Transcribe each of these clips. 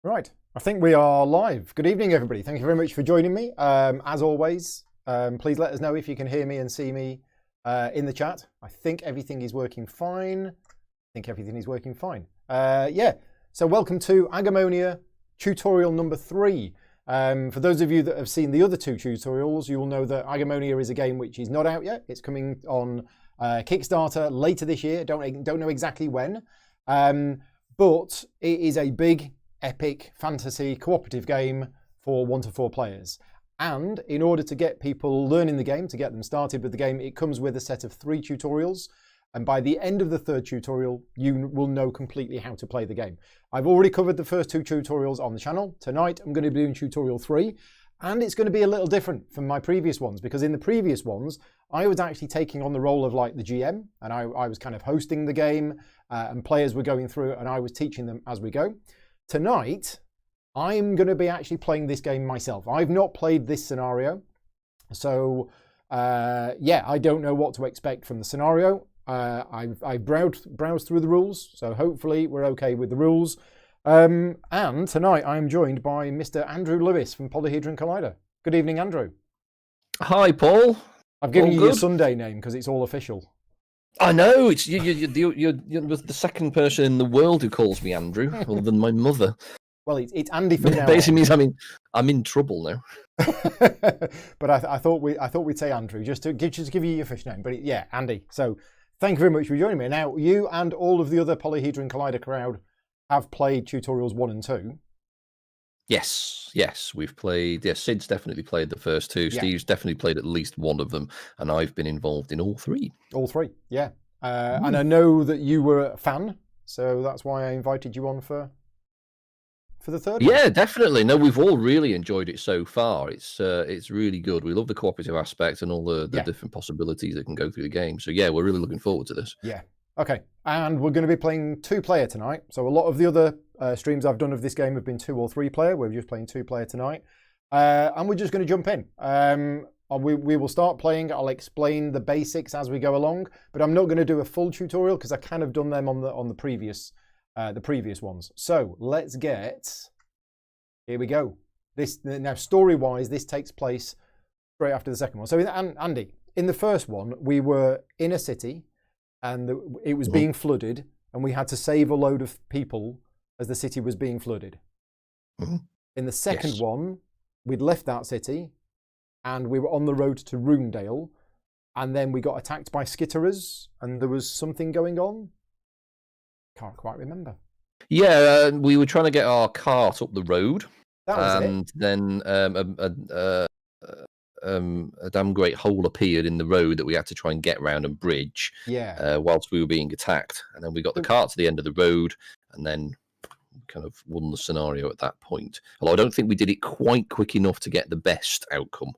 Right, I think we are live. Good evening, everybody. Thank you very much for joining me. As always, please let us know if you can hear me and see me in the chat. I think everything is working fine. Yeah, so welcome to Agemonia tutorial number 3. For those of you that have seen the other 2 tutorials, you will know that Agemonia is a game which is not out yet. It's coming on Kickstarter later this year. Don't know exactly when, but it is a big, epic fantasy cooperative game for 1 to 4 players. And in order to get people learning the game, to get them started with the game, it comes with a set of 3 tutorials. And by the end of the 3rd tutorial, you will know completely how to play the game. I've already covered the first 2 tutorials on the channel. Tonight, I'm going to be doing tutorial 3. And it's going to be a little different from my previous ones, because in the previous ones, I was actually taking on the role of like the GM, and I was kind of hosting the game, and players were going through it, and I was teaching them as we go. Tonight, I'm going to be actually playing this game myself. I've not played this scenario, so yeah, I don't know what to expect from the scenario. I browsed through the rules, so hopefully we're okay with the rules. And tonight I'm joined by Mr. Andrew Lewis from Polyhedron Collider. Good evening, Andrew. Hi, Paul. I've given you your Sunday name because it's all official. I know, it's you're the second person in the world who calls me Andrew, other than my mother. Well, it's Andy from now on. Basically means I'm in trouble now. But I thought we'd say Andrew just to give you your fish name. But yeah, Andy. So thank you very much for joining me. Now you and all of the other Polyhedron Collider crowd have played tutorials 1 and 2. Yes, we've played. Yeah, Sid's definitely played the first 2. Yeah. Steve's definitely played at least one of them, and I've been involved in all 3. All 3, yeah. And I know that you were a fan, so that's why I invited you on for the 3rd one. Yeah, definitely. No, we've all really enjoyed it so far. It's really good. We love the cooperative aspect and all the different possibilities that can go through the game. So yeah, we're really looking forward to this. Yeah. Okay. And we're going to be playing 2-player tonight. So a lot of the other streams I've done of this game have been 2 or 3-player. We're just playing 2-player tonight. And we're just going to jump in. We will start playing. I'll explain the basics as we go along, but I'm not going to do a full tutorial because I kind of done them on the previous ones. So let's here we go. Now story-wise, this takes place straight after the second one. So Andy, in the first one, we were in a city and it was being flooded, and we had to save a load of people as the city was being flooded. In the second one, we'd left that city and we were on the road to Roondale, and then we got attacked by skitterers and there was something going on. Can't quite remember. Yeah, we were trying to get our cart up the road. That was and then a damn great hole appeared in the road that we had to try and get around and bridge. Yeah. Whilst we were being attacked, and then we got the cart to the end of the road, and then kind of won the scenario at that point. Although I don't think we did it quite quick enough to get the best outcome.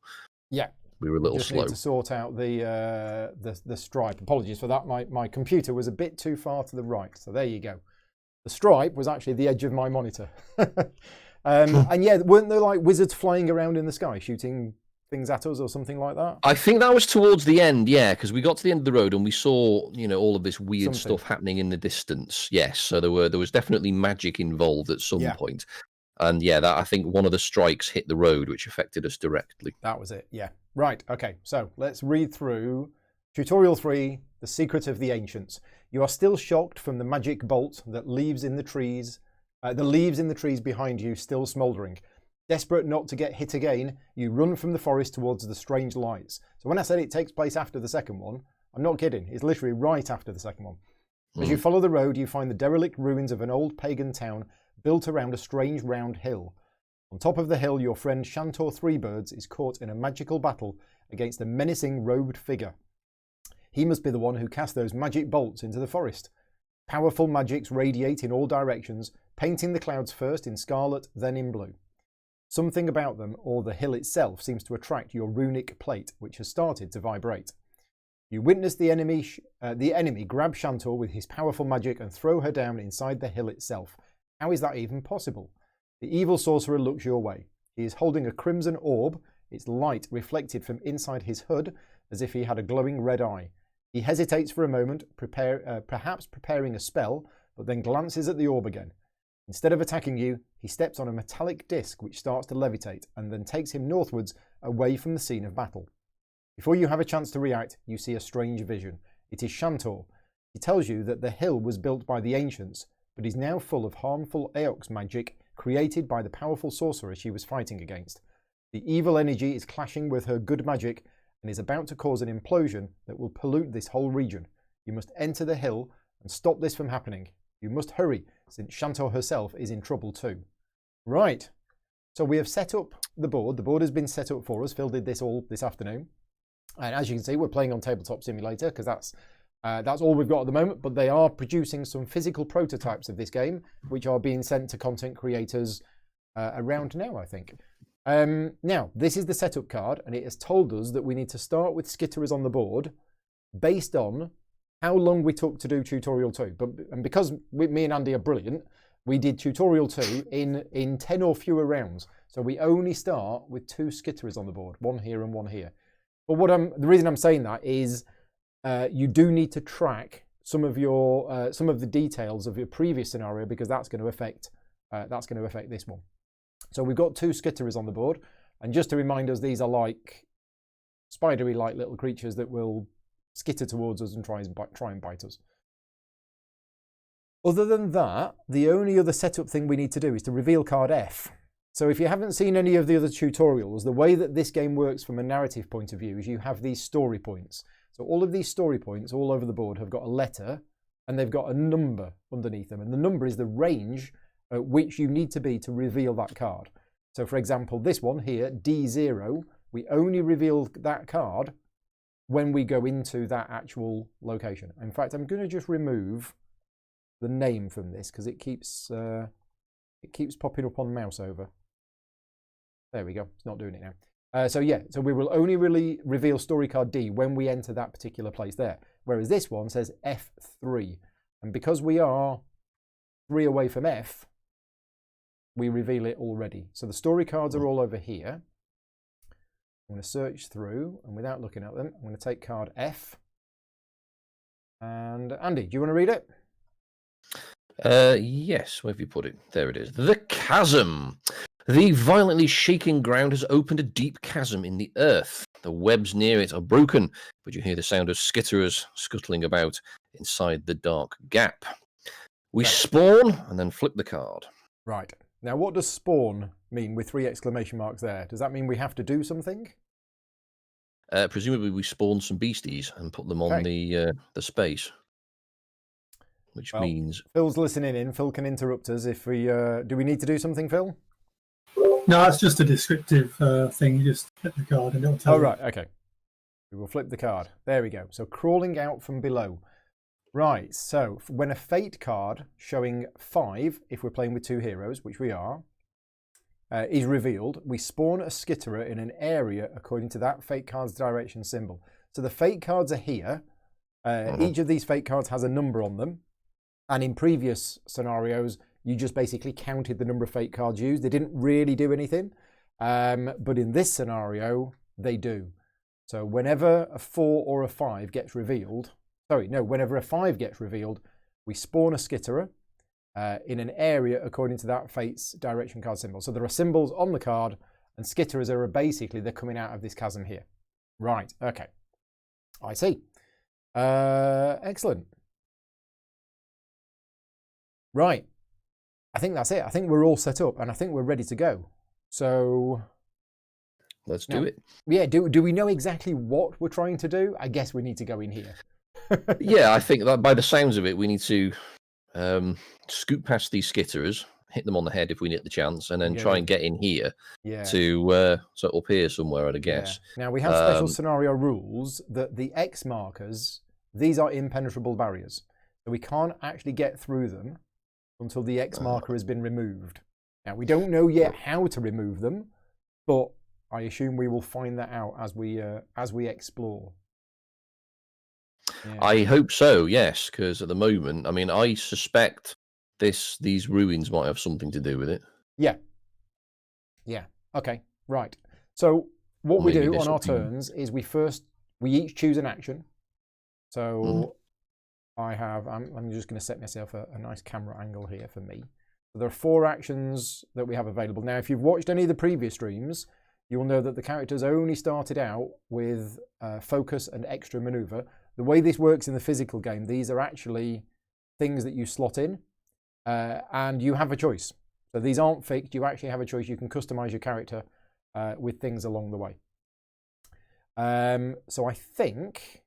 Yeah. We were a little slow. Need to sort out the stripe. Apologies for that. My computer was a bit too far to the right. So there you go. The stripe was actually the edge of my monitor. And yeah, weren't there like wizards flying around in the sky shooting things at us or something like that? I think that was towards the end, yeah, because we got to the end of the road and we saw, all of this weird stuff happening in the distance. Yes, so there was definitely magic involved at some point. And yeah, I think one of the strikes hit the road, which affected us directly. That was it, yeah. Right, okay, so let's read through Tutorial 3, The Secret of the Ancients. You are still shocked from the magic bolt that leaves in the trees, the leaves in the trees behind you still smouldering. Desperate not to get hit again, you run from the forest towards the strange lights. So when I said it takes place after the second one, I'm not kidding. It's literally right after the second one. As you follow the road, you find the derelict ruins of an old pagan town built around a strange round hill. On top of the hill, your friend Shantor Threebirds is caught in a magical battle against a menacing robed figure. He must be the one who cast those magic bolts into the forest. Powerful magics radiate in all directions, painting the clouds first in scarlet, then in blue. Something about them, or the hill itself, seems to attract your runic plate, which has started to vibrate. You witness the enemy grab Shantor with his powerful magic and throw her down inside the hill itself. How is that even possible? The evil sorcerer looks your way. He is holding a crimson orb, its light reflected from inside his hood as if he had a glowing red eye. He hesitates for a moment, perhaps preparing a spell, but then glances at the orb again. Instead of attacking you, he steps on a metallic disc which starts to levitate and then takes him northwards away from the scene of battle. Before you have a chance to react, you see a strange vision. It is Shantor. He tells you that the hill was built by the ancients, but is now full of harmful Aox magic created by the powerful sorcerer she was fighting against. The evil energy is clashing with her good magic and is about to cause an implosion that will pollute this whole region. You must enter the hill and stop this from happening. You must hurry, since Shantor herself is in trouble too. Right, so we have set up the board. The board has been set up for us. Phil did this all this afternoon. And as you can see, we're playing on Tabletop Simulator because that's all we've got at the moment, but they are producing some physical prototypes of this game, which are being sent to content creators around now, I think. Now, this is the setup card, and it has told us that we need to start with skitterers on the board based on how long we took to do tutorial 2. And because me and Andy are brilliant, we did tutorial 2 in 10 or fewer rounds. So we only start with 2 skitterers on the board, one here and one here. But the reason I'm saying that is you do need to track some of the details of your previous scenario, because that's going to affect this one. So we've got 2 skitterers on the board, and just to remind us, these are like spidery-like little creatures that will skitter towards us and try and bite us. Other than that, the only other setup thing we need to do is to reveal card F. So if you haven't seen any of the other tutorials, the way that this game works from a narrative point of view is you have these story points. So all of these story points all over the board have got a letter and they've got a number underneath them. And the number is the range at which you need to be to reveal that card. So for example, this one here, D0, we only reveal that card when we go into that actual location. In fact, I'm going to just remove the name from this because it keeps popping up on mouse over. There we go. It's not doing it now. So we will only really reveal story card D when we enter that particular place there. Whereas this one says F3. And because we are 3 away from F, we reveal it already. So the story cards are all over here. I'm going to search through, and without looking at them, I'm going to take card F. And Andy, do you want to read it? Yes, where have you put it? There it is. The chasm. The violently shaking ground has opened a deep chasm in the earth. The webs near it are broken, but you hear the sound of skitterers scuttling about inside the dark gap. We spawn and then flip the card. Right. Now, what does spawn mean with 3 exclamation marks there? Does that mean we have to do something? Presumably we spawn some beasties and put them on the space. Which means... Phil's listening in. Phil can interrupt us if we... do we need to do something, Phil? No, it's just a descriptive thing. You just flip the card and it'll tell you. Oh, right. Okay. We will flip the card. There we go. So crawling out from below. Right. So when a fate card showing 5, if we're playing with 2 heroes, which we are, is revealed, we spawn a skitterer in an area according to that fate card's direction symbol. So the fate cards are here. Each of these fate cards has a number on them. And in previous scenarios, you just basically counted the number of fate cards used. They didn't really do anything. But in this scenario, they do. So whenever a 4 or a 5 gets revealed, whenever a 5 gets revealed, we spawn a skitterer in an area according to that fate's direction card symbol. So there are symbols on the card, and skitterers are basically, they're coming out of this chasm here. Right, okay. I see. Excellent. Right. I think that's it. I think we're all set up, and I think we're ready to go. So... Let's do it. Yeah, do we know exactly what we're trying to do? I guess we need to go in here. Yeah, I think that by the sounds of it, we need to scoot past these skitterers, hit them on the head if we get the chance, and then try and get in here to so up here somewhere, I'd guess. Yeah. Now, we have special scenario rules that the X markers, these are impenetrable barriers. So we can't actually get through them until the X marker has been removed. Now, we don't know yet how to remove them, but I assume we will find that out as we explore. Yeah. I hope so, yes, because at the moment, I mean, I suspect these ruins might have something to do with it. Yeah. Yeah. Okay. Right. So what we do on our turns is we each choose an action. So I'm just going to set myself a nice camera angle here for me. There are 4 actions that we have available. Now, if you've watched any of the previous streams, you'll know that the characters only started out with focus and extra maneuver. The way this works in the physical game, these are actually things that you slot in, and you have a choice. So these aren't fixed. You actually have a choice. You can customize your character with things along the way. So I think,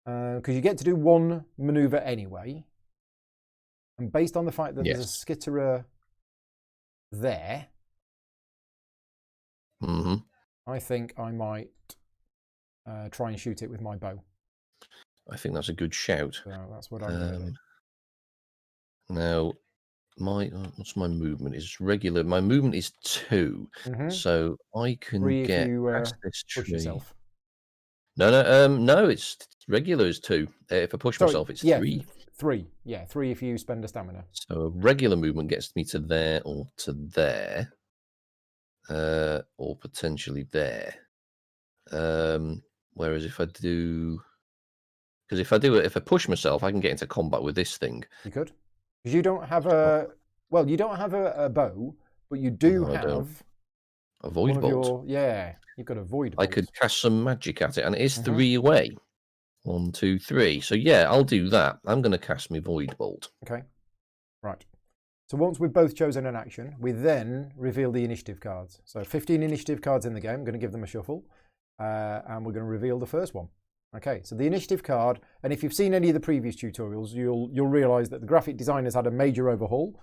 because you get to do 1 maneuver anyway, and based on the fact that there's a skitterer there, I think I might try and shoot it with my bow. I think that's a good shout. So that's what I'm going to do. Now, what's my movement? Is regular. My movement is 2, so I can 3 get if you past this tree. push yourself. No, it's regular is 2. If I push myself, it's 3. 3, yeah, 3 if you spend a stamina. So a regular movement gets me to there or to there, or potentially there. Whereas if I do, because if I push myself, I can get into combat with this thing. You could, because you don't have you don't have a bow, but you do have a void bolt. You've got a void bolt. I could cast some magic at it, and it is 3 away. 1, 2, 3. So yeah, I'll do that. I'm going to cast my void bolt. Okay, right. So once we've both chosen an action, we then reveal the initiative cards. So 15 initiative cards in the game. I'm going to give them a shuffle, and we're going to reveal the first one. Okay, so the initiative card, and if you've seen any of the previous tutorials, you'll realise that the graphic design has had a major overhaul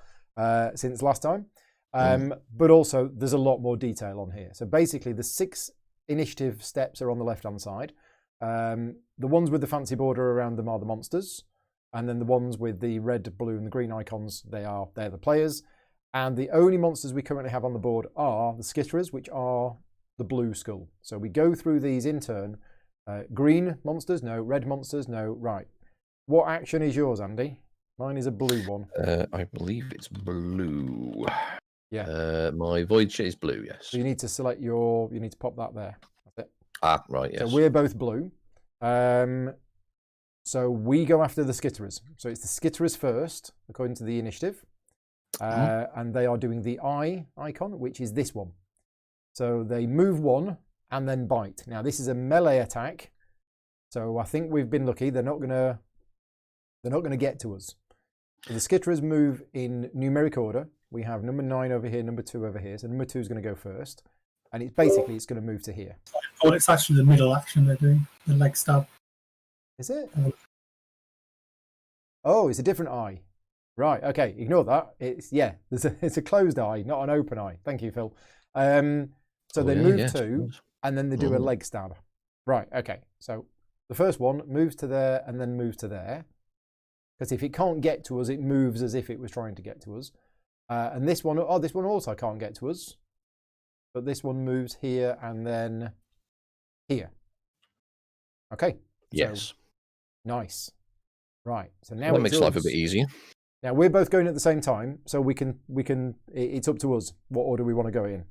since last time. But also there's a lot more detail on here. So basically the 6 initiative steps are on the left-hand side. The ones with the fancy border around them are the monsters, and then the ones with the red, blue, and the green icons, they're the players. And the only monsters we currently have on the board are the skitterers, which are the blue skull. So we go through these in turn. Green monsters, no. Red monsters, no. Right. What action is yours, Andy? Mine is a blue one. I believe it's blue. Yeah. My void shit is blue, yes. So you need to select you need to pop that there. That's it. Ah, right, yes. So we're both blue. So we go after the skitterers. So it's the skitterers first, according to the initiative. And they are doing the eye icon, which is this one. So they move 1 and then bite. Now this is a melee attack. So I think we've been lucky. They're not gonna get to us. So the skitterers move in numeric order. We have number 9 over here, number 2 over here. So number 2 is going to go first. And it's going to move to here. Oh, it's actually the middle action they're doing, the leg stab. Is it? Oh, it's a different eye. Right, okay, ignore that. It's a closed eye, not an open eye. Thank you, Phil. So they move 2, and then they do a leg stab. Right, okay. So the first one moves to there and then moves to there. Because if it can't get to us, it moves as if it was trying to get to us. And this one also can't get to us. But this one moves here and then here. Okay. Yes. So, nice. Right. So now that makes life a bit easier. Now we're both going at the same time, so we can. It's up to us what order we want to go in.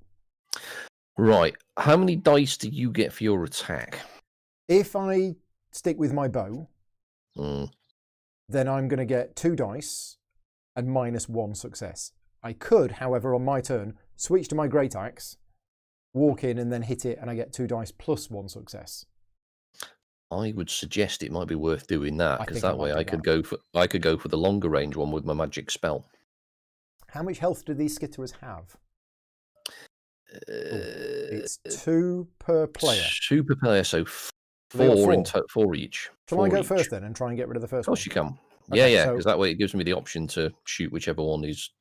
Right. How many dice do you get for your attack? If I stick with my bow, then I'm going to get 2 dice and -1 success. I could, however, on my turn, switch to my great axe, walk in and then hit it, and I get 2 dice plus 1 success. I would suggest it might be worth doing that, because that way I could go for the longer range one with my magic spell. How much health do these skitterers have? It's 2 per player. 2 per player, so 4 each. Shall I go first then and try and get rid of the first one? Of course you can. Okay, yeah, because that way it gives me the option to shoot whichever one is.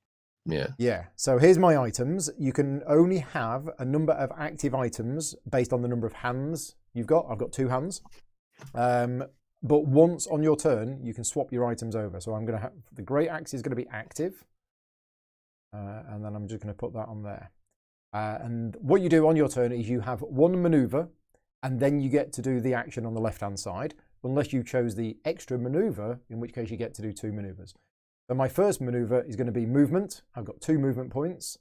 Yeah. So here's my items. You can only have a number of active items based on the number of hands you've got. I've got 2 hands. But once on your turn, you can swap your items over. So I'm going to have the great axe is going to be active. And then I'm just going to put that on there. And what you do on your turn is you have 1 maneuver, and then you get to do the action on the left-hand side, unless you chose the extra maneuver, in which case you get to do 2 maneuvers. So my first maneuver is going to be movement. I've got 2 movement points,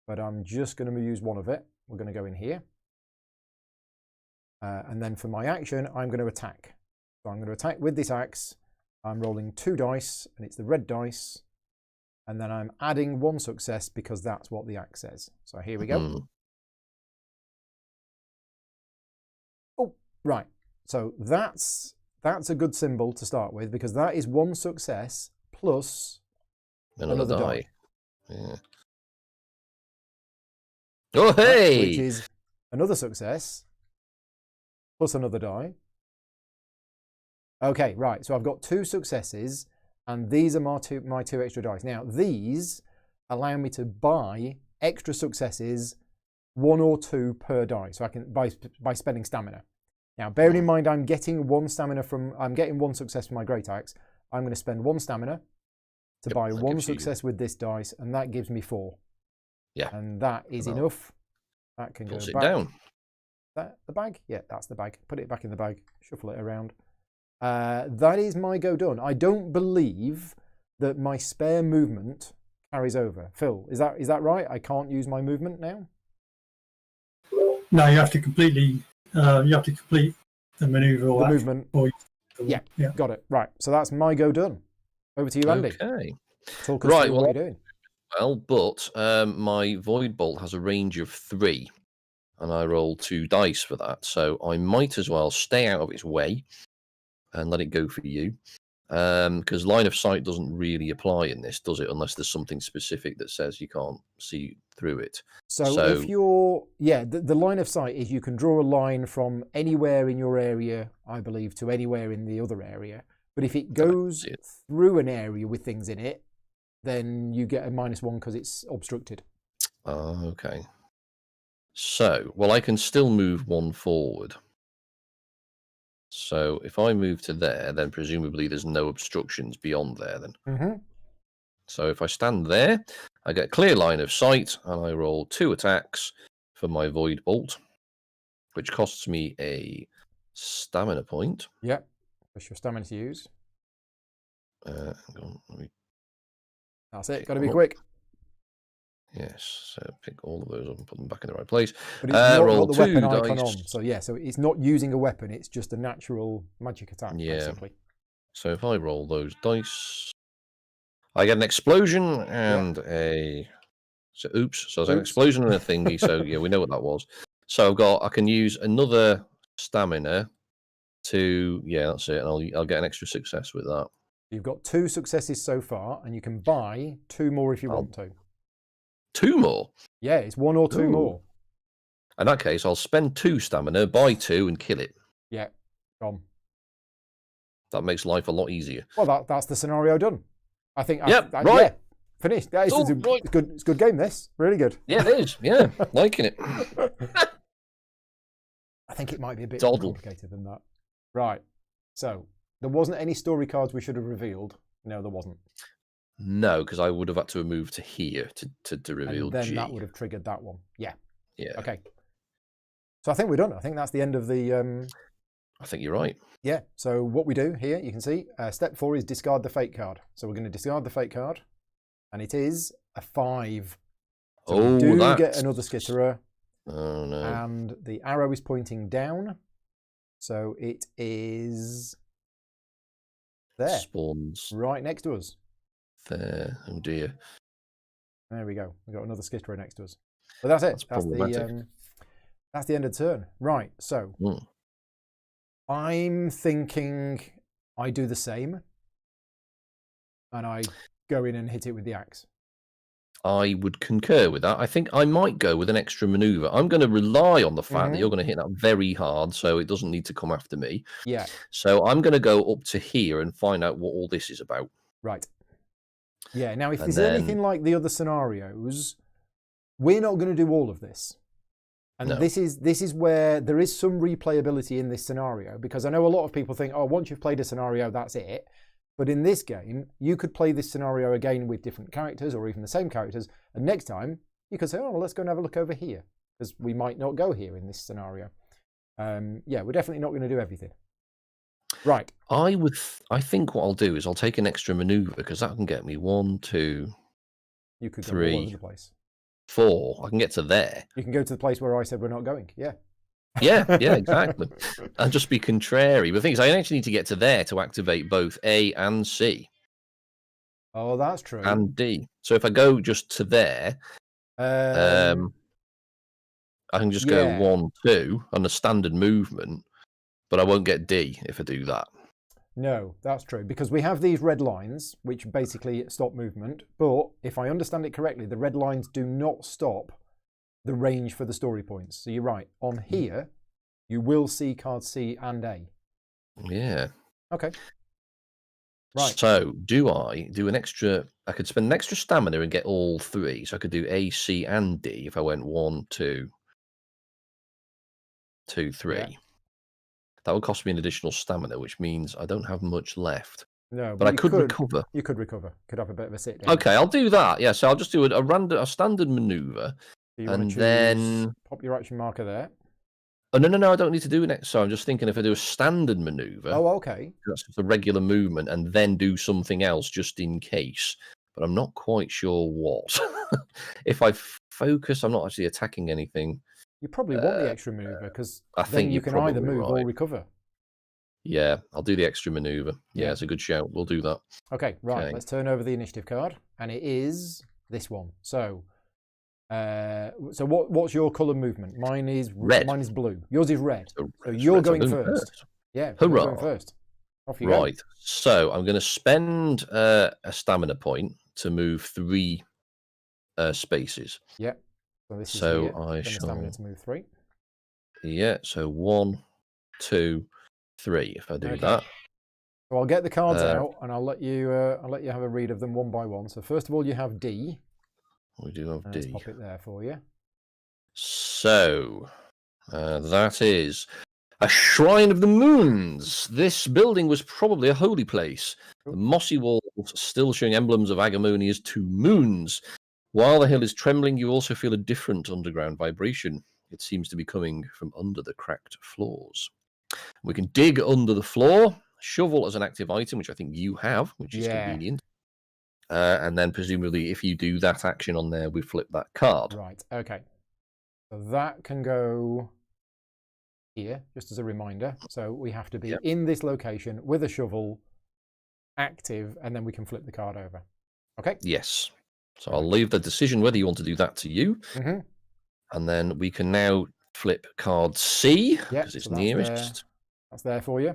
but I'm just going to use 1 of it. We're going to go in here. And then for my action, I'm going to attack. So I'm going to attack with this axe. I'm rolling 2 dice, and it's the red dice. and then I'm adding 1 success because that's what the axe says. So here we go. Oh, right. So that's a good symbol to start with because that is 1 success plus another die. Yeah. Oh, hey! Which is another success plus another die. Okay, right. So I've got 2 successes, and these are my two extra dice. Now, these allow me to buy extra successes, 1 or 2 per die. So I can by spending stamina. Now, bearing in mind, I'm getting 1 success from my great axe. I'm going to spend 1 stamina to buy 1 success with this dice, and that gives me 4. Yeah, and that is enough. That can go back. Down. That the bag? Yeah, that's the bag. Put it back in the bag. Shuffle it around. That is my go done. I don't believe that my spare movement carries over. Phil, is that right? I can't use my movement now. No, you have to complete the maneuver. The movement. Yeah, got it. Right. So that's my go done. Over to you, Andy. Okay. Talk us through what you're doing. Well, but my Void Bolt has a range of 3, and I roll 2 dice for that. So I might as well stay out of its way and let it go for you. Because line of sight doesn't really apply in this, does it? Unless there's something specific that says you can't see through it. So if you're, the line of sight is you can draw a line from anywhere in your area, I believe, to anywhere in the other area. But if it goes through an area with things in it, then you get a -1 because it's obstructed. Oh, okay. So, well, I can still move 1 forward. So if I move to there, then presumably there's no obstructions beyond there then. Mm-hmm. So if I stand there, I get a clear line of sight, and I roll 2 attacks for my Void Bolt, which costs me a stamina point. Yep. What's your stamina to use? Hang on, that's it. Got to be quick. Yes. So pick all of those up and put them back in the right place. But it's not roll got the 2 weapon dice. icon on. So yeah, so it's not using a weapon. It's just a natural magic attack, basically. So if I roll those dice, I get an explosion and a... So oops. So there's an explosion and a thingy. So yeah, we know what that was. So I can use another stamina to... Yeah, that's it. And I'll get an extra success with that. You've got 2 successes so far, and you can buy 2 more if you want to. 2 more? Yeah, it's 1 or 2 more. In that case, I'll spend 2 stamina, buy 2, and kill it. Yeah, gone. That makes life a lot easier. Well, that's the scenario done. I think. Right. Yeah, finished. Yeah, it's a good game. This really good. Yeah, it is. Yeah, liking it. I think it might be a bit more complicated than that. Right. So there wasn't any story cards we should have revealed. No, there wasn't. No, because I would have had to have moved to here to reveal and then G. that would have triggered that one. Yeah. Yeah. Okay. So I think we're done. I think that's the end of the... I think you're right. Yeah. So what we do here, you can see, step 4 is discard the fate card. So we're going to discard the fate card, and it is a 5. So we do get another skitterer. Oh, no. And the arrow is pointing down. So it is there. Spawns. Right next to us. There. Oh, dear. There we go. We've got another skitterer next to us. But that's it. That's the end of the turn. Right. So I'm thinking I do the same. And I go in and hit it with the axe. I would concur with that. I think I might go with an extra maneuver. I'm going to rely on the fact that you're going to hit that very hard, so it doesn't need to come after me. Yeah. So I'm going to go up to here and find out what all this is about. Right. Yeah. Now, if there's anything like the other scenarios, we're not going to do all of this. And this is where there is some replayability in this scenario, because I know a lot of people think, oh, once you've played a scenario, that's it. But in this game, you could play this scenario again with different characters or even the same characters. And next time, you could say, oh, well, let's go and have a look over here, because we might not go here in this scenario. Yeah, we're definitely not going to do everything. Right. I think what I'll do is I'll take an extra maneuver, because that can get me 1, 2, you could 3, go all over the place. 4. I can get to there. You can go to the place where I said we're not going. Yeah. Yeah, exactly. And just be contrary. But the thing is, I actually need to get to there to activate both A and C. Oh, that's true. and D. So if I go just to there, I can just go 1, 2 on the standard movement, but I won't get D if I do that. No, that's true, because we have these red lines, which basically stop movement. But if I understand it correctly, the red lines do not stop the range for the story points. So you're right. On here, you will see cards C and A. Yeah. Okay. Right. So do I do an extra? I could spend an extra stamina and get all 3. So I could do A, C, and D if I went 1, 2, 2, 3. Yeah. That would cost me an additional stamina, which means I don't have much left. No, but I could recover. You could recover. Could have a bit of a sit down. Okay, I'll do that. Yeah, so I'll just do a standard maneuver, and then pop your action marker there. Oh no! I don't need to do it. So I'm just thinking if I do a standard maneuver. Oh, okay. That's just a regular movement, and then do something else just in case. But I'm not quite sure what. If I focus, I'm not actually attacking anything. You probably want the extra maneuver because then you can either move or recover. Yeah, I'll do the extra maneuver. Yeah, it's a good shout. We'll do that. Okay, right. Let's turn over the initiative card, and it is this one. So, what's your colour movement? Mine is red. Mine is blue. Yours is red. So you're going first. Yeah, hurrah! Going first. Off you go. Right. So I'm going to spend a stamina point to move 3 spaces. Yep. So this is I shall stamina to move 3. Yeah. So 1, 2, 3. If I do that. So I'll get the cards out, and I'll let you have a read of them one by one. So first of all, you have D. We do have D. Let's pop it there for you. So that is a Shrine of the Moons. This building was probably a holy place. The mossy walls still showing emblems of Agemonia's 2 moons. While the hill is trembling, you also feel a different underground vibration. It seems to be coming from under the cracked floors. We can dig under the floor. Shovel as an active item, which I think you have, which is convenient. And then presumably if you do that action on there, we flip that card. Right, okay. So that can go here, just as a reminder. So we have to be in this location with a shovel, active, and then we can flip the card over. Okay? Yes. So I'll leave the decision whether you want to do that to you. Mm-hmm. And then we can now flip card C, because it's nearest. That's there for you.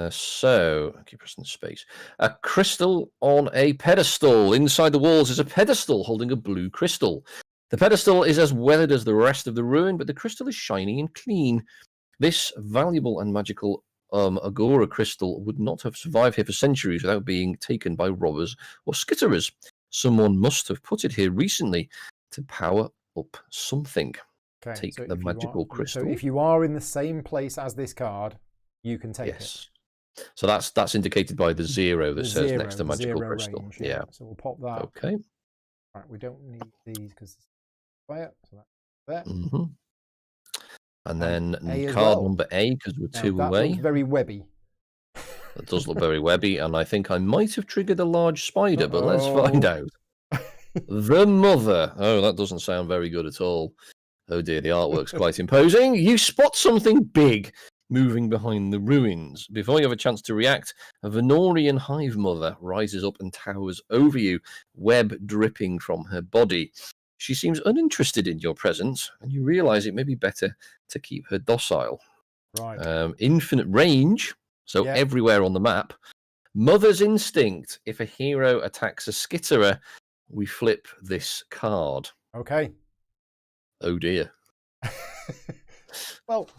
So, I keep pressing space. A crystal on a pedestal. Inside the walls is a pedestal holding a blue crystal. The pedestal is as weathered as the rest of the ruin, but the crystal is shiny and clean. This valuable and magical Agora crystal would not have survived here for centuries without being taken by robbers or skitterers. Someone must have put it here recently to power up something. Okay, take the magical crystal. So if you are in the same place as this card, you can take it. So that's indicated by the 0 that says next to magical crystal. Range, yeah. So we'll pop that. Okay. Right, we don't need these because it's quiet. So that's there. Mm-hmm. And then card number A, because we're 2 away. That looks very webby. It does look very webby, and I think I might have triggered a large spider, but let's find out. The Mother. Oh, that doesn't sound very good at all. Oh dear, the artwork's quite imposing. You spot something big moving behind the ruins. Before you have a chance to react, a Venorian hive mother rises up and towers over you, web dripping from her body. She seems uninterested in your presence, and you realize it may be better to keep her docile. Right. Infinite range, so everywhere on the map. Mother's Instinct. If a hero attacks a skitterer, we flip this card. Okay. Oh dear. Well,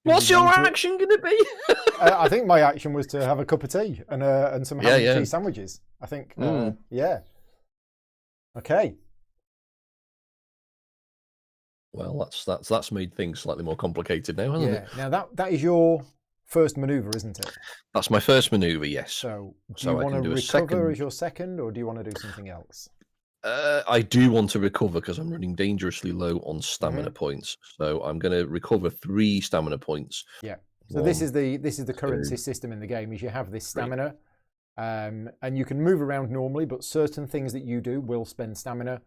what's your action going to be? I think my action was to have a cup of tea and some ham and cheese sandwiches. I think, yeah. Okay. Well, that's made things slightly more complicated now, hasn't it? Now that is your first maneuver, isn't it? That's my first maneuver, yes. So do you want to recover as your second, or do you want to do something else? I do want to recover because I'm running dangerously low on stamina points. So I'm going to recover 3 stamina points. Yeah. So this is the currency system in the game. Is you have this stamina, and you can move around normally, but certain things that you do will spend stamina,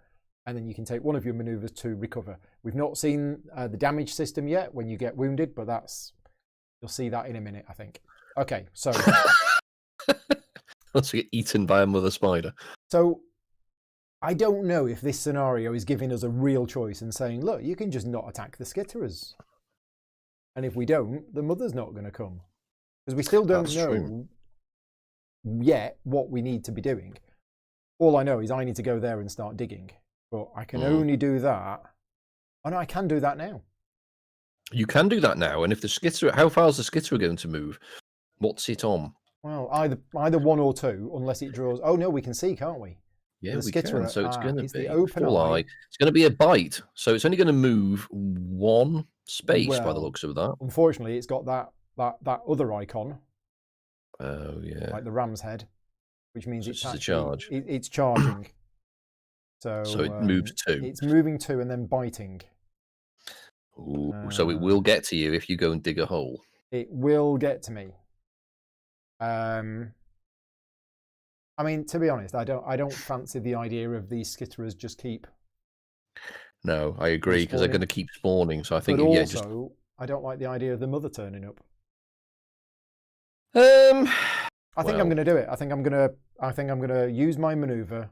and then you can take one of your maneuvers to recover. We've not seen the damage system yet when you get wounded, but you'll see that in a minute, I think. Okay, so to get eaten by a mother spider. So I don't know if this scenario is giving us a real choice and saying, look, you can just not attack the skitterers. And if we don't, the mother's not going to come. Because we still don't know yet what we need to be doing. All I know is I need to go there and start digging. But I can only do that. Oh no, I can do that now. You can do that now. And if the skitterer, how far is the skitterer going to move? What's it on? Well, either 1 or 2, unless it draws. Oh no, we can see, can't we? Yeah, the we skitterer, can. So it's going to be the open full eye. It's going to be a bite. So it's only going to move 1 space by the looks of that. Unfortunately, it's got that other icon. Oh yeah, like the ram's head, which means it's a charge. It's charging. So it moves 2. It's moving 2 and then biting. Ooh, so it will get to you if you go and dig a hole. It will get to me. I mean, to be honest, I don't fancy the idea of these skitterers just keep. No, I agree, because they're going to keep spawning. So I think, but I don't like the idea of the mother turning up. I think I'm going to do it. I think I'm going to use my maneuver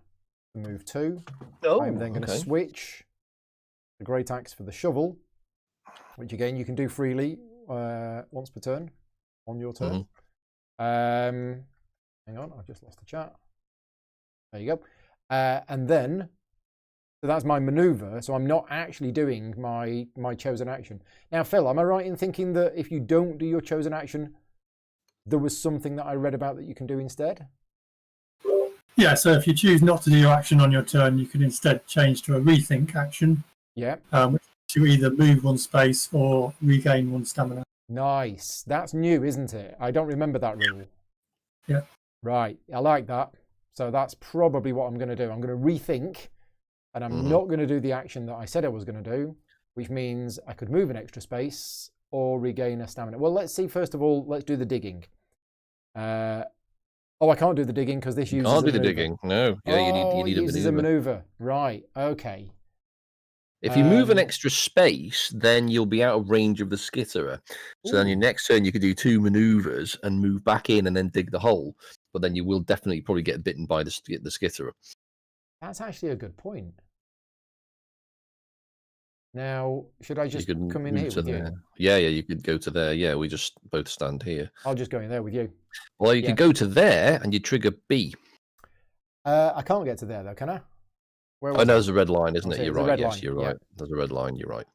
to move 2. I'm then going to switch the great axe for the shovel, which again you can do freely once per turn on your turn. Hang on, I've just lost the chat. There you go. And then, so that's my maneuver. So I'm not actually doing my chosen action. Now, Phil, am I right in thinking that if you don't do your chosen action, there was something that I read about that you can do instead? Yeah, so if you choose not to do your action on your turn, you can instead change to a rethink action. Yeah. To either move 1 space or regain 1 stamina. Nice. That's new, isn't it? I don't remember that rule. Yeah. Right. I like that. So that's probably what I'm going to do. I'm going to rethink, and I'm not going to do the action that I said I was going to do, which means I could move an extra space or regain a stamina. Well, let's see. First of all, let's do the digging. I can't do the digging because this uses. Can't do the digging. No. Yeah, you need a maneuver. A maneuver. Right. Okay. If you move an extra space, then you'll be out of range of the skitterer. So then your next turn, you could do 2 maneuvers and move back in and then dig the hole. But then you will definitely probably get bitten by the skitterer. That's actually a good point. Now, should I just come in here with you? Yeah, you could go to there. Yeah, we just both stand here. I'll just go in there with you. Well, you could go to there and you trigger B. I can't get to there, though, can I? Oh, no, there's a red line, isn't it? You're right. Yes, you're right. Yeah. There's a red line. You're right.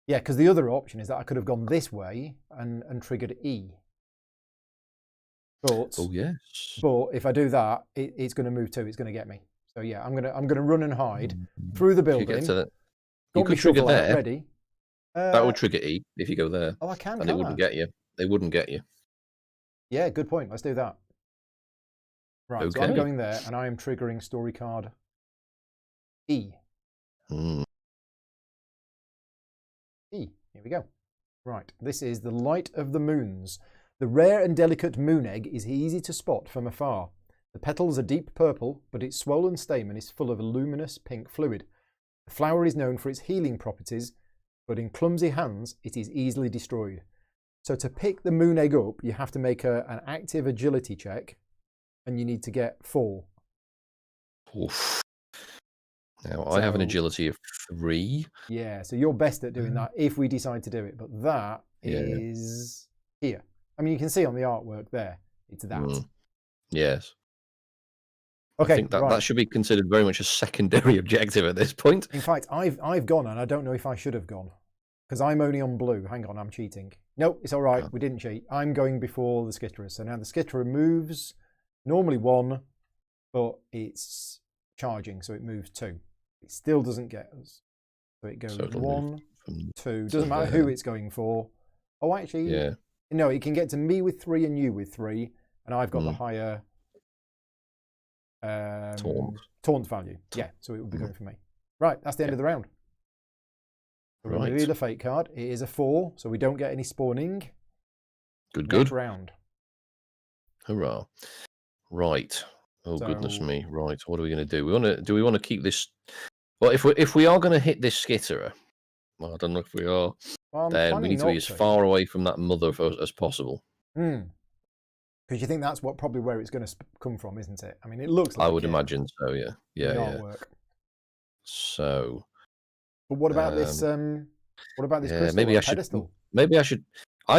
Yeah, because the other option is that I could have gone this way and triggered E. But yes. But if I do that, it's going to move 2. It's going to get me. So yeah, I'm gonna run and hide through the building. You could trigger there. Ready. That would trigger E if you go there. Oh, I can. And it wouldn't get you. They wouldn't get you. Yeah, good point. Let's do that. Right. Okay. So I'm going there, and I am triggering story card E. E. Here we go. Right. This is the light of the moons. The rare and delicate moon egg is easy to spot from afar. The petals are deep purple, but its swollen stamen is full of a luminous pink fluid. The flower is known for its healing properties, but in clumsy hands, it is easily destroyed. So to pick the moon egg up, you have to make an active agility check, and you need to get 4. Oof. Now, I have an agility of 3. Yeah, so you're best at doing that if we decide to do it, but that is here. I mean, you can see on the artwork there, it's that. Yes. Okay, I think that should be considered very much a secondary objective at this point. In fact, I've gone, and I don't know if I should have gone, because I'm only on blue. Hang on, I'm cheating. No, it's all right. We didn't cheat. I'm going before the skitterer. So now the skitterer moves normally 1, but it's charging, so it moves 2. It still doesn't get us. So it goes 1, 2. Doesn't matter who it's going for. Oh, actually, no, it can get to me with 3 and you with 3, and I've got the higher taunt value. Yeah, so it would be going for me. Right, that's the end of the round. So we're going to do the fate card. It is a 4, so we don't get any spawning. Good. Next round. Hurrah! Right. Oh goodness me! Right. What are we going to do? Do we want to keep this? Well, if we are going to hit this skitterer, well, I don't know if we are. Then we need to be as far away from that mother as possible. Because you think that's probably where it's going to come from, isn't it? I mean, it looks like I would imagine so, yeah. Yeah. artwork. So. But what about this? What about this crystal maybe pedestal? Maybe I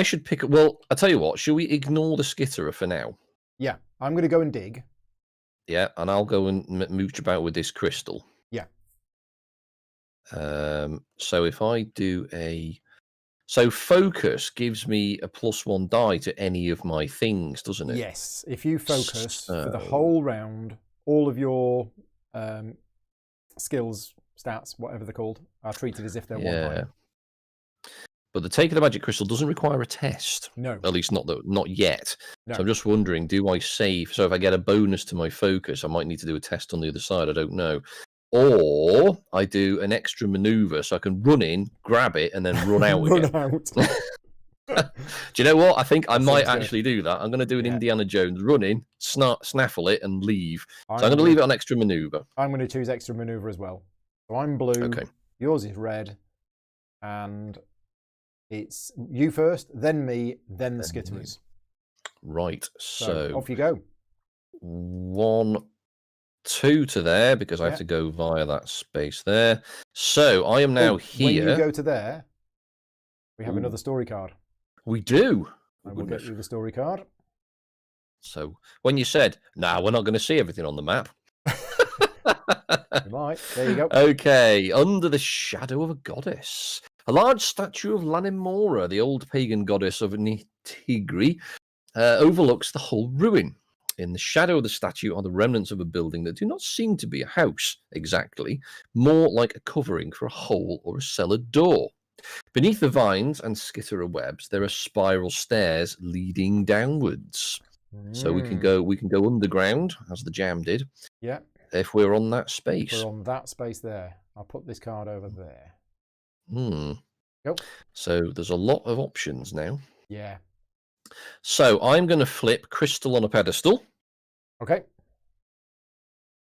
should pick. Well, I tell you what. Should we ignore the skitterer for now? Yeah, I'm going to go and dig. Yeah, and I'll go and mooch about with this crystal. Yeah. So if I do so focus gives me a +1 die to any of my things, doesn't it? Yes, if you focus for the whole round, all of your skills, stats, whatever they're called, are treated as if they're 1 higher. But the take of the magic crystal doesn't require a test. No. At least not yet. No. So I'm just wondering, do I save? So if I get a bonus to my focus, I might need to do a test on the other side. I don't know. Or I do an extra maneuver so I can run in, grab it, and then run out again. Do you know what? I think I might actually do that. I'm going to do an Indiana Jones, run in, snaffle it, and leave. So I'm going to leave it on extra maneuver. I'm going to choose extra maneuver as well. So I'm blue. Okay. Yours is red. And it's you first, then me, then the skitterers. Right. So off you go. 1, 2 to there because I have to go via that space there. So I am now here. When you go to there, we have another story card. We do. I will get you the story card. So when you said, "Nah, we're not going to see everything on the map." You might. There you go. Okay, under the shadow of a goddess. A large statue of Lanimora, the old pagan goddess of Nitigri, overlooks the whole ruin. In the shadow of the statue are the remnants of a building that do not seem to be a house, exactly, more like a covering for a hole or a cellar door. Beneath the vines and skitterer webs, there are spiral stairs leading downwards. So we can go underground, as the jam did. Yeah. If we're on that space. We're on that space there. I'll put this card over there. Yep. So there's a lot of options now. Yeah. So I'm going to flip crystal on a pedestal. Okay.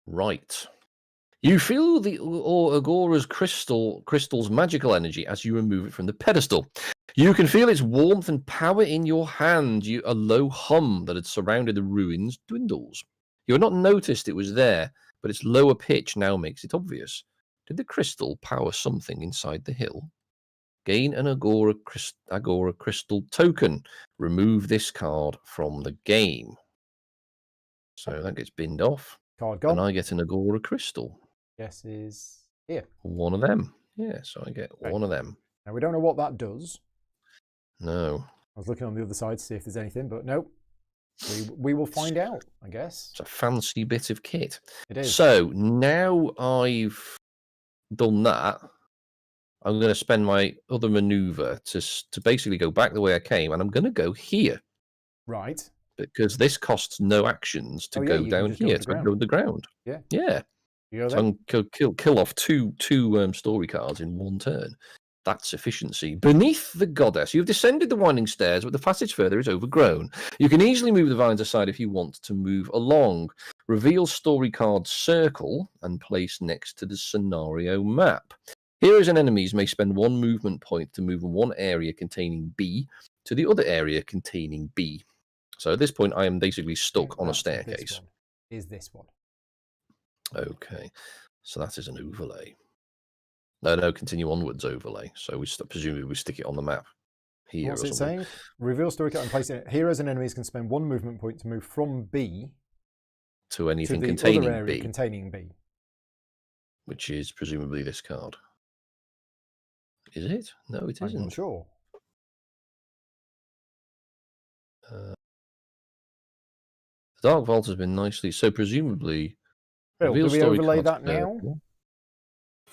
Right. You feel the Agora's crystal's magical energy as you remove it from the pedestal. You can feel its warmth and power in your hand. A low hum that had surrounded the ruins dwindles. You had not noticed it was there, but its lower pitch now makes it obvious. Did the crystal power something inside the hill? Gain an Agora crystal token. Remove this card from the game. So that gets binned off. Card gone. And I get an Agora crystal. Guess is here. One of them. Yeah, so I get one of them. Now we don't know what that does. No. I was looking on the other side to see if there's anything, but no. We will find out, I guess. It's a fancy bit of kit. It is. So now I've done that, I'm going to spend my other maneuver to basically go back the way I came, and I'm going to go here. Right. Because this costs no actions to go down here, to go underground. Yeah. Yeah. So I'm kill off two story cards in one turn. That's efficiency. Beneath the goddess, you've descended the winding stairs, but the passage further is overgrown. You can easily move the vines aside if you want to move along. Reveal story card circle and place next to the scenario map. Heroes and enemies may spend 1 movement point to move from one area containing B to the other area containing B. So at this point, I am basically stuck on a staircase. Is this one? Okay, so that is an overlay. No, continue onwards overlay. So we presumably we stick it on the map here. What's it saying? Reveal story card and place it. Heroes and enemies can spend 1 movement point to move from B to anything to the containing other area B. Containing B. Which is presumably this card. Is it? No, it isn't. I'm not sure. The Dark Vault has been nicely... So presumably... Phil, do we overlay that now?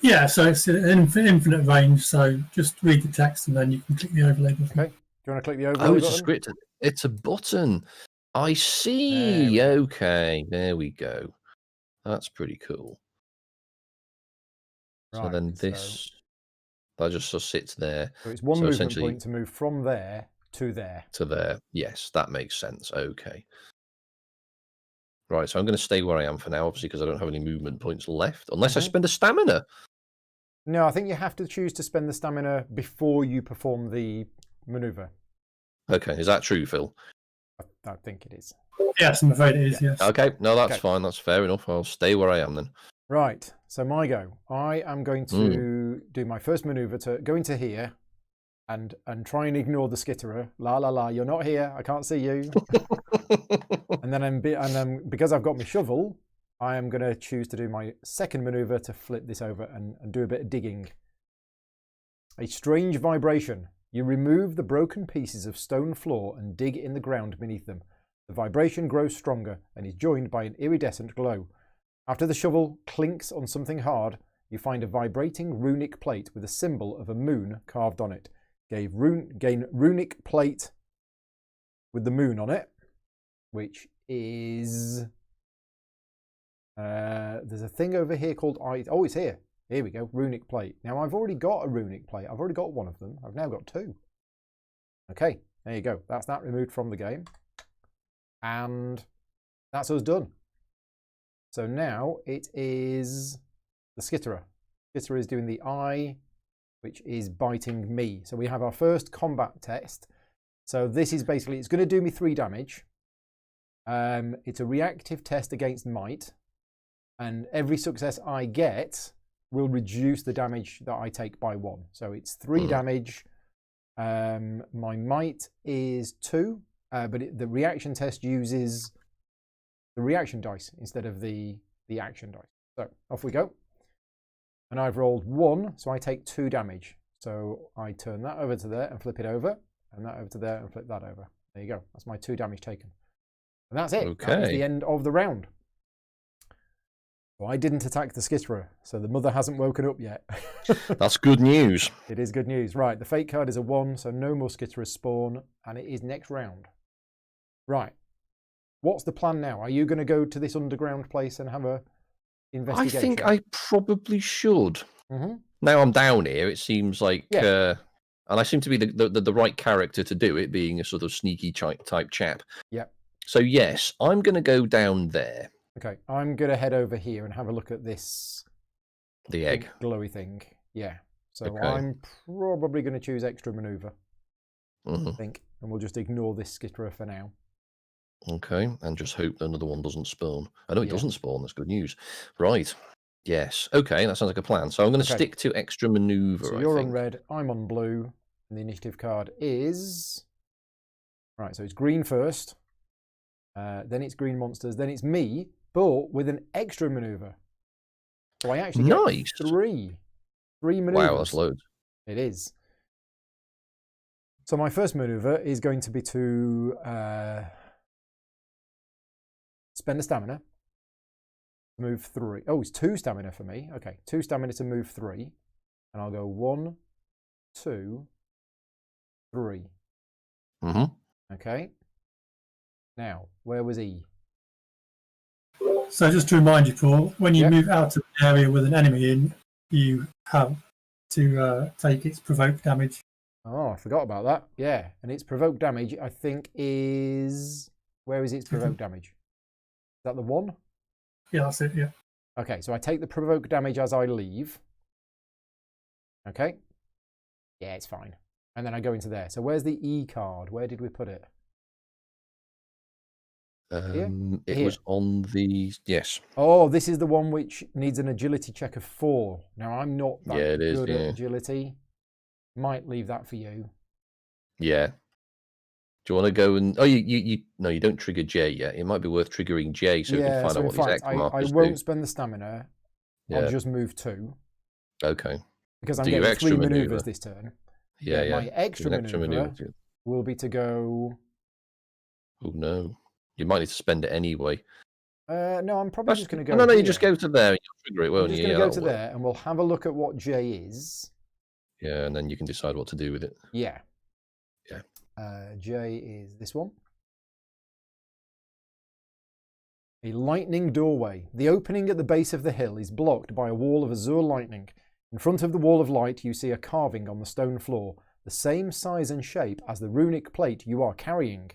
Yeah, so it's an infinite range, so just read the text and then you can click the overlay button. Okay. Do you want to click the overlay button? It's a script. It's a button. I see. Okay, there we go. That's pretty cool. Right, so then this... That just sits there. So it's 1 movement point to move from there to there. To there. Yes, that makes sense. Okay. Right, so I'm going to stay where I am for now, obviously, because I don't have any movement points left, unless I spend a stamina. No, I think you have to choose to spend the stamina before you perform the maneuver. Okay, is that true, Phil? I think it is. Yes, I'm afraid it is, yes. Okay, no, that's fine. That's fair enough. I'll stay where I am then. Right, so my go. I am going to do my first maneuver to go into here and try and ignore the skitterer. La la la, you're not here. I can't see you. and then because I've got my shovel, I am going to choose to do my second maneuver to flip this over and do a bit of digging. A strange vibration. You remove the broken pieces of stone floor and dig in the ground beneath them. The vibration grows stronger and is joined by an iridescent glow. After the shovel clinks on something hard, you find a vibrating runic plate with a symbol of a moon carved on it. Gain runic plate with the moon on it, which is... there's a thing over here called... Oh, it's here. Here we go, runic plate. Now, I've already got a runic plate. I've already got one of them. I've now got two. Okay, there you go. That's that removed from the game. And that's us done. So now it is the skitterer. Skitterer is doing the eye, which is biting me. So we have our first combat test. So this is basically, it's going to do me 3 damage. It's a reactive test against might. And every success I get will reduce the damage that I take by 1. So it's 3 damage. My might is 2, but the reaction test uses the reaction dice instead of the action dice. So off we go. And I've rolled 1, so I take 2 damage. So I turn that over to there and flip it over, and that over to there and flip that over. There you go. That's my 2 damage taken. And that's it. Okay. That is the end of the round. Well, I didn't attack the skitterer, so the mother hasn't woken up yet. That's good news. It is good news. Right, the fate card is a 1, so no more skitterers spawn, and it is next round. Right. What's the plan now? Are you going to go to this underground place and have a investigation? I think I probably should. Mm-hmm. Now I'm down here, it seems like... and I seem to be the right character to do it, being a sort of sneaky type chap. Yep. So yes, I'm going to go down there. Okay, I'm going to head over here and have a look at this... The egg. Glowy thing. Yeah. So Okay. I'm probably going to choose extra maneuver, Mm-hmm. I think. And we'll just ignore this skitterer for now. Okay, and just hope that another one doesn't spawn. I know it Yeah. doesn't spawn, that's good news. Right. Yes. Okay, that sounds like a plan. So I'm going to stick to extra maneuver, So I you're think. on red, I'm on blue, and the initiative card is... Right, so it's green first, then it's green monsters, then it's me, but with an extra maneuver. So I actually get 3 maneuvers. Wow, that's loads. It is. So my first maneuver is going to be to spend a stamina, move 3. Oh, it's 2 stamina for me. Okay, 2 stamina to move 3. And I'll go 1, 2, 3. Mm-hmm. Okay. Now, where was E? So just to remind you, Paul, when you move out of the area with an enemy in, you have to take its provoked damage. Oh, I forgot about that. Yeah, and its provoked damage, I think, is... Where is its provoked damage? Is that the 1? Yeah, that's it, yeah. Okay, so I take the provoked damage as I leave. Okay. Yeah, it's fine. And then I go into there. So where's the E card? Where did we put it? It Here. was on the... Yes. Oh, this is the one which needs an agility check of 4. Now, I'm not that Yeah, it is, good at yeah. agility. Might leave that for you. Yeah. Do you want to go and... Oh, no, you don't trigger J yet. It might be worth triggering J so we can find so out in what these fact, X I markers won't do. spend the stamina. Yeah. I'll just move 2. Okay. Because I'm Do your getting extra 3 maneuver. maneuvers this turn. Yeah. My extra Do an extra maneuver maneuver. will be to go... Oh, no. You might need to spend it anyway. No, I'm probably just going to go No, you here. just go to there and you'll trigger it, I'm won't just you? going to Yeah, go to that'll work. there and we'll have a look at what J is. Yeah, and then you can decide what to do with it. Yeah. Yeah. J is this one. A lightning doorway. The opening at the base of the hill is blocked by a wall of azure lightning. In front of the wall of light, you see a carving on the stone floor, the same size and shape as the runic plate you are carrying.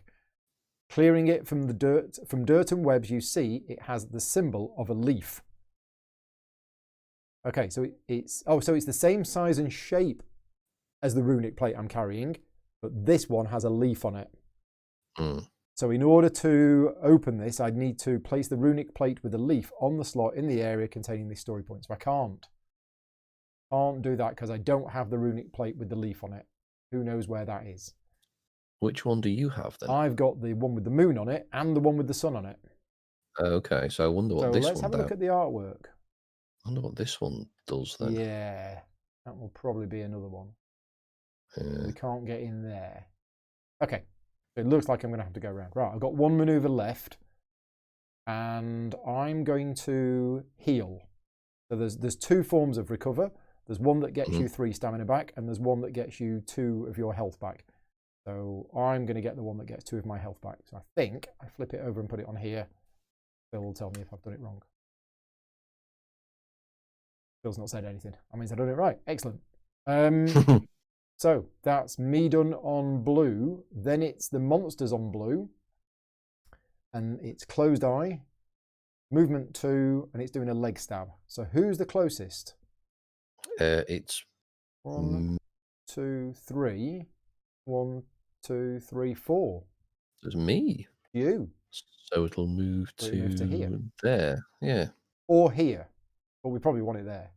Clearing it from dirt and webs, you see it has the symbol of a leaf. Okay, so it's the same size and shape as the runic plate I'm carrying, but this one has a leaf on it. Mm. So in order to open this, I'd need to place the runic plate with a leaf on the slot in the area containing this story point. So I can't do that because I don't have the runic plate with the leaf on it. Who knows where that is? Which one do you have then? I've got the one with the moon on it and the one with the sun on it. Okay, so I wonder what this one does. So let's have a look at the artwork. I wonder what this one does then. Yeah, that will probably be another one. We can't get in there. Okay, so it looks like I'm going to have to go around. Right, I've got one maneuver left, and I'm going to heal. So there's two forms of recover. There's one that gets you 3 stamina back, and there's one that gets you 2 of your health back. So I'm going to get the one that gets 2 of my health back. So I think I flip it over and put it on here. Phil will tell me if I've done it wrong. Phil's not said anything. That means I've done it right. Excellent. So that's me done on blue. Then it's the monsters on blue. And it's closed eye, movement 2, and it's doing a leg stab. So who's the closest? It's 1, 2, 3. 1, 2, 3, 4. It's me. You. So it'll move to here. There. Yeah. Or here. But we probably want it there.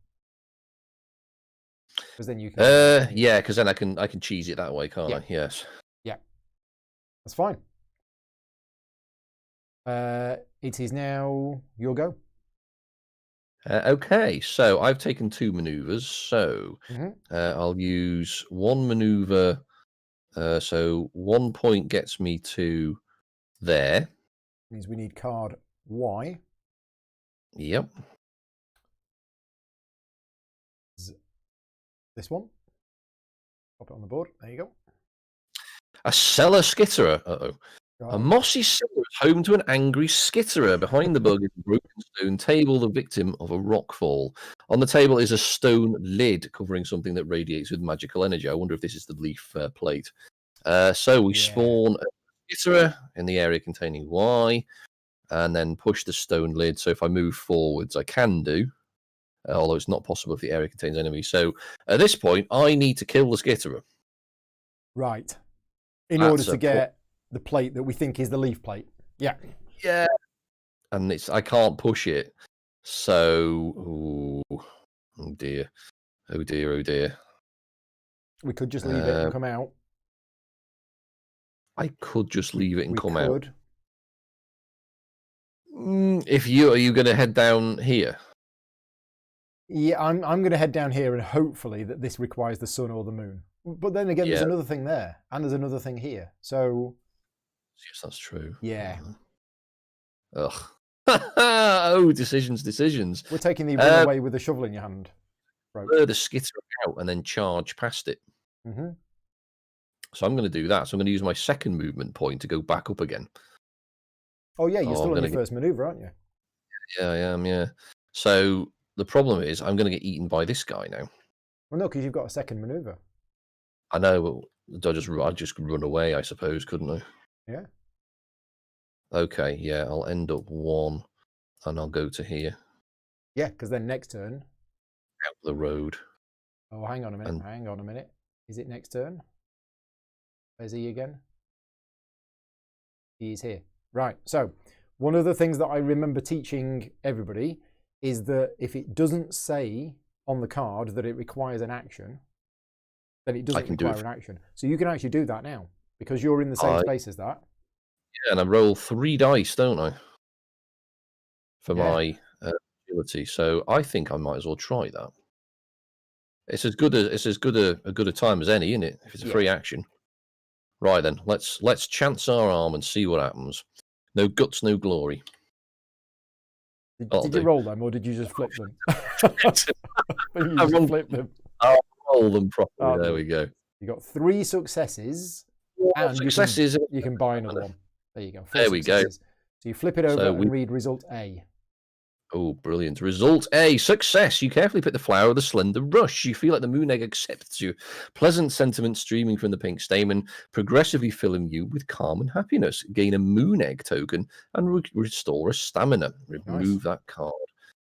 Because then you can. Yeah, because then I can cheese it that way, can't I? Yes. Yeah. That's fine. It is now your go. Okay, so I've taken 2 maneuvers. So I'll use 1 maneuver. So 1 point gets me to there. Means we need card Y. Yep. This one. Pop it on the board. There you go. A cellar skitterer. Uh-oh. A mossy cellar is home to an angry skitterer. Behind the bug is a broken stone table, the victim of a rockfall. On the table is a stone lid covering something that radiates with magical energy. I wonder if this is the leaf plate. So we spawn a skitterer in the area containing Y, and then push the stone lid. So if I move forwards, I can do, although it's not possible if the area contains enemies. So at this point, I need to kill the skitterer. Right. In order to get the plate that we think is the leaf plate. Yeah. Yeah. And I can't push it. So, oh dear. Oh dear, oh dear. We could just leave it and come out. I could just leave it and come out. Are you going to head down here? Yeah, I'm going to head down here, and hopefully that this requires the sun or the moon. But then again, there's another thing there, and there's another thing here. So yes, that's true. Yeah. Ugh. Oh, decisions. We're taking the run away with the shovel in your hand. Blur the skitter out and then charge past it. So I'm going to do that. So I'm going to use my second movement point to go back up again. Oh yeah, you're still on your first maneuver, aren't you? Yeah, I am. Yeah. So the problem is I'm going to get eaten by this guy now. Well, no, because you've got a second maneuver. I know. I'd just run away, I suppose, couldn't I? Yeah. Okay. Yeah, I'll end up 1, and I'll go to here. Yeah, because then next turn. Out the road. Oh, hang on a minute. Is it next turn? Where's he again? He is here. Right. So one of the things that I remember teaching everybody is that if it doesn't say on the card that it requires an action, then it doesn't require an action. So you can actually do that now because you're in the same space as that. Yeah, and I roll 3 dice, don't I? For my agility. So I think I might as well try that. It's as good a time as any, isn't it? If it's a free action. Right then, let's chance our arm and see what happens. No guts, no glory. Did you roll them, or did you just flip them? You flip them. I'll roll them properly. There we go. You got 3 successes, and successes. You can buy another one. There you go. There we go. So you flip it over and read result A. Oh, brilliant. Result A, success. You carefully pick the flower of the slender rush. You feel like the moon egg accepts you. Pleasant sentiment streaming from the pink stamen, progressively filling you with calm and happiness. Gain a moon egg token and restore a stamina. Remove that card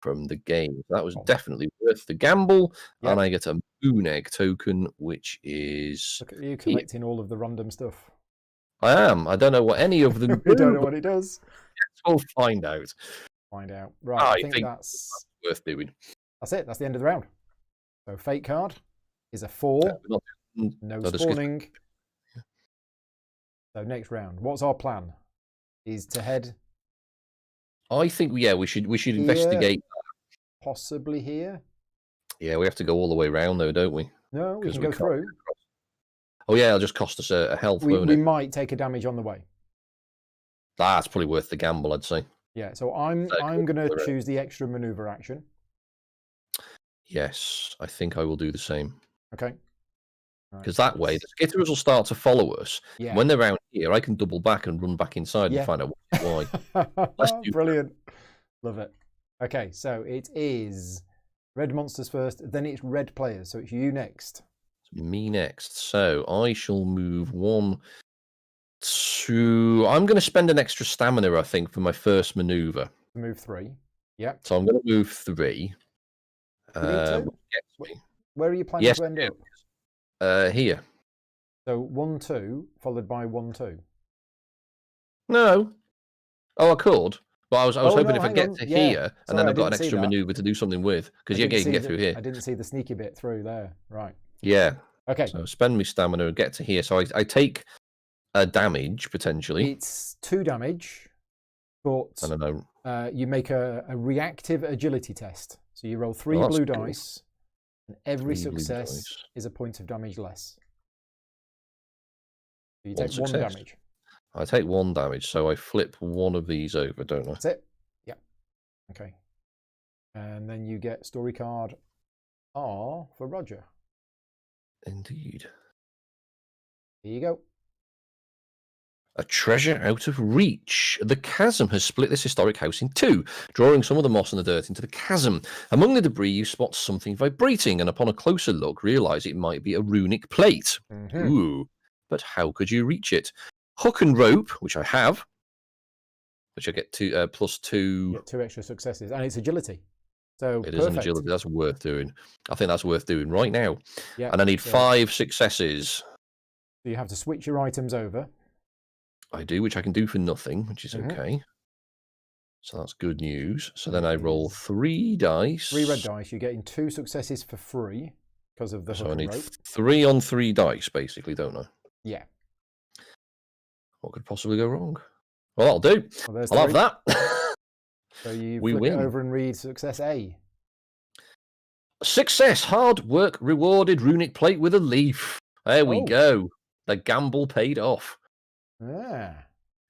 from the game. That was definitely worth the gamble. Yep. And I get a moon egg token, which is... Look at you collecting all of the random stuff. I am. I don't know what any of them do. We don't know what it does. We'll find out. Find out. Right, I think that's worth doing. That's it. That's the end of the round. So fate card is a 4. No spawning. So next round. What's our plan? Is to head... I think, we should investigate that. Possibly here. Yeah, we have to go all the way around, though, don't we? No, we can go through. Oh, yeah, it'll just cost us a health, won't we it? might take a damage on the way. That's probably worth the gamble, I'd say. Yeah, so I'm going to choose the extra maneuver action. Yes, I think I will do the same. Okay. Because that way, the skitterers will start to follow us. Yeah. When they're around here, I can double back and run back inside and find out why. Brilliant. Love it. Okay, so it is red monsters first, then it's red players. So it's you next. It's me next. So I shall move 1, 2. I'm going to spend an extra stamina, I think, for my first maneuver. Move 3. Yep. So I'm going to move 3. Where are you planning to end up? Here. So 1, 2, followed by 1, 2. No. Oh, I could. But I was hoping if I get to here, and then I've got an extra maneuver to do something with. Because you can get through here. I didn't see the sneaky bit through there. Right. Yeah. Okay. So spend me stamina and get to here. So I take a damage, potentially. It's 2 damage, but I don't know. You make a reactive agility test. So you roll 3 blue dice, and every success is a point of damage less. So you take 1 damage. I take 1 damage, so I flip one of these over, don't I? That's it. Yeah. Okay. And then you get story card R for Roger. Indeed. Here you go. A treasure out of reach. The chasm has split this historic house in 2, drawing some of the moss and the dirt into the chasm. Among the debris, you spot something vibrating, and upon a closer look, realise it might be a runic plate. Mm-hmm. Ooh, but how could you reach it? Hook and rope, which I have, which I get to +2. You get 2 extra successes, and it's agility. So it is an agility. That's worth doing. I think that's worth doing right now. Yeah, and I need 5 successes. So you have to switch your items over. I do, which I can do for nothing, which is okay. So that's good news. So then I roll 3 dice. 3 red dice. You're getting 2 successes for free because of the hook and rope. So I need 3 on 3 dice, basically, don't I? Yeah. What could possibly go wrong? Well, I'll do. Well, I'll have that. So you flip it over and read success A. Success, hard work rewarded, runic plate with a leaf. There we go. The gamble paid off. Yeah.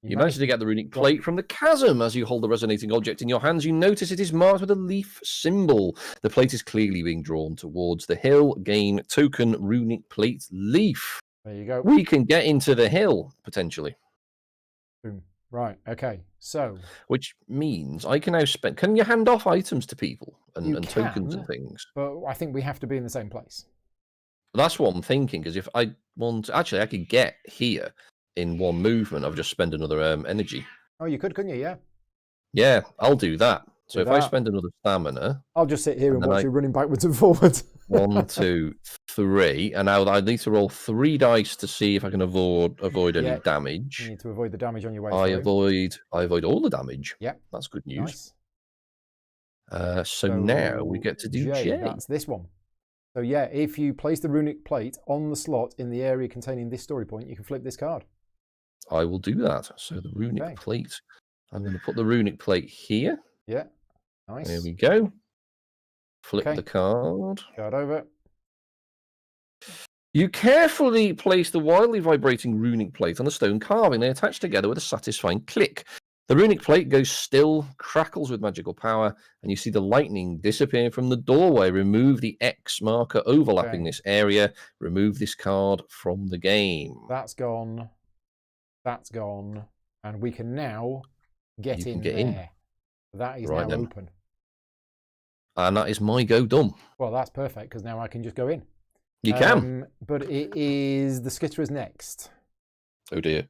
You managed to get the runic plate from the chasm. As you hold the resonating object in your hands, you notice it is marked with a leaf symbol. The plate is clearly being drawn towards the hill. Gain token runic plate leaf. There you go. We can get into the hill, potentially. Boom. Right, okay. So which means I can now spend... Can you hand off items to people and tokens and things? But I think we have to be in the same place. That's what I'm thinking, because if I want... Actually, I could get here in 1 movement. I've just spent another energy. Oh, you could, couldn't you? Yeah. Yeah, I'll do that. So if I spend another stamina... I'll just sit here and watch you running backwards and forwards. 1, 2, 3. And now I need to roll 3 dice to see if I can avoid any damage. You need to avoid the damage on your way through. I avoid all the damage. Yeah. That's good news. Nice. So now we get to do J. That's this one. So yeah, if you place the runic plate on the slot in the area containing this story point, you can flip this card. I will do that. So the runic plate. I'm going to put the runic plate here. Yeah. Nice. There we go. Flip the card. Card over. You carefully place the wildly vibrating runic plate on the stone carving. They attach together with a satisfying click. The runic plate goes still, crackles with magical power, and you see the lightning disappear from the doorway. Remove the X marker overlapping this area. Remove this card from the game. That's gone. That's gone. And we can now get in. That is now open. And that is my go done. Well, that's perfect, because now I can just go in. You can. But it is the Skitterers next. Oh, dear.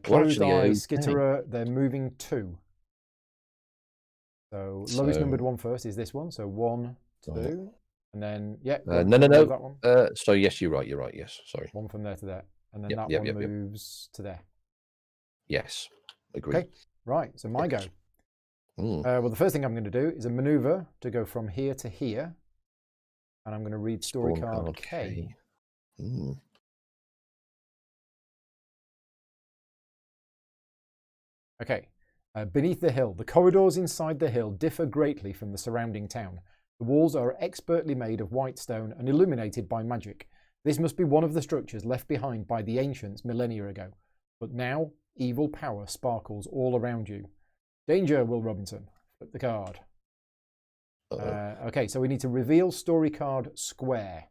Closed Eye, Skitterer, they're moving 2. So lowest numbered one first is this one. So 1, 2. And then, no. That one. So yes, you're right. Yes, sorry. 1 from there to there. and then that one moves to there. Yes, agreed. Okay, right. So my go. Well, the first thing I'm going to do is a maneuver to go from here to here, and I'm going to read story card K. Okay. Beneath the hill, the corridors inside the hill differ greatly from the surrounding town. The walls are expertly made of white stone and illuminated by magic. This must be one of the structures left behind by the ancients millennia ago. But now, evil power sparkles all around you. Danger, Will Robinson. Flip the card. Okay, so we need to reveal story card square.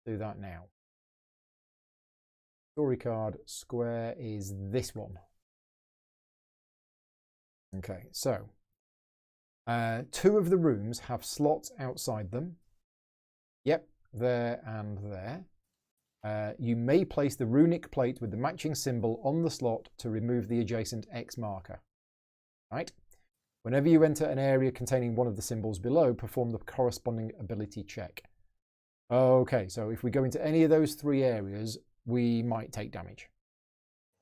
Do that now. Story card square is this one. Okay, so 2 of the rooms have slots outside them. Yep, there and there. You may place the runic plate with the matching symbol on the slot to remove the adjacent X marker. Right? Whenever you enter an area containing one of the symbols below, perform the corresponding ability check. Okay, so if we go into any of those 3 areas, we might take damage.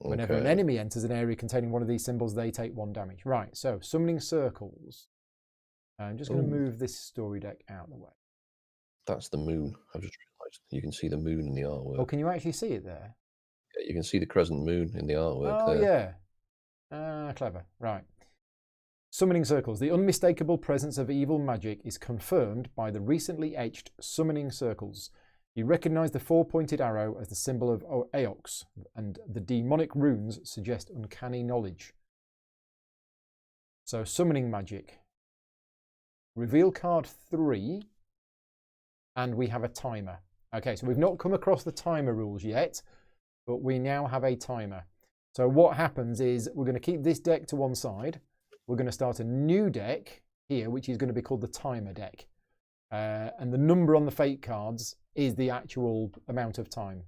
Whenever an enemy enters an area containing one of these symbols, they take 1 damage. Right, so summoning circles. I'm just going to move this story deck out of the way. That's the moon. I've just realised. You can see the moon in the artwork. Oh, can you actually see it there? Yeah, you can see the crescent moon in the artwork there. Yeah. Clever. Right. Summoning circles. The unmistakable presence of evil magic is confirmed by the recently etched summoning circles. You recognize the 4-pointed arrow as the symbol of Aox, and the demonic runes suggest uncanny knowledge. So, summoning magic. Reveal card 3, and we have a timer. Okay, so we've not come across the timer rules yet, but we now have a timer. So what happens is we're going to keep this deck to one side. We're going to start a new deck here, which is going to be called the timer deck. And the number on the fate cards is the actual amount of time.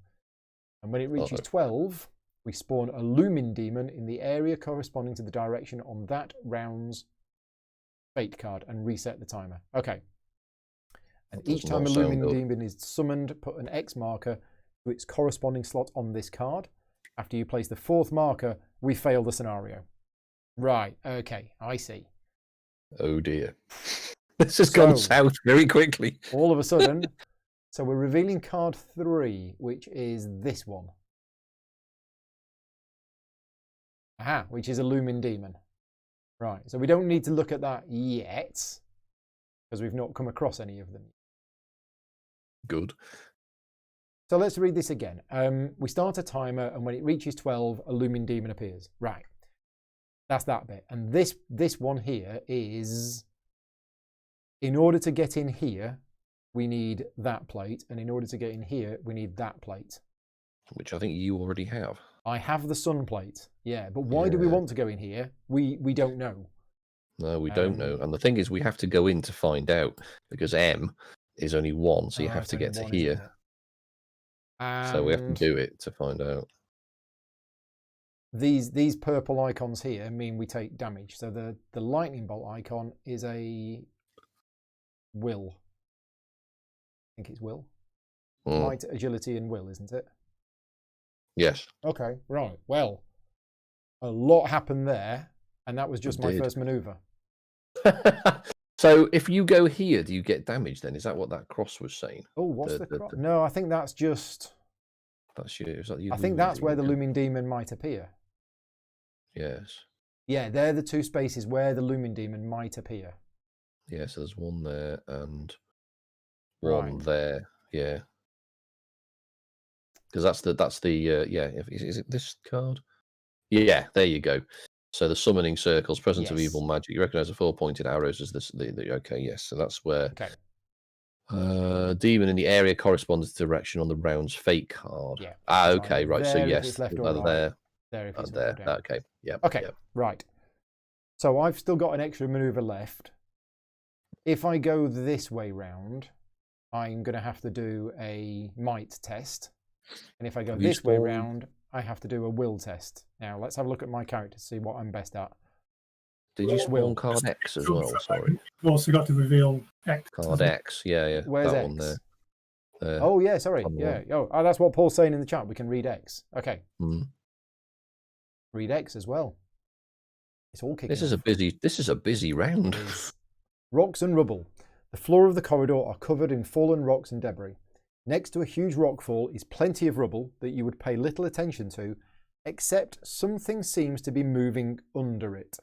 And when it reaches 12, we spawn a Lumin Demon in the area corresponding to the direction on that round's fate card and reset the timer. Okay. And each time a Lumin Demon is summoned, put an X marker to its corresponding slot on this card. After you place the 4th marker, we fail the scenario. Right, okay, I see. Oh dear. This has gone south very quickly. All of a sudden, so we're revealing card 3, which is this one. Aha, which is a Lumin Demon. Right, so we don't need to look at that yet, because we've not come across any of them. Good. So let's read this again. We start a timer, and when it reaches 12, a Lumin Demon appears. Right. That's that bit. And this one here is, in order to get in here, we need that plate. And in order to get in here, we need that plate. Which I think you already have. I have the sun plate. Yeah, but why do we want to go in here? We don't know. No, we don't know. And the thing is, we have to go in to find out, because M is only 1, so you have to get to here. So we have to do it to find out. These purple icons here mean we take damage. So the lightning bolt icon is a will. I think it's will. Might, agility, and will, isn't it? Yes. Okay, right. Well, a lot happened there, and that was just my first maneuver. So if you go here, do you get damage then? Is that what that cross was saying? Oh, what's the cross? No, I think that's just... That's you. Is that you? I think that's where the Lumin Demon might appear. Yes. Yeah, they're the 2 spaces where the Lumin Demon might appear. Yeah, so there's 1 there and 1 there. Yeah. Because that's the yeah. Is it this card? Yeah, there you go. So the summoning circles, presence of evil magic. You recognise the 4-pointed arrows as this. Okay, yes. So that's where. Okay. Demon in the area corresponds to the direction on the round's fate card. Yeah. Okay, right. So yes, left or right. There if it's there. Okay. Yeah. Okay. Yep. Right. So I've still got an extra maneuver left. If I go this way round, I'm going to have to do a might test. And if I go this way round, I have to do a will test. Now, let's have a look at my character to see what I'm best at. Did you spawn card X as well? Sorry. You've also got to reveal X. Card X, yeah. Where's that X? one there. there. Oh, yeah, sorry. Yeah. Oh, that's what Paul's saying in the chat. We can read X. Okay. Read X as well. It's all kicking This is a busy round. Rocks and rubble. The floor of the corridor are covered in fallen rocks and debris. Next to a huge rockfall is plenty of rubble that you would pay little attention to, except something seems to be moving under it.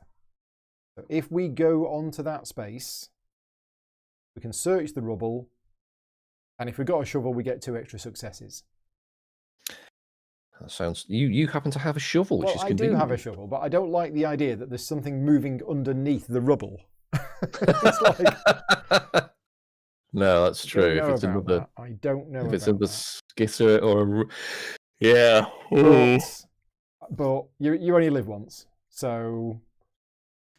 So if we go onto that space, we can search the rubble, and if we've got a shovel, we get 2 extra successes. That sounds. You happen to have a shovel, which is convenient. I do have a shovel, but I don't like the idea that there's something moving underneath the rubble. It's like... No, that's true. If it's another, I don't know. If it's another skitter or yeah. But you only live once, so.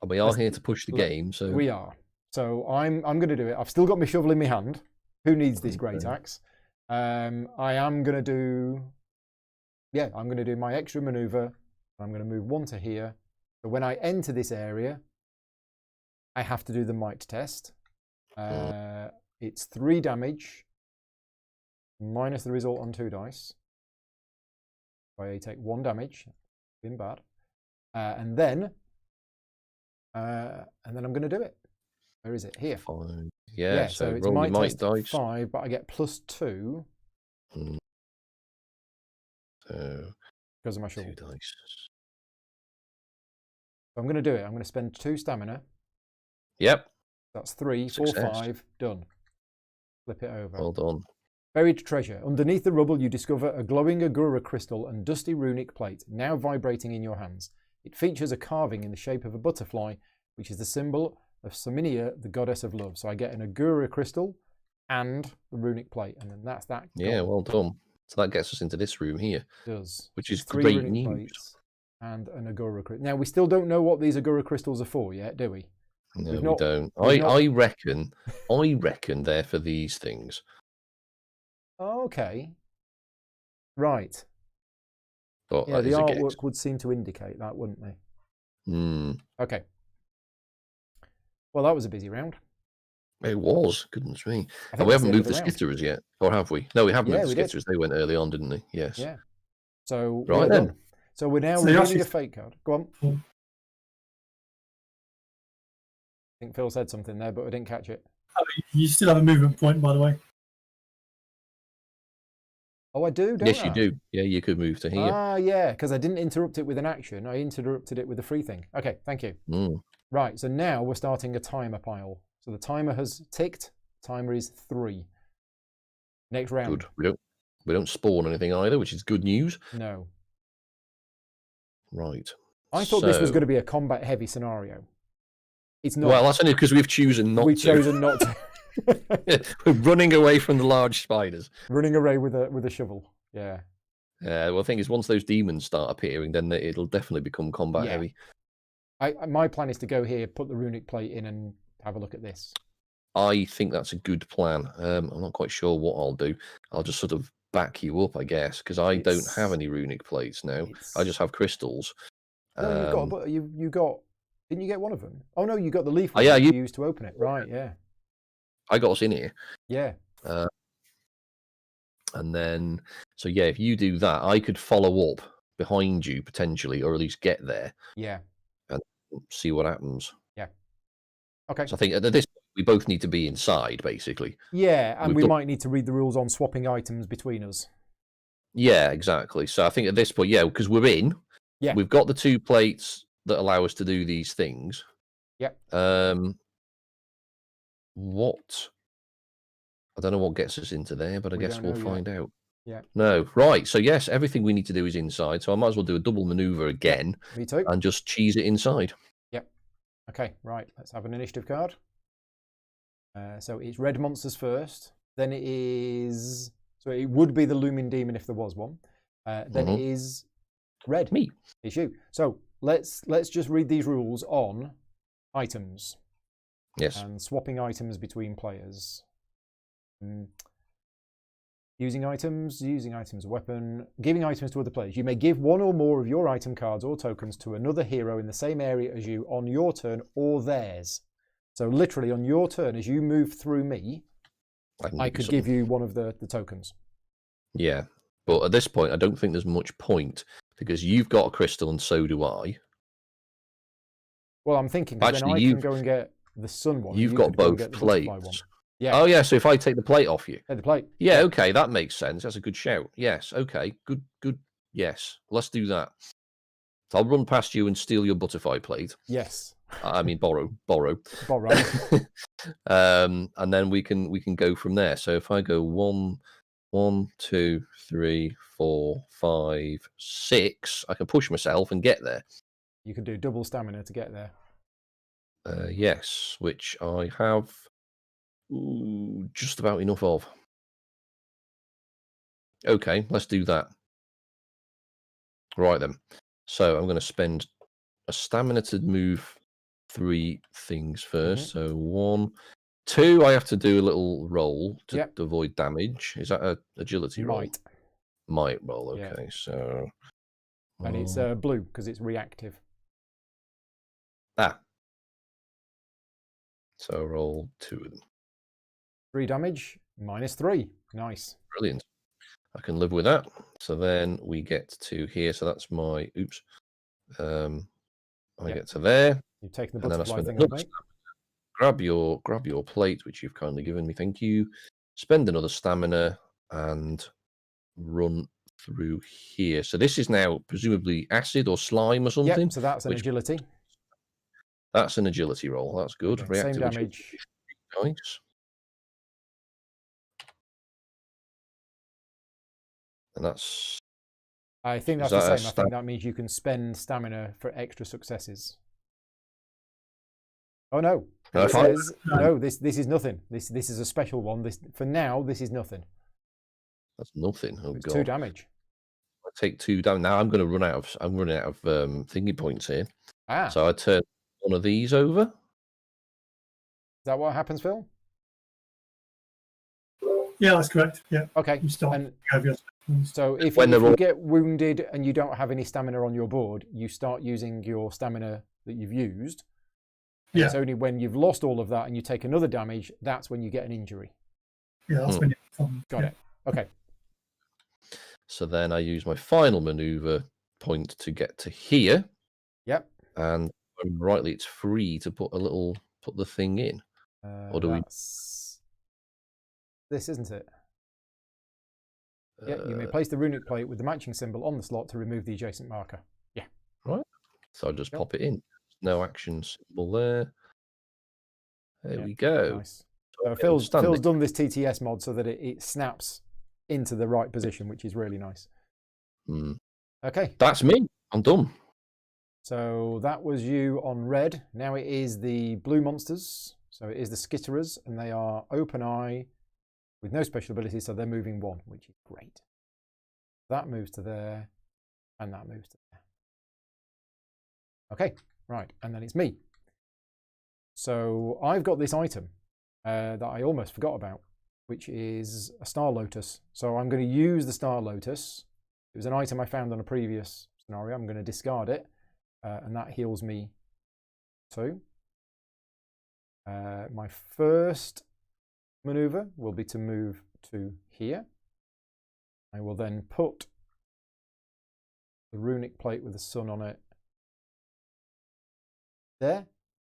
And we are here to push the game, so we are. So I'm going to do it. I've still got my shovel in my hand. Who needs this great axe? I am going to do. Yeah, I'm going to do my extra maneuver. I'm going to move 1 to here. So when I enter this area, I have to do the might test. It's 3 damage minus the result on 2 dice. So I take 1 damage. Been bad. And then I'm going to do it. Where is it? Here. Yeah, so it's roll might might test dice. 5, but I get +2. So because of my shovel. 2 dice. So I'm going to do it. I'm going to spend 2 stamina. Yep. That's 3, Success. 4, 5. Done. Flip it over. Well done. Buried treasure. Underneath the rubble, you discover a glowing Agura crystal and dusty runic plate, now vibrating in your hands. It features a carving in the shape of a butterfly, which is the symbol of Saminia, the goddess of love. So I get an Agura crystal and the runic plate, and then that's that. Yeah, well done. So that gets us into this room here. It does. Which is 3 great runic news. plates and an Agura crystal. Now, we still don't know what these Agura crystals are for yet, do we? No, we don't. I reckon they're for these things. Okay. Right. But yeah, the artwork would seem to indicate that, wouldn't they? Okay. Well, that was a busy round. It was. Goodness me. And we haven't moved the skitterers yet, or have we? No, we haven't moved the skitterers. They went early on, didn't they? Yes. Yeah. So right then. Done. So we're now reading a fate card. Go on. I think Phil said something there, but I didn't catch it. You still have a movement point, by the way. Oh, I do, don't yes, I? you do. Yeah, you could move to here. Ah, yeah, because I didn't interrupt it with an action. I interrupted it with a free thing. Okay, thank you. Right, so now we're starting a timer pile. So the timer has ticked. Timer is 3. Next round. Good. We don't spawn anything either, which is good news. No. Right. I thought this was going to be a combat-heavy scenario. It's not. Well, that's only because we've chosen not to. We've chosen not to. We're running away from the large spiders. Running away with a shovel. Yeah. Well, the thing is, once those demons start appearing, then it'll definitely become combat heavy. My plan is to go here, put the runic plate in, and have a look at this. I think that's a good plan. I'm not quite sure what I'll do. I'll just sort of back you up, I guess, because I don't have any runic plates now. I just have crystals. No, you got. Didn't you get one of them? Oh no, you got the leaf. You used to open it. Right. Yeah. I got us in here. Yeah. And then, so yeah, if you do that, I could follow up behind you potentially, or at least get there. Yeah. And see what happens. Yeah. Okay. So I think at this point, we both need to be inside, basically. Yeah, and we might need to read the rules on swapping items between us. Yeah, exactly. So I think at this point, yeah, because we're in. Yeah. We've got the 2 plates that allow us to do these things. Yep. What? I don't know what gets us into there, but I guess we'll find out. Yeah. No. Right. So yes, everything we need to do is inside. So I might as well do a double maneuver again. Me too. And just cheese it inside. Yep. Okay. Right. Let's have an initiative card. So it's red monsters first. Then it is. So it would be the looming demon if there was one. Then it is red. Me. It's you. So let's just read these rules on items. Yes. And swapping items between players. Using items, a weapon, giving items to other players. You may give one or more of your item cards or tokens to another hero in the same area as you on your turn or theirs. So literally on your turn, as you move through me, I could give you one of the tokens. Yeah, but at this point, I don't think there's much point because you've got a crystal and so do I. Well, I'm thinking then I can go and get the sun one. You've got both plates. Yeah. Oh yeah, so if I take the plate off you. Take the plate. Yeah, okay, that makes sense. That's a good shout. Yes, okay, good. Yes, let's do that. So I'll run past you and steal your butterfly plate. Yes. I mean borrow. Borrow. And then we can go from there. So if I go 1, 2, 3, 4, 5, 6, I can push myself and get there. You can do double stamina to get there. Yes, which I have just about enough of. Okay, let's do that. Right then. So I'm going to spend a stamina to move 3 things first. So 1, 2, I have to do a little roll to avoid damage. Is that a agility roll? Might roll, okay. So... And it's blue because it's reactive. So roll 2 of them. 3 damage, -3. Nice. Brilliant. I can live with that. So then we get to here. So that's my I get to there. You've taken the butterfly thing, mate. Grab your plate, which you've kindly given me. Thank you. Spend another stamina and run through here. So this is now presumably acid or slime or something. Yep, so that's an agility. That's an agility roll. That's good. Okay, same damage. Nice. And that's... I think that's the same. I think that means you can spend stamina for extra successes. Oh no! It says, no, this is nothing. This is a special one. For now, this is nothing. That's nothing. Oh it's god. 2 damage. I take 2 down. Now I'm going to run out of. I'm running out of thingy points here. So I turn one of these over. Is that what happens, Phil? Yeah, that's correct. Yeah. Okay. You stop. So if you get wounded and you don't have any stamina on your board, you start using your stamina that you've used. Yeah. It's only when you've lost all of that and you take another damage, that's when you get an injury. Yeah, that's when Got it. Okay. So then I use my final maneuver point to get to here. Yep. And rightly, it's free to put the thing in. Or do we? This isn't it? Yeah, you may place the runic plate with the matching symbol on the slot to remove the adjacent marker. Yeah. Right. So I'll just pop it in. No action symbol there. There we go. Nice. So Phil's done this TTS mod so that it snaps into the right position, which is really nice. Okay. That's me. I'm done. So that was you on red. Now it is the blue monsters. So it is the skitterers, and they are open eye with no special abilities, so they're moving 1, which is great. That moves to there, and that moves to there. Okay, right, and then it's me. So I've got this item that I almost forgot about, which is a Star Lotus. So I'm going to use the Star Lotus. It was an item I found on a previous scenario. I'm going to discard it, and that heals me 2. My first maneuver will be to move to here. I will then put the runic plate with the sun on it there,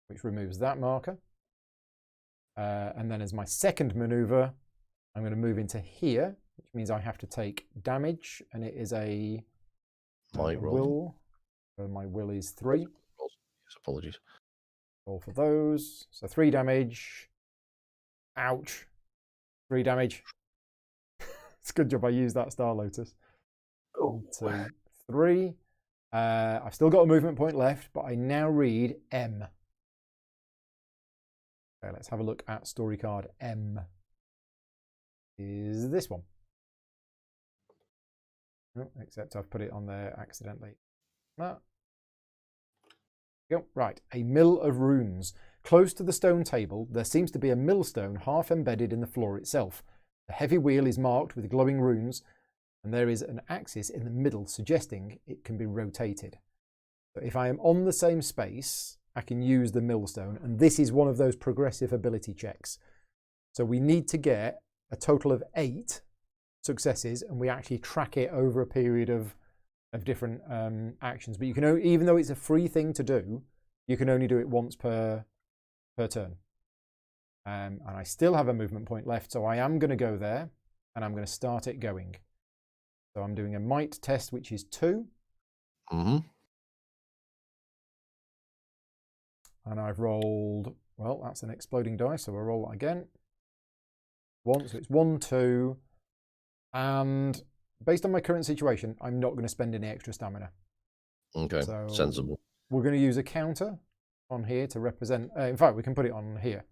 which removes that marker. And then as my second maneuver, I'm going to move into here, which means I have to take damage, and it is a will. My will is 3. Yes, apologies. Roll for those. So 3 damage. Ouch. 3 damage. It's a good job I used that Star Lotus. 1, 2, 3. I've still got a movement point left, but I now read M. Okay, let's have a look at story card M. Is this one? No, except I've put it on there accidentally. No. Right, a mill of runes. Close to the stone table, there seems to be a millstone half embedded in the floor itself. The heavy wheel is marked with glowing runes, and there is an axis in the middle suggesting it can be rotated. So if I am on the same space, I can use the millstone, and this is one of those progressive ability checks. So we need to get a total of 8 successes, and we actually track it over a period of different actions. But you can only, even though it's a free thing to do, you can only do it once per turn. And I still have a movement point left, so I am going to go there, and I'm going to start it going. So I'm doing a might test, which is 2. Mm-hmm. And I've rolled, well, that's an exploding dice, so I'll roll that again. 1, so it's 1, 2. And based on my current situation, I'm not going to spend any extra stamina. Okay, so sensible. We're going to use a counter on here to represent, in fact, we can put it on here.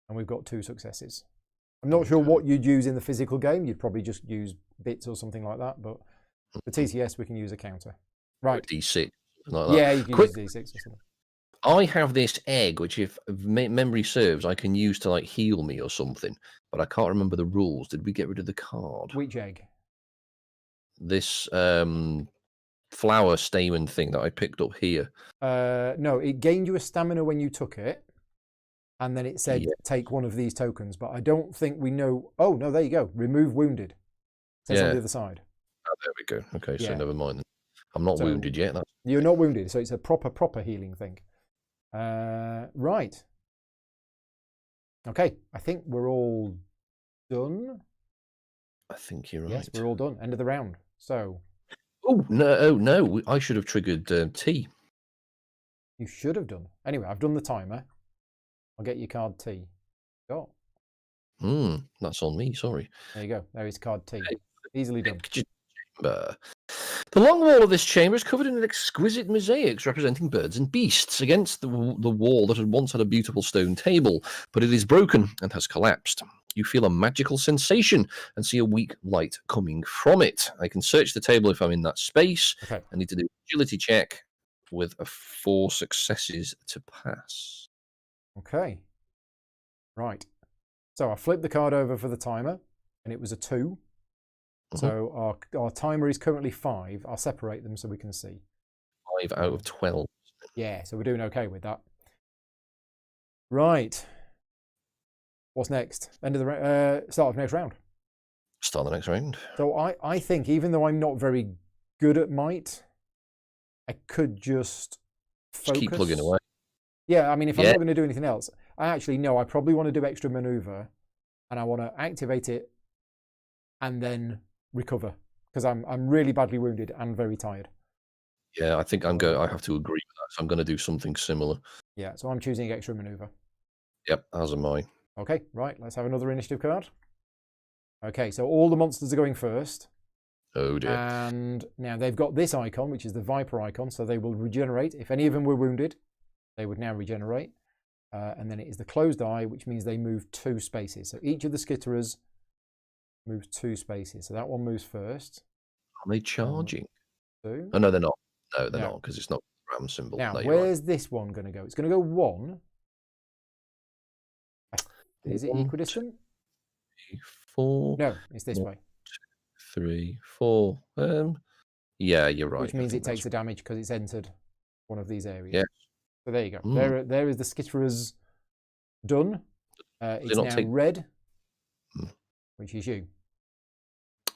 And we've got 2 successes. I'm not sure what you'd use in the physical game. You'd probably just use bits or something like that. But for TTS, we can use a counter. Right. D6. Like that. Yeah, you can use D6 or something. I have this egg, which, if memory serves, I can use to like heal me or something. But I can't remember the rules. Did we get rid of the card? Which egg? This flower stamen thing that I picked up here. No, it gained you a stamina when you took it. And then it said, take one of these tokens. But I don't think we know. Oh, no, there you go. Remove wounded. It says on the other side. Oh, there we go. Okay, so never mind. I'm not wounded yet. You're not wounded, so it's a proper healing thing. Right. Okay, I think we're all done. I think you're right. Yes, we're all done. End of the round. So. Oh, no. I should have triggered T. You should have done. Anyway, I've done the timer. I'll get your card T. Go. That's on me, sorry. There you go. There is card T. Easily done. The long wall of this chamber is covered in exquisite mosaics representing birds and beasts against the wall that had once had a beautiful stone table, but it is broken and has collapsed. You feel a magical sensation and see a weak light coming from it. I can search the table if I'm in that space. Okay. I need to do an agility check with 4 successes to pass. Okay. Right. So I flipped the card over for the timer, and it was a 2. So our timer is currently 5. I'll separate them so we can see. 5 out of 12. Yeah, so we're doing okay with that. Right. What's next? End of the start of next round. Start the next round. So I think even though I'm not very good at might, I could just focus. Keep plugging away. Yeah, I mean, if I'm not going to do anything else, I probably want to do extra maneuver, and I want to activate it, and then recover, because I'm really badly wounded and very tired. Yeah, I think I have to agree with that. So I'm going to do something similar. Yeah, so I'm choosing extra maneuver. Yep, as am I. Okay, right. Let's have another initiative card. Okay, so all the monsters are going first. Oh dear. And now they've got this icon, which is the Viper icon, so they will regenerate. If any of them were wounded, they would now regenerate. And then it is the closed eye, which means they move 2 spaces. So each of the skitterers moves 2 spaces. So that one moves first. Are they charging? 2. Oh, no, they're not. No, they're not, because it's not the ram symbol. Now, no, where's this one going to go? It's going to go 1. Is it equidistant? 4. No, it's this 1, way. 2, 3, 4. Yeah, you're right. Which means it takes the damage because it's entered one of these areas. Yeah. So there you go. There is the skitterers done. It's now red, which is you.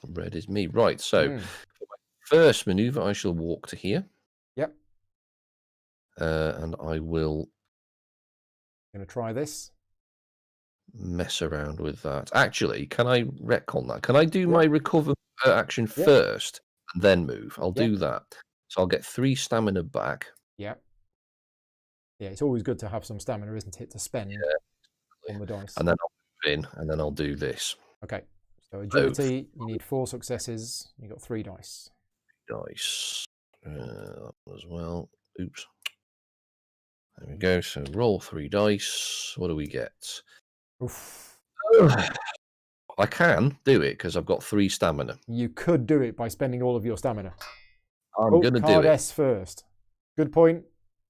Red is me. Right, so for my first maneuver, I shall walk to here. Yep. And I will... I'm going to try this. Mess around with that. Actually, can I retcon that? Can I do my recover action first and then move? I'll do that. So I'll get 3 stamina back. Yeah. Yeah, it's always good to have some stamina, isn't it, to spend on the dice. And then I'll move in, and then I'll do this. Okay. So agility, you need 4 successes. You got 3 dice. Dice as well. Oops. There we go. So roll 3 dice. What do we get? Oof. I can do it because I've got 3 stamina. You could do it by spending all of your stamina. I'm going to do it. Card S first. Good point.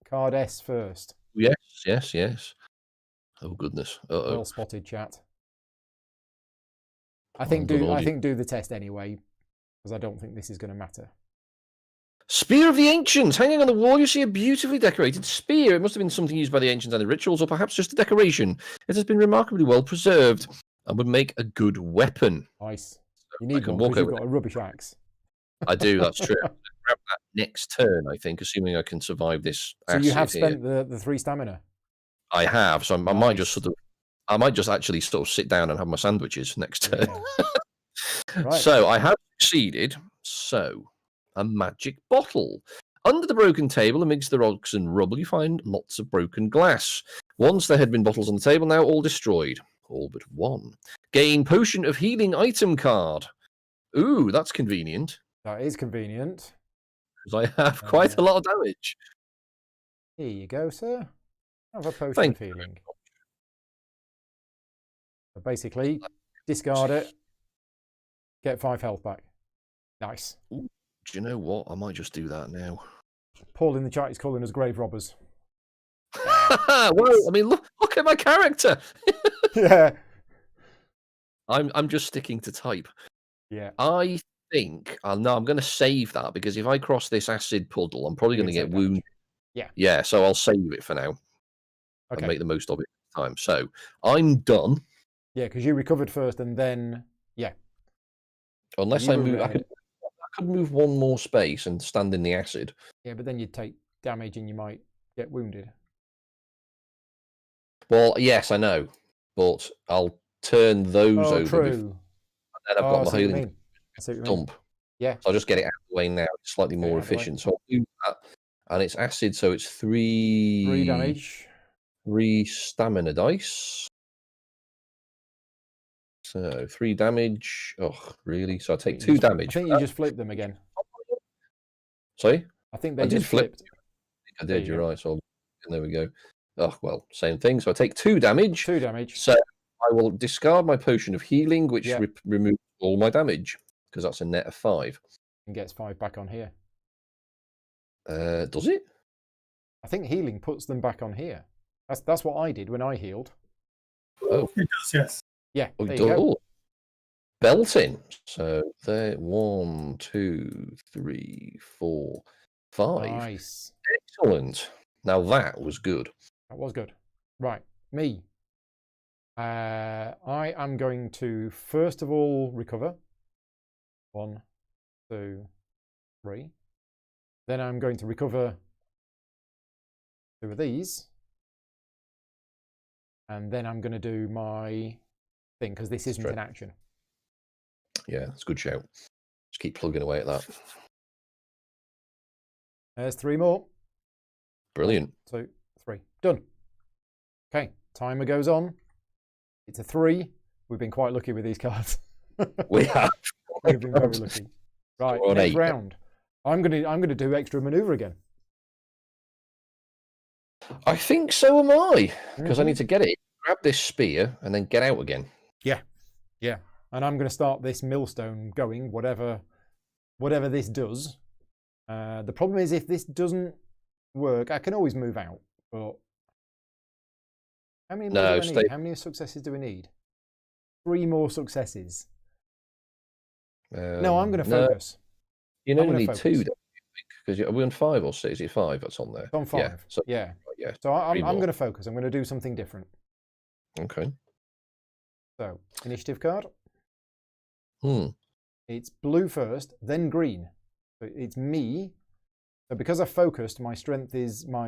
Card S first. Yes. Oh goodness. Well spotted, chat. I think do the test anyway, because I don't think this is going to matter. Spear of the Ancients. Hanging on the wall, you see a beautifully decorated spear. It must have been something used by the ancients and the rituals, or perhaps just a decoration. It has been remarkably well preserved. and would make a good weapon. Nice. So You need can one walk because you've over got a rubbish axe. I do, that's true. I'm gonna grab that next turn, I think, assuming I can survive this So you have acid here. spent the 3 stamina. I have, so I Nice. might just I might just actually sort of sit down and have my sandwiches next turn. Right. So I have succeeded. So a magic bottle. Under the broken table, amidst the rocks and rubble, you find lots of broken glass. Once there had been bottles on the table, now all destroyed. All but one. Gain potion of healing item card. Ooh, that's convenient. That is convenient. Because I have quite a lot of damage. Here you go, sir. Have a potion Thank of healing. So basically, discard it. Get 5 health back. Nice. Ooh, do you know what? I might just do that now. Paul in the chat is calling us grave robbers. Well, I mean, look at my character. Yeah. I'm just sticking to type. Yeah. I think no, I'm going to save that because if I cross this acid puddle, I'm probably going to get wounded. Yeah. Yeah, so I'll save it for now. Okay. And make the most of it at the time. So I'm done. Yeah, because you recovered first and then, yeah. Unless I move, I could move one more space and stand in the acid. Yeah, but then you'd take damage and you might get wounded. Well, yes, I know, but I'll turn those over. True. And then I've got my healing dump. Yeah. So I'll just get it out of the way now. It's slightly more efficient. So I'll do that. And it's acid, so it's 3 damage. 3 stamina dice. So 3 damage. Oh, really? So I take 2 damage. I think you just flipped them again. Sorry? I think they just flipped. I did, you're right. So there we go. Oh, well, same thing. So I take 2 damage. 2 damage. So I will discard my potion of healing, which removes all my damage, because that's a net of 5. And gets 5 back on here. Does it? I think healing puts them back on here. That's what I did when I healed. Oh. It does, yes. Yeah, Oh, there you go. Belting. So there, 1, 2, 3, 4, 5. Nice. Excellent. Now that was good. That was good. Right, me. I am going to first of all recover. 1, 2, 3. Then I'm going to recover 2 of these. And then I'm going to do my thing, because this isn't an action. Yeah, it's a good shout. Just keep plugging away at that. There's 3 more. Brilliant. 1, 2, 3. Done. Okay, timer goes on. It's a 3. We've been quite lucky with these cards. We have. We've been very lucky. Right, next round. I'm gonna do extra maneuver again. I think so am I, because I need to get it, grab this spear, and then get out again. Yeah, yeah. And I'm going to start this millstone going, whatever this does. The problem is, if this doesn't work, I can always move out. But how many more do I need? How many successes do we need? 3 more successes. No, I'm going to focus. You only need 2, because are we on 5 or 6? Is it 5 that's on there? It's on 5. Yeah. So, yeah. So I'm going to focus. I'm going to do something different. Okay. So initiative card. Hmm. It's blue first, then green. So it's me. So because I focused, my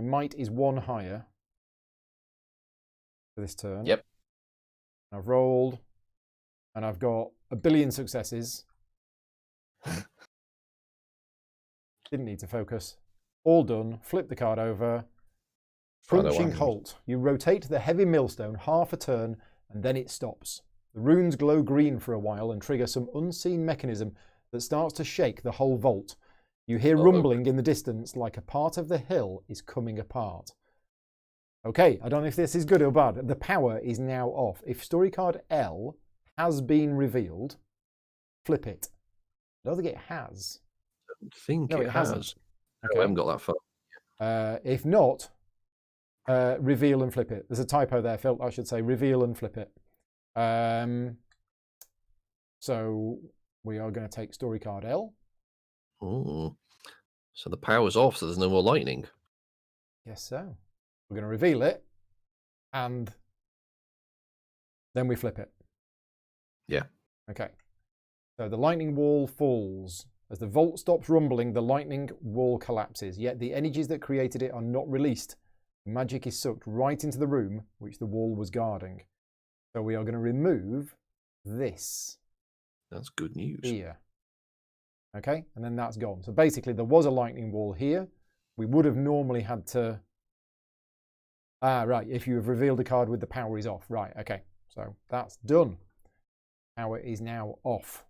might is 1 higher for this turn. Yep. I've rolled, and I've got a billion successes. Didn't need to focus. All done. Flip the card over. Crunching halt. You rotate the heavy millstone half a turn, and then it stops. The runes glow green for a while and trigger some unseen mechanism that starts to shake the whole vault. You hear rumbling in the distance like a part of the hill is coming apart. Okay, I don't know if this is good or bad. The power is now off. If story card L has been revealed, flip it. I don't think it has. I don't think it has. Okay. I haven't got that far. If not, reveal and flip it. There's a typo there, Phil. I should say reveal and flip it. So we are going to take story card L. Oh, so the power's off, so there's no more lightning. Yes, so we're going to reveal it, and then we flip it. Yeah. Okay. So the lightning wall falls. As the vault stops rumbling, the lightning wall collapses, yet the energies that created it are not released. Magic is sucked right into the room which the wall was guarding. So we are going to remove this. That's good news. Here. Okay, and then that's gone. So basically there was a lightning wall here. We would have normally had to... right, if you have revealed a card with the power is off. Right, okay. So that's done. Power is now off.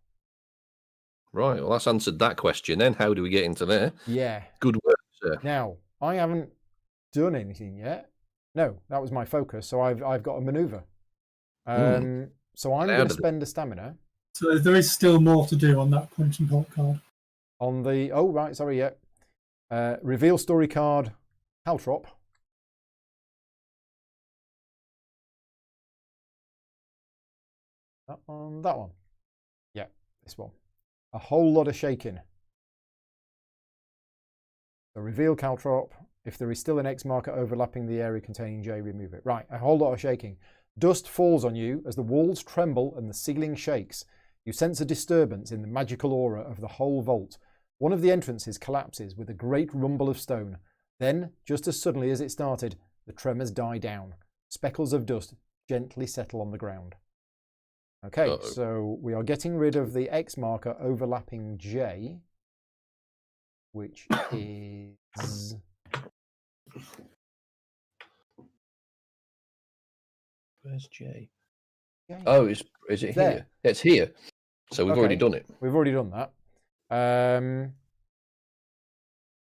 Right, well, that's answered that question then. How do we get into there? Yeah. Good work, sir. Now, I haven't done anything yet. No, that was my focus. So I've got a maneuver. So I'm going to spend a stamina. So there is still more to do on that punch and pop card. On the... Oh, right, sorry, yeah. Reveal story card, Caltrop. That one. Yeah, this one. A whole lot of shaking. So reveal Caltrop. If there is still an X marker overlapping the area containing J, remove it. Right, a whole lot of shaking. Dust falls on you as the walls tremble and the ceiling shakes. You sense a disturbance in the magical aura of the whole vault. One of the entrances collapses with a great rumble of stone. Then, just as suddenly as it started, the tremors die down. Speckles of dust gently settle on the ground. Okay, so we are getting rid of the X marker overlapping J, which is... Where's J? Oh, is it there. Here? It's here. So we've already done it. We've already done that.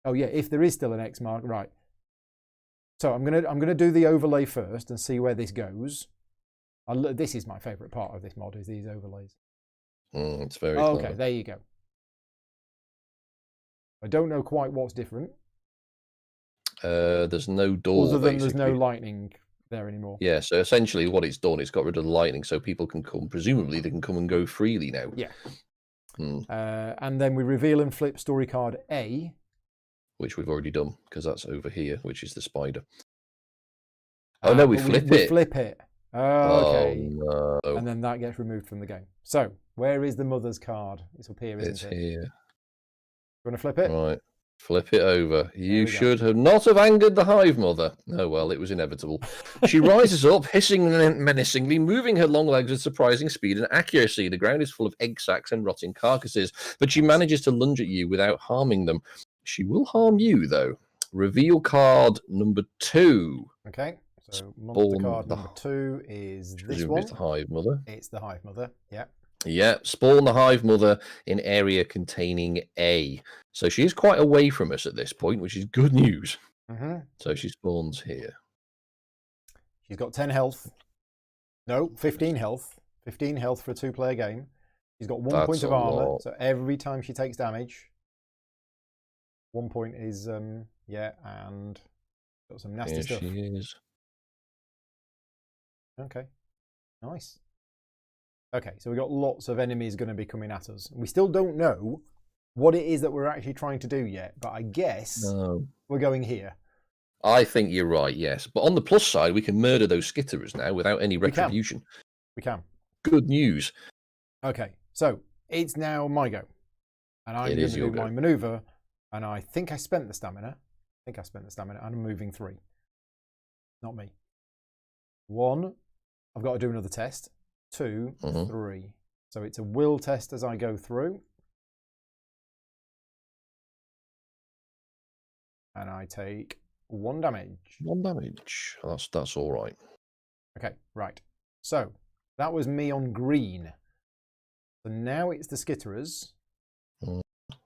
Oh yeah, if there is still an X mark, right. So I'm gonna do the overlay first and see where this goes. This is my favourite part of this mod, is these overlays. It's very okay, clever. There you go. I don't know quite what's different. There's no door. Other than there's no lightning there anymore. Yeah, so essentially what it's done is got rid of the lightning so people can come, presumably they can come and go freely now. Yeah. And then we reveal and flip story card A. Which we've already done, because that's over here, which is the spider. Oh no, we flip it. We flip it. Okay. Oh, no. And then that gets removed from the game. So, where is the mother's card? It's up here, isn't it? It's here. You want to flip it? Right. Flip it over. You should have not have angered the hive mother. Oh well, it was inevitable. She rises up, hissing menacingly, moving her long legs with surprising speed and accuracy. The ground is full of egg sacs and rotting carcasses, but she manages to lunge at you without harming them. She will harm you, though. Reveal card number 2. Okay. So monster card number 2 is this one. It's the hive mother. It's the hive mother. Yeah. Yeah, spawn the hive mother in area containing A. So she is quite away from us at this point, which is good news. So she spawns here. She's got 10 health. No, 15 health. 15 health for a 2-player game. She's got 1 point of armor. So every time she takes damage, 1 point is, yeah, and got some nasty stuff. She is. Okay, nice. Okay, so we've got lots of enemies going to be coming at us. We still don't know what it is that we're actually trying to do yet, but I guess we're going here. I think you're right, yes. But on the plus side, we can murder those skitterers now without any retribution. We can. Good news. Okay, so it's now my go. And I'm going to do my maneuver. And I think I spent the stamina. And I'm moving 3. Not me. 1, I've got to do another test. 2, 3. So it's a will test as I go through. And I take 1 damage. 1 damage. That's all right. Okay, right. So that was me on green. So now it's the skitterers.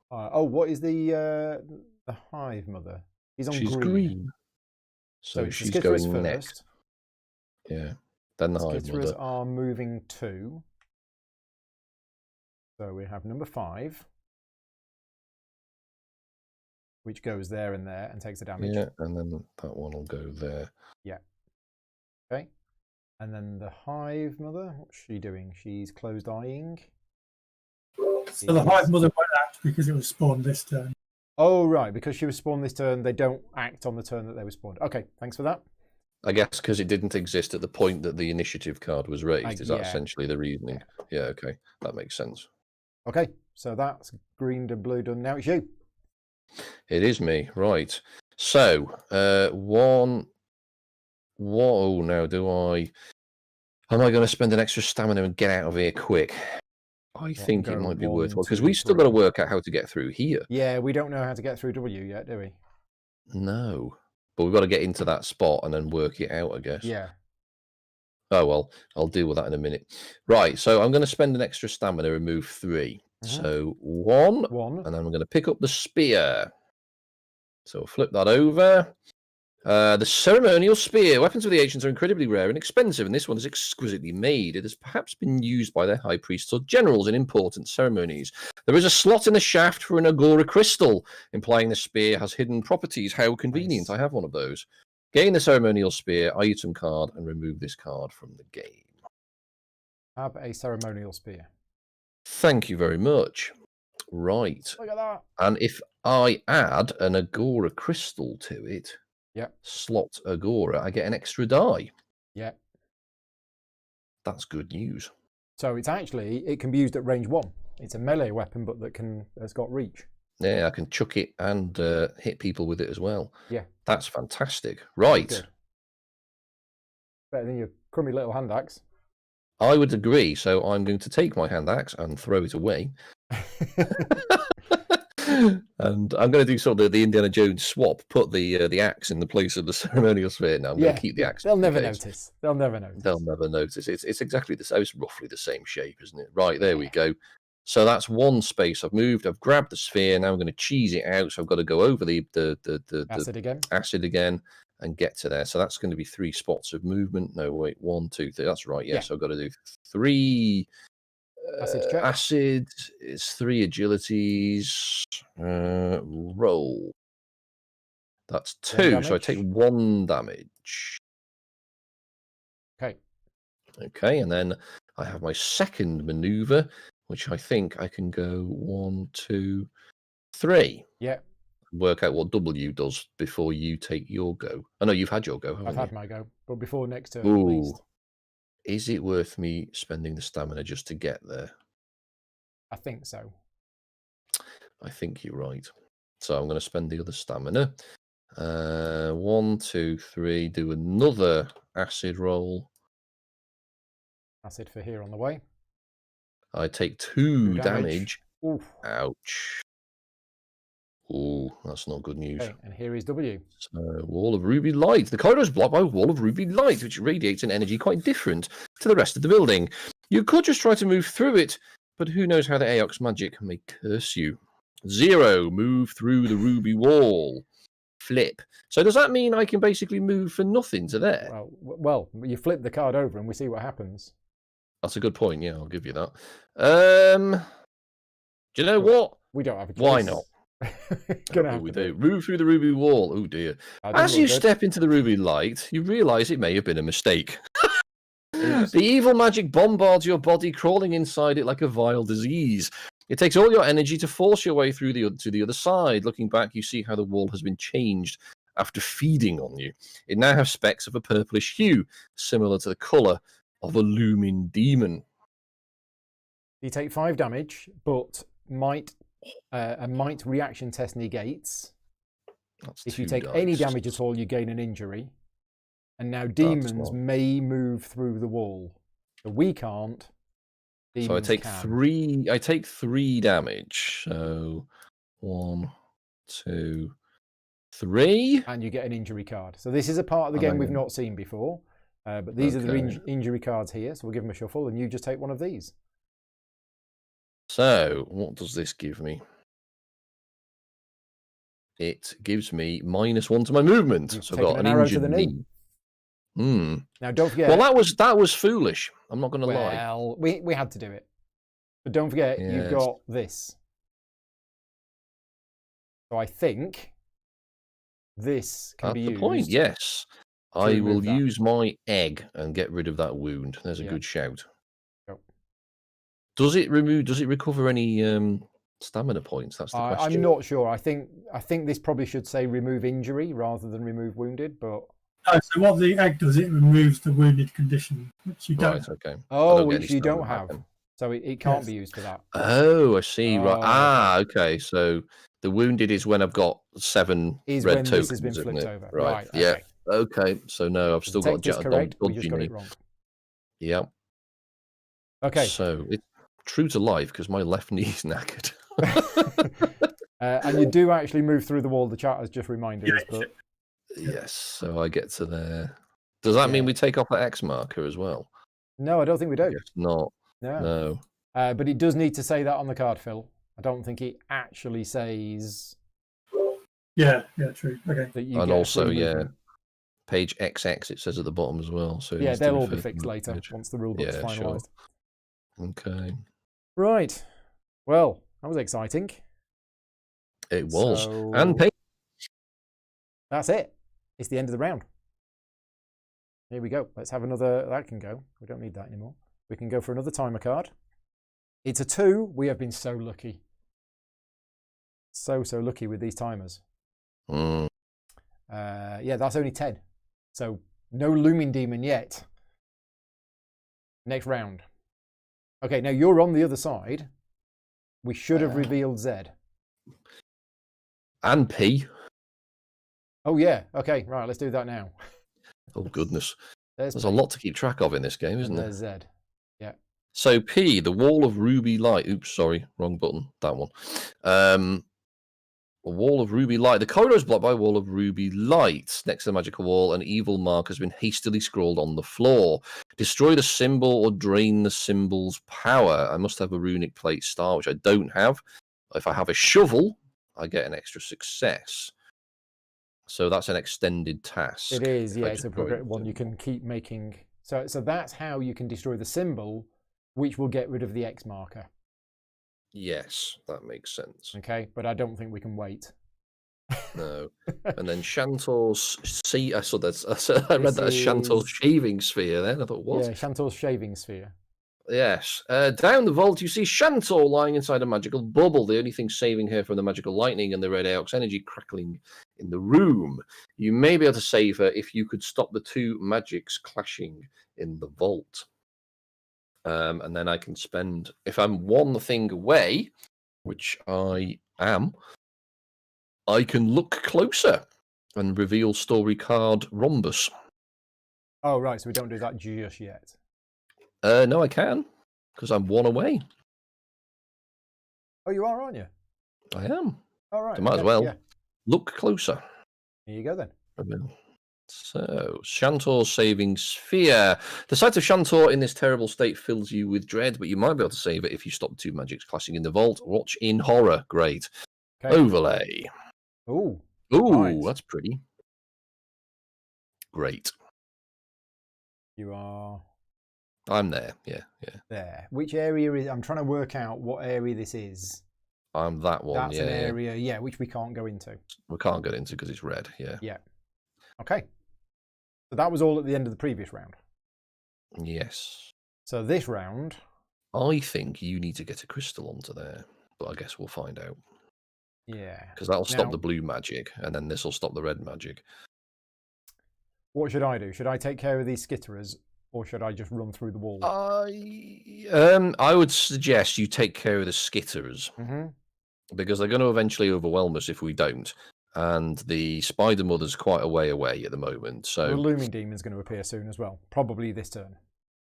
What is the hive mother? She's green. So she's going first. Next. Yeah. Then the hive mother. Skitterers are moving 2. So we have number 5, which goes there and there and takes the damage. Yeah, and then that one will go there. Yeah. Okay. And then the hive mother, what's she doing? She's closed eyeing. So the hive mother won't act because it was spawned this turn. Oh, right. Because she was spawned this turn, they don't act on the turn that they were spawned. Okay, thanks for that. I guess because it didn't exist at the point that the initiative card was raised. Is that essentially the reasoning? Yeah, okay. That makes sense. Okay, so that's green and blue done. Now it's you. It is me, right. So, whoa, now am I going to spend an extra stamina and get out of here quick? I think it might be worthwhile, because we still got to work out how to get through here. Yeah, we don't know how to get through W yet, do we? No. But we've got to get into that spot and then work it out, I guess. Yeah. Oh, well, I'll deal with that in a minute. Right, so I'm going to spend an extra stamina and move 3. So 1, and then I'm going to pick up the spear. So we'll flip that over. The ceremonial spear. Weapons of the ancients are incredibly rare and expensive, and this one is exquisitely made. It has perhaps been used by their high priests or generals in important ceremonies. There is a slot in the shaft for an Agora crystal, implying the spear has hidden properties. How convenient. Nice. I have one of those. Gain the ceremonial spear, item card, and remove this card from the game. Have a ceremonial spear. Thank you very much. Right. Look at that. And if I add an Agora crystal to it, slot Agora, I get an extra die. Yeah. That's good news. So it's actually, it can be used at range 1. It's a melee weapon, but has got reach. Yeah, I can chuck it and hit people with it as well. Yeah. That's fantastic. Right. Good. Better than your crummy little hand axe. I would agree. So I'm going to take my hand axe and throw it away. And I'm going to do sort of the Indiana Jones swap. Put the axe in the place of the ceremonial spear. Now I'm going to keep the axe. They'll never notice. They'll never notice. They'll never notice. It's exactly the same. It's roughly the same shape, isn't it? Right, there we go. So that's one space I've moved. I've grabbed the sphere. Now I'm going to cheese it out. So I've got to go over the acid again and get to there. So that's going to be 3 spots of movement. No, wait, 1, 2, 3. That's right. Yeah. So I've got to do 3 acid. It's 3 agilities. Roll. That's 2. So I take 1 damage. Okay, and then I have my second maneuver, which I think I can go 1, 2, 3. Yeah. Work out what W does before you take your go. I know you've had your go, haven't you? I've had my go, but before next turn, at least. Is it worth me spending the stamina just to get there? I think so. I think you're right. So I'm going to spend the other stamina. 1, 2, 3. Do another acid roll. Acid for here on the way. I take 2 damage. Oof. Ouch. Oh, that's not good news. Okay, and here is W. So, wall of ruby light. The corridor is blocked by a wall of ruby light, which radiates an energy quite different to the rest of the building. You could just try to move through it, but who knows how the Aox magic may curse you. 0, move through the ruby wall. Flip. So does that mean I can basically move for nothing to there? Well, you flip the card over and we see what happens. That's a good point. Yeah, I'll give you that. Do you know what? We don't have a choice. Why not? We do. Move through the ruby wall. Oh dear. As you step into the ruby light, you realise it may have been a mistake. The evil magic bombards your body, crawling inside it like a vile disease. It takes all your energy to force your way through to the other side. Looking back, you see how the wall has been changed after feeding on you. It now has specks of a purplish hue, similar to the colour of a looming demon. You take 5 damage, but a might reaction test negates. If you take any damage at all, you gain an injury. And now demons may move through the wall. So we can't. So I take 3. I take 3 damage. So 1, 2, 3. And you get an injury card. So this is a part of the game we've not seen before. But these are the injury cards here. So we'll give them a shuffle, and you just take one of these. So what does this give me? It gives me -1 to my movement. So I've got an arrow to the knee. Now don't forget. Well, that was foolish. I'm not going to lie. Well, we had to do it, but don't forget you've got this. So I think this can be used. That's the point. Yes, I will use my egg and get rid of that wound. There's a good shout. Go. Does it recover any stamina points? That's the question. I'm not sure. I think this probably should say remove injury rather than remove wounded, but Oh, so what the egg does, it removes the wounded condition, which you don't. Right, okay. Oh, which you don't have. So it can't be used for that. Oh, I see. Right. Oh, Okay. So the wounded is when I've got 7 Is red when tokens, this has been isn't flipped it? over. Right. Right, Yeah. okay. Okay. So no, I've still The got text is a correct, we dodgy just got me. it wrong. Yeah. Okay. So it's true to life because my left knee's knackered. And you do actually move through the wall. The chat has just reminded us, but Yes. So I get to there. Does that mean we take off the X marker as well? no, I don't think we do. Guess not. No. No. But it does need to say that on the card, Phil. I don't think it actually says. Yeah, true. Okay. That you And get also, free movement. page XX it says at the bottom as well. So Yeah, they'll all be fixed later once the rulebook's finalised. Sure. Okay. Right. Well, that was exciting. It was. So, And that's it. It's the end of the round. Here we go. Let's have another. That can go. We don't need that anymore. We can go for another timer card. It's a 2. We have been so lucky. So lucky with these timers. Yeah, that's only 10. So no Looming Demon yet. Next round. Okay, now you're on the other side. We should have revealed Z. And P. Oh, yeah. Okay, right. Let's do that now. Oh, goodness. There's a lot to keep track of in this game, isn't there? There's Z. Yeah. So P, the wall of ruby light. Oops, sorry. Wrong button. That one. A wall of ruby light. The corridor is blocked by a wall of ruby light. Next to the magical wall, an evil mark has been hastily scrawled on the floor. Destroy the symbol or drain the symbol's power. I must have a runic plate star, which I don't have. If I have a shovel, I get an extra success. So that's an extended task. It is, yeah. It's a progressive one you can keep making. So that's how you can destroy the symbol, which will get rid of the X marker. Yes, that makes sense. Okay, but I don't think we can wait. No. And then Chantor's I saw that. I read that as Chantor's shaving sphere then. I thought, what? Yeah, Chantor's shaving sphere. Yes. Down the vault, you see Chantor lying inside a magical bubble. The only thing saving her from the magical lightning and the red Aox energy crackling in the room. You may be able to save her if you could stop the 2 magics clashing in the vault. And then I can spend, if I'm one thing away, which I am, I can look closer and reveal story card Rhombus. Oh, right. So we don't do that just yet. No, I can, because I'm one away. Oh, you are, aren't you? I am. All right. So might as well look closer. Here you go then. So, Chantor's saving sphere. The sight of Chantor in this terrible state fills you with dread, but you might be able to save it if you stop 2 magics clashing in the vault. Watch in horror. Great. Okay. Overlay. Ooh. Ooh, right. That's pretty. Great. You are... I'm there, yeah. There. Which area is... I'm trying to work out what area this is. I'm that one, That's an area, which we can't go into. We can't get into because it's red, yeah. Yeah. Okay. So that was all at the end of the previous round. Yes. So this round... I think you need to get a crystal onto there, but I guess we'll find out. Yeah. Because that'll stop the blue magic, and then this will stop the red magic. What should I do? Should I take care of these skitterers, or should I just run through the wall? I would suggest you take care of the skitterers. Because they're going to eventually overwhelm us if we don't. And the Spider Mother's quite a way away at the moment. So the Looming Demon's going to appear soon as well. Probably this turn.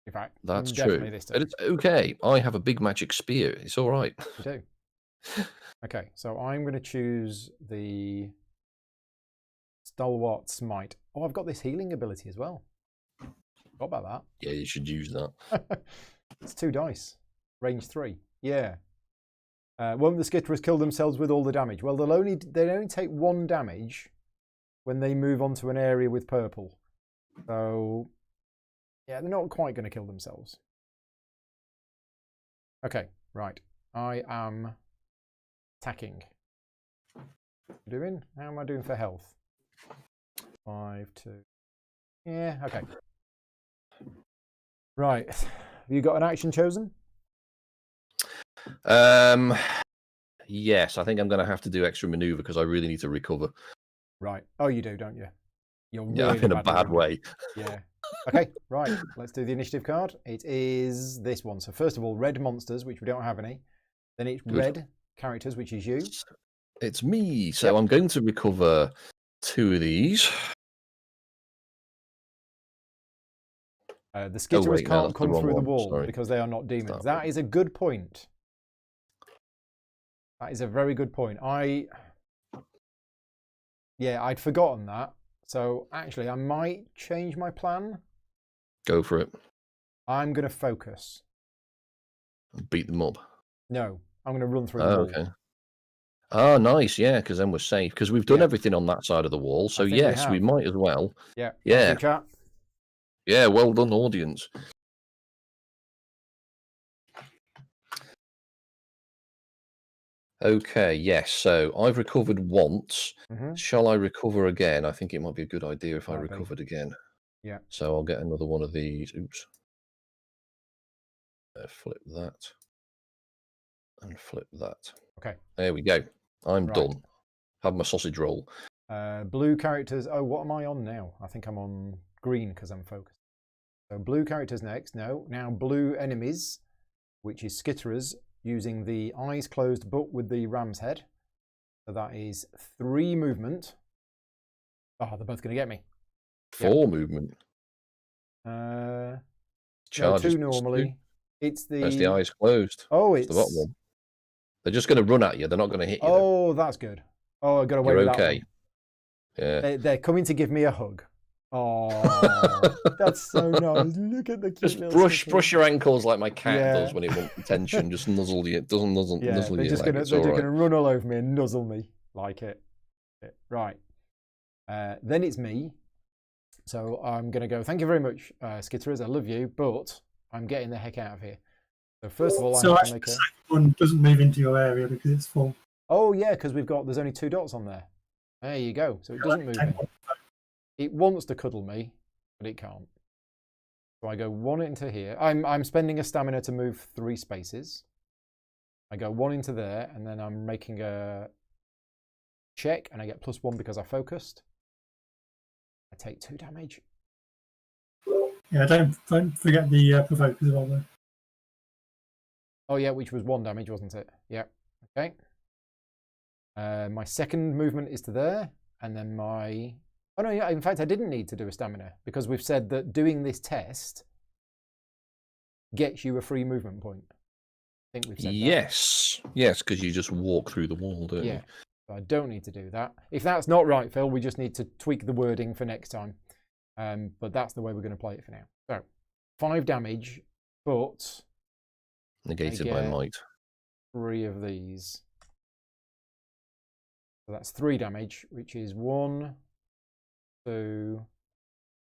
In fact, that's definitely true. This turn. It's okay. I have a big magic spear. It's all right. You do. Okay, so I'm going to choose the Stalwart Smite. Oh, I've got this healing ability as well. Forgot about that. Yeah, you should use that. It's 2 dice. Range 3. Yeah. Won't the skitterers kill themselves with all the damage? Well, they'll only take 1 damage when they move onto an area with purple. So, yeah, they're not quite going to kill themselves. Okay, right. I am attacking. How am I doing for health? 5, 2. Yeah, okay. Right. Have you got an action chosen? Yes, I think I'm going to have to do extra maneuver because I really need to recover. Right. Oh, you do, don't you? You're Yeah, really I'm in a bad wounded. way. Yeah. Okay, right. Let's do the initiative card. It is this one. So first of all, red monsters, which we don't have any. Then it's Good. red characters, which is you. It's me. So Yep. I'm going to recover 2 of these. The skitterers wait, no, can't that's the come wrong through the one. wall Sorry. because they are not demons. That That one. is a good point. That is a very good point. Yeah, I'd forgotten that. So actually, I might change my plan. Go for it. I'm going to focus. Beat them up. No, I'm going to run through the Oh, wall. okay. Oh, nice. Yeah, because then we're safe. Because we've done Yeah. everything on that side of the wall. So I think yes, we have. might as well. Yeah. Yeah. Thank you, chat. Yeah, well done, audience. Okay, yes. So I've recovered once. Mhm. Shall I recover again? I think it might be a good idea if I Might be. recovered again. Yeah. So I'll get another one of these. Oops. Flip that. And flip that. Okay. There we go. I'm Right. done. Have my sausage roll. Blue characters. Oh, what am I on now? I think I'm on green because I'm focused. So blue characters next. No. Now blue enemies, which is skitterers, using the eyes closed but with the ram's head. So that is 3 movement. Oh, they're both going to get me. 4 movement. No, Charges. 2 normally. It's the... That's the eyes closed. Oh, It's the bottom one. They're just going to run at you. They're not going to hit you. Oh, that's good. Oh, I got away You're with okay. that one. Yeah. They're coming to give me a hug. Oh, that's so nice. Look at the cute Just little brush your ankles like my cat Yeah. does when it wants attention. Just nuzzle you. Doesn't nuzzle Yeah, nuzzle they're you. just Like, gonna it's they're all just right. gonna run all over me and nuzzle me like it. Right. Then it's me. So I'm gonna go. Thank you very much, skitterers. I love you, but I'm getting the heck out of here. So first of all, So I have to actually, make the a. second one doesn't move into your area because it's full. Oh yeah, because there's only 2 dots on there. There you go. So it doesn't move in. It wants to cuddle me, but it can't. So I go 1 into here. I'm spending a stamina to move 3 spaces. I go 1 into there, and then I'm making a check, and I get +1 because I focused. I take 2 damage. Yeah, don't forget the provoke as well, though. Oh yeah, which was 1 damage, wasn't it? Yeah. Okay. My second movement is to there, and then my... Oh no, yeah, in fact I didn't need to do a stamina, because we've said that doing this test gets you a free movement point. I think we've said that. Yes, because you just walk through the wall, don't Yeah. you? So I don't need to do that. If that's not right, Phil, we just need to tweak the wording for next time. But that's the way we're going to play it for now. So 5 damage, but Negated by get might. 3 of these. So that's 3 damage, which is 1, 2,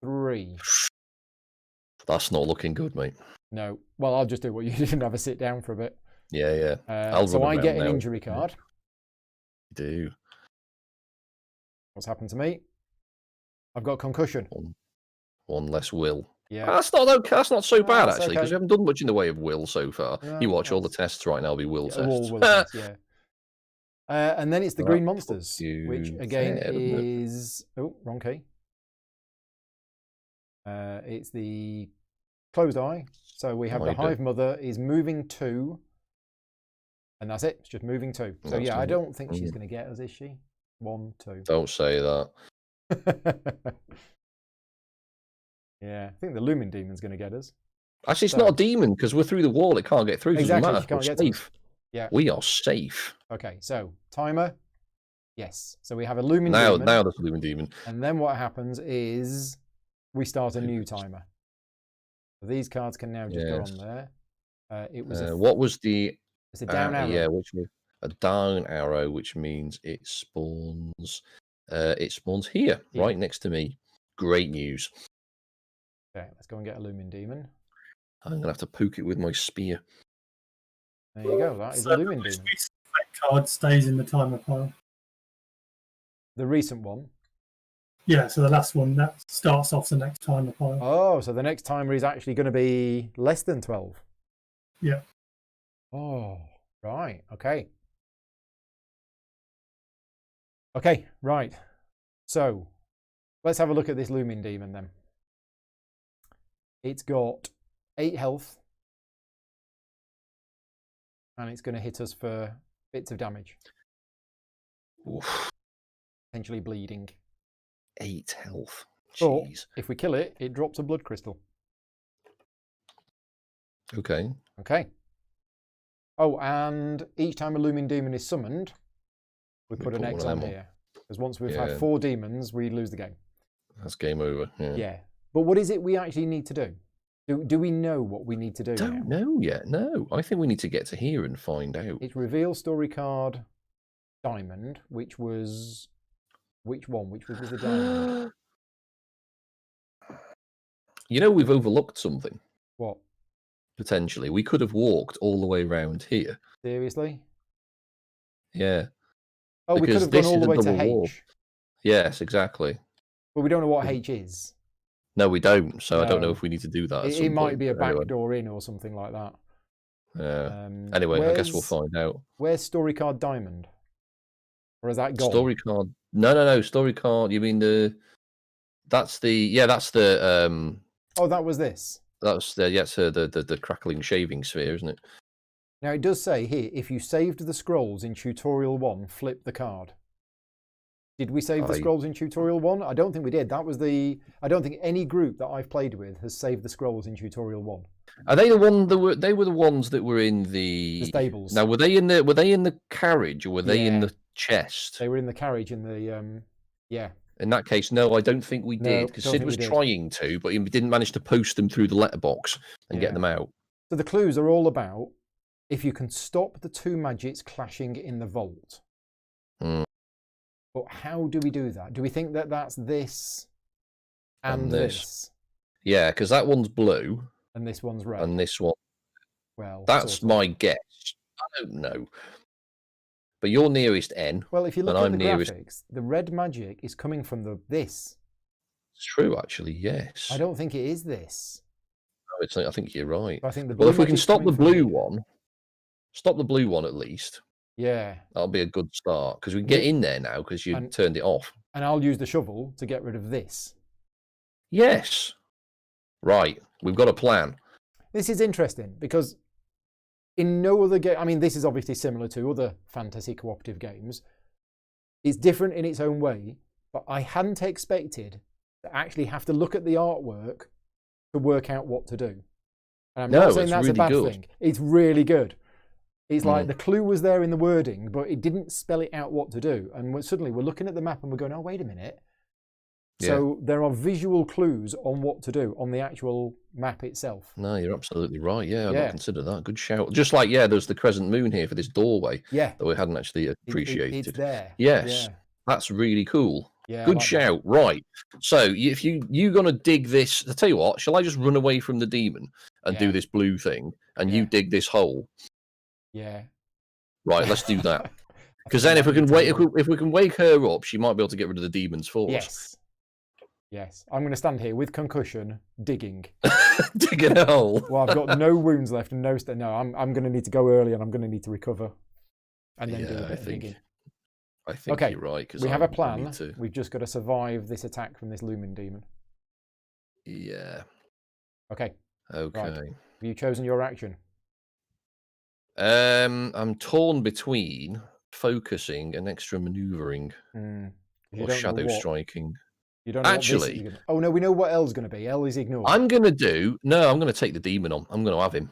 3. That's not looking good, mate. No. Well, I'll just do what you did and have a sit down for a bit. Yeah. So I get an now. injury card. You do. What's happened to me? I've got concussion. One less will. Yeah. That's not okay. That's not so bad, that's actually, because okay. we haven't done much in the way of will so far. No, You watch all the tests right now, will be will Yeah, all tests. will tests, yeah. And then it's the That green monsters, puts you which again there, doesn't it? is... Oh, wrong key. It's the closed eye. So we have the Hive Mother is moving 2. And that's it. It's just moving 2. So yeah, I don't think she's going to get us, is she? 1, 2. Don't say that. Yeah, I think the Lumen Demon's going to get us. Actually, it's not a demon because we're through the wall. It can't get through. Exactly, Doesn't she can't matter. get to We're us. safe. Yeah. We are safe. Okay, so timer. Yes. So we have a Lumen Now Demon. there's a Lumen Demon. And then what happens is we start a new timer. So these cards can now just go on there. It was what was the... It's a down arrow. Yeah, which was a down arrow, which means it spawns... it spawns here, right next to me. Great news. Okay, let's go and get a Lumen Demon. I'm going to have to poke it with my spear. There you go. That is a Lumen Demon. That card stays in the timer pile. The recent one? Yeah, so the last one, that starts off the next timer pile. Oh, so the next timer is actually going to be less than 12. Yeah. Oh, right. Okay. Okay, right. So Let's have a look at this Looming Demon then. It's got 8 health. And it's going to hit us for bits of damage. Oof. Potentially bleeding. 8 health. But Jeez. if we kill it, it drops a blood crystal. Okay. Okay. Oh, and each time a Looming Demon is summoned, we put an X on here. Because once we've had 4 demons, we lose the game. That's game over. Yeah. But what is it we actually need to do? Do we know what we need to do? Don't know yet. No, I think we need to get to here and find out. It's reveal story card diamond, which was which one? Which was the diamond? You know, we've overlooked something. What? Potentially, we could have walked all the way around here. Seriously? Yeah. Oh, we could have gone all the way to H. Wall. Yes, exactly. But we don't know what H is. No, we don't. So I don't know if we need to do that. It might be a back door in or something like that. Yeah. Anyway, I guess we'll find out. Where's story card diamond? Or is that gone? Story card. No. Story card. You mean the? That's the. Yeah, that's the. Oh, that was this. That's the. Yeah, it's the crackling shaving sphere, isn't it? Now it does say here, if you saved the scrolls in tutorial 1, flip the card. Did we save the scrolls in tutorial 1? I don't think we did. That was the. I don't think any group that I've played with has saved the scrolls in tutorial 1. Are they the one that were? They were the ones that were in the stables. Now, were they in the carriage or were they in the chest? They were in the carriage in the yeah. In that case, no, I don't think we did because Sid was trying to, but he didn't manage to post them through the letterbox and get them out. So the clues are all about if you can stop the 2 magics clashing in the vault. But how do we do that? Do we think that that's this and this? Yeah, because that one's blue. And this one's red. And this one. Well, that's my guess. I don't know. But you're nearest N. Well, if you look at the graphics, the red magic is coming from this. It's true, actually, yes. I don't think it is this. No, I think you're right. I think if we can stop the blue one, at least. Yeah. That'll be a good start, because we can get in there now, because you turned it off. And I'll use the shovel to get rid of this. Yes. Right. We've got a plan. This is interesting, because in no other game, I mean, this is obviously similar to other fantasy cooperative games. It's different in its own way, but I hadn't expected to actually have to look at the artwork to work out what to do. And I'm not saying that's a bad thing. It's really good. It's like the clue was there in the wording, but it didn't spell it out what to do. And suddenly we're looking at the map and we're going, oh, wait a minute. Yeah. So there are visual clues on what to do on the actual map itself. No, you're absolutely right. Yeah, I'd not consider that. Good shout. Just like, there's the crescent moon here for this doorway that we hadn't actually appreciated. It's there. Yes, that's really cool. Yeah, good shout. That. Right. So if you're going to dig this, I'll tell you what, shall I just run away from the demon and do this blue thing and you dig this hole? Yeah. Right, let's do that. Because then if we can wake her up, she might be able to get rid of the demons for us. Yes. I'm going to stand here with concussion, digging. Digging a hole. Well, I've got no wounds left and no... No, I'm going to need to go early and I'm going to need to recover. And then do a bit of digging. I think you're right. We have a plan. We've just got to survive this attack from this Looming Demon. Yeah. Okay. Okay. Right. Have you chosen your action? I'm torn between focusing and extra maneuvering or shadow striking. You don't know actually. Oh no, we know what L's going to be. L is ignore. I'm going to take the demon on. I'm going to have him.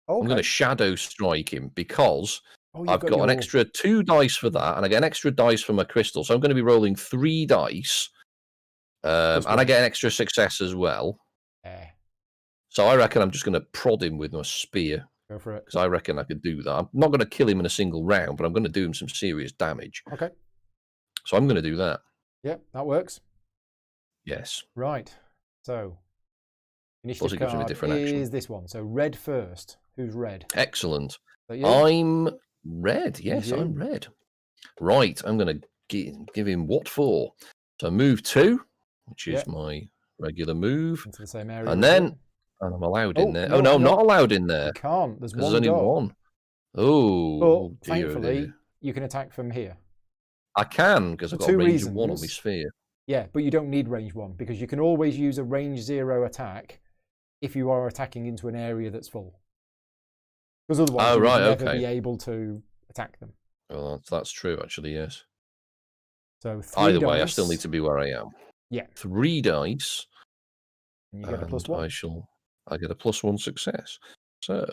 Okay. I'm going to shadow strike him because I've got an extra 2 dice for that, and I get an extra dice for my crystal. So I'm going to be rolling 3 dice, and I get an extra success as well. Yeah. So I reckon I'm just going to prod him with my spear. Go for it. Because I reckon I could do that. I'm not going to kill him in a single round, but I'm going to do him some serious damage. Okay. So I'm going to do that. Yeah, that works. Yes. Right. So, initiative gives him a different action. Is this one. So red first. Who's red? Excellent. I'm red. Yes, I'm red. Right. I'm going to give him what for? So move 2, which is my regular move. Into the same area. And then... And I'm allowed in there. No, I'm not allowed in there. You can't. There's only one. Oh, but thankfully, you can attack from here. I can, because I've got a range of 1 on my sphere. Yeah, but you don't need range 1 because you can always use a range 0 attack if you are attacking into an area that's full. Because otherwise you would never be able to attack them. Well, that's true, actually, yes. So 3 Either dice. way, I still need to be where I am. Yeah. 3 dice. And you get a +1. I get a +1 success. So,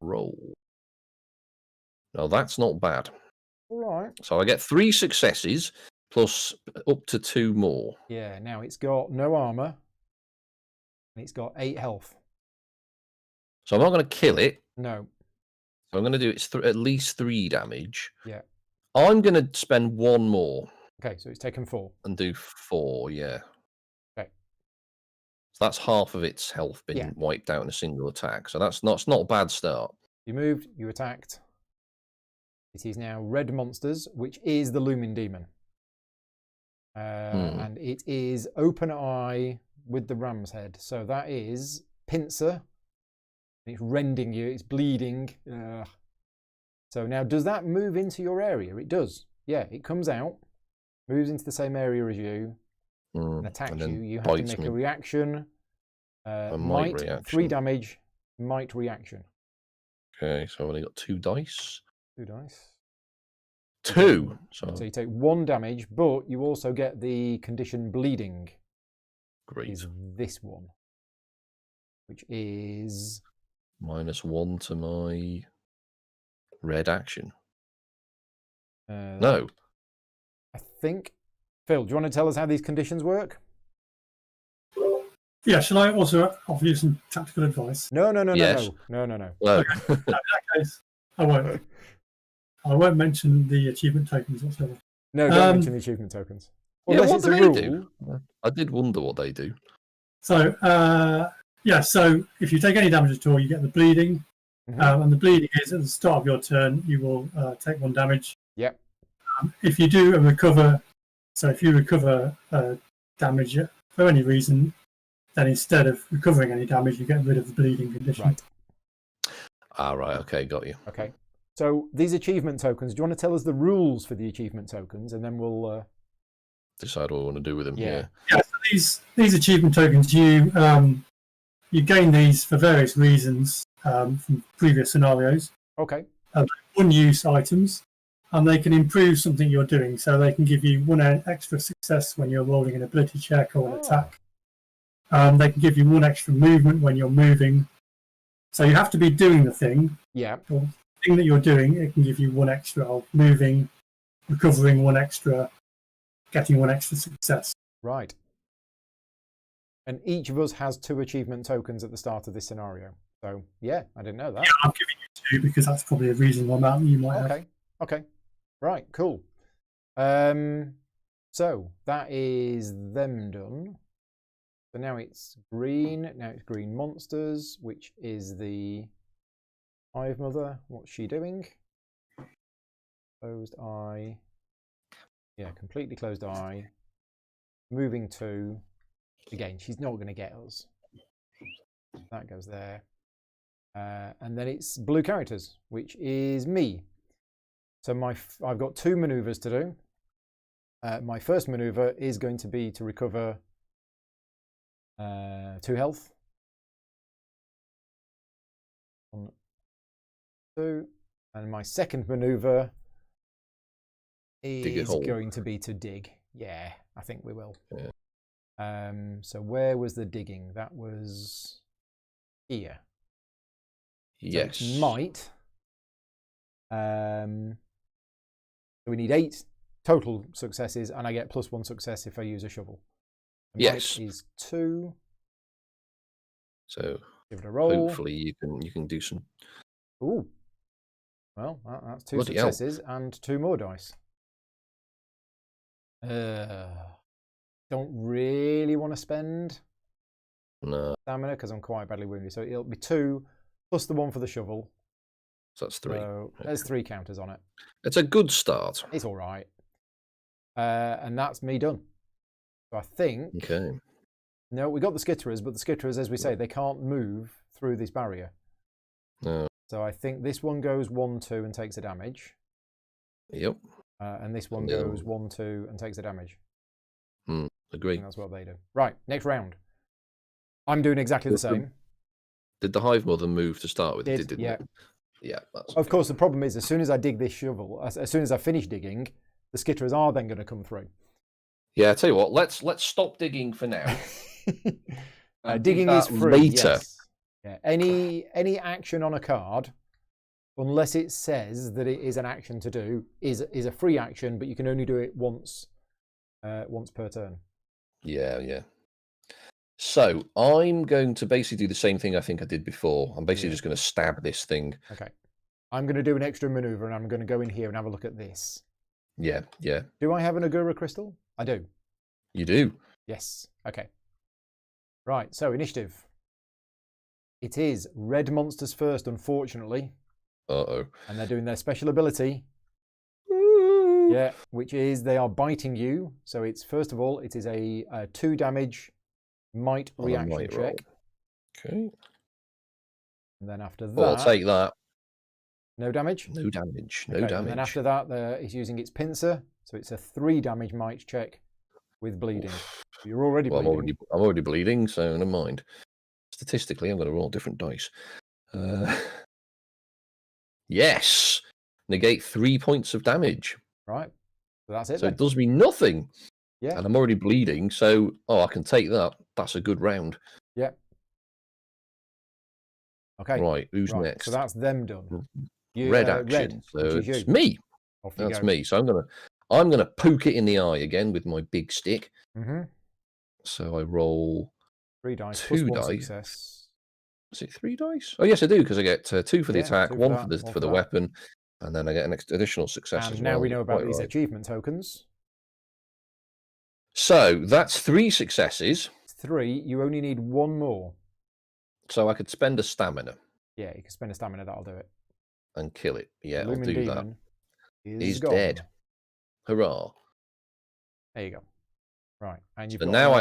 roll. Now, that's not bad. All right. So I get 3 successes plus up to 2 more. Yeah, now it's got no armor. And it's got 8 health. So I'm not going to kill it. No. So I'm going to do at least 3 damage. Yeah. I'm going to spend 1 more. Okay, so it's taken 4. And do 4, yeah. Okay. So that's half of its health been wiped out in a single attack. So that's not a bad start. You moved, you attacked. It is now red monsters, which is the looming demon. And it is open eye with the ram's head. So that is pincer. It's rending you, it's bleeding. So now, does that move into your area? It does. Yeah, it comes out, moves into the same area as you, and attacks you. You have to make a reaction. Might reaction. 3 damage, might reaction. Okay, so I've only got 2 dice. 2 dice. 2. So you take 1 damage, but you also get the condition bleeding. Great. Is this one, which is -1 to my red action. No. I think. Phil, do you want to tell us how these conditions work? Yeah, shall I also offer you some tactical advice? No. Yes. No. Okay. In that case, I won't. I won't mention the achievement tokens whatsoever. No, don't mention the achievement tokens. Unless what do they do? I did wonder what they do. So, so if you take any damage at all, you get the bleeding. And the bleeding is at the start of your turn, you will take 1 damage. Yep. If you do a recover, so if you recover damage for any reason, then instead of recovering any damage, you get rid of the bleeding condition. Right. Right. Okay, got you. Okay. So these achievement tokens, do you want to tell us the rules for the achievement tokens, and then we'll decide what we want to do with them? Yeah. So these achievement tokens, you gain these for various reasons from previous scenarios. Okay. One-use items, and they can improve something you're doing. So they can give you 1 extra success when you're rolling an ability check or an attack. They can give you 1 extra movement when you're moving. So you have to be doing the thing. Yeah. Or the thing that you're doing, it can give you 1 extra of moving, recovering 1 extra, getting 1 extra success. Right. And each of us has 2 achievement tokens at the start of this scenario. So, yeah, I didn't know that. Yeah, I'm giving you 2 because that's probably a reasonable amount that you might have. Okay. Right, cool. So, that is them done. So now it's green. Now it's green monsters, which is the Hive Mother. What's she doing? Closed eye. Yeah, completely closed eye. Moving to. Again, she's not going to get us. That goes there. And then it's blue characters, which is me. So I've got 2 maneuvers to do. My first maneuver is going to be to recover 2 health. 1, 2. And my second maneuver is going to be to dig. Yeah, I think we will. Yeah. So where was the digging? That was here. Yes. So might. So we need 8 total successes, and I get +1 success if I use a shovel. Yes. Might is 2. So give it a roll. Hopefully you can do some. Ooh. Well, that's 2 Bloody successes and 2 more dice. Don't really want to spend stamina because I'm quite badly wounded. So it'll be 2 plus the 1 for the shovel. So that's 3. So there's 3 counters on it. It's a good start. It's all right. And that's me done. So I think. Okay. No, we got the skitterers, but the skitterers, as we say, they can't move through this barrier. No. So I think this one goes 1, 2 and takes a damage. Yep. And this one goes 1, 2 and takes a damage. Agree. And that's what they do. Right, next round. I'm doing exactly the same. Did the hive mother move to start with? Didn't it? Yeah. That's of course, the problem is as soon as I dig this shovel, as soon as I finish digging, the skitterers are then going to come through. Yeah, I tell you what. Let's stop digging for now. Digging is free. Later. Yes. Yeah. Any action on a card, unless it says that it is an action to do, is a free action, but you can only do it once per turn. Yeah. So I'm going to basically do the same thing I think I did before. I'm basically just going to stab this thing. Okay. I'm going to do an extra maneuver, and I'm going to go in here and have a look at this. Yeah. Do I have an Agura crystal? I do. You do? Yes. Okay. Right. So initiative. It is red monsters first, unfortunately. Uh-oh. And they're doing their special ability. Yeah, which is they are biting you. So it's, first of all, it is a 2 damage might reaction check. Roll. Okay. And then after that... Well, I'll take that. No damage? No damage. No okay, damage. And then after that, it's using its pincer. So it's a 3 damage might check with bleeding. You're already bleeding. I'm already bleeding, so never mind. Statistically, I'm going to roll different dice. Yes! Negate 3 points of damage. Right. So that's it So then. it does me nothing. Yeah. And I'm already bleeding, so I can take that. That's a good round. Yeah. Okay. Right, who's next? So that's them done. Red action. So it's me. That's me. So I'm gonna poke it in the eye again with my big stick. Mm-hmm. So I roll 3 dice. 2 plus 1 dice. Success. Is it 3 dice? Oh yes, I do, because I get 2 for the attack, 1 for the weapon, and then I get an additional success and as well. now we know about these achievement tokens. So that's 3 successes. 3. You only need 1 more. So I could spend a stamina. Yeah, you can spend a stamina. That'll do it. And kill it. Yeah, Lumen I'll do Demon that. He's gone. dead. Hurrah! There you go. Right, and you've So got, now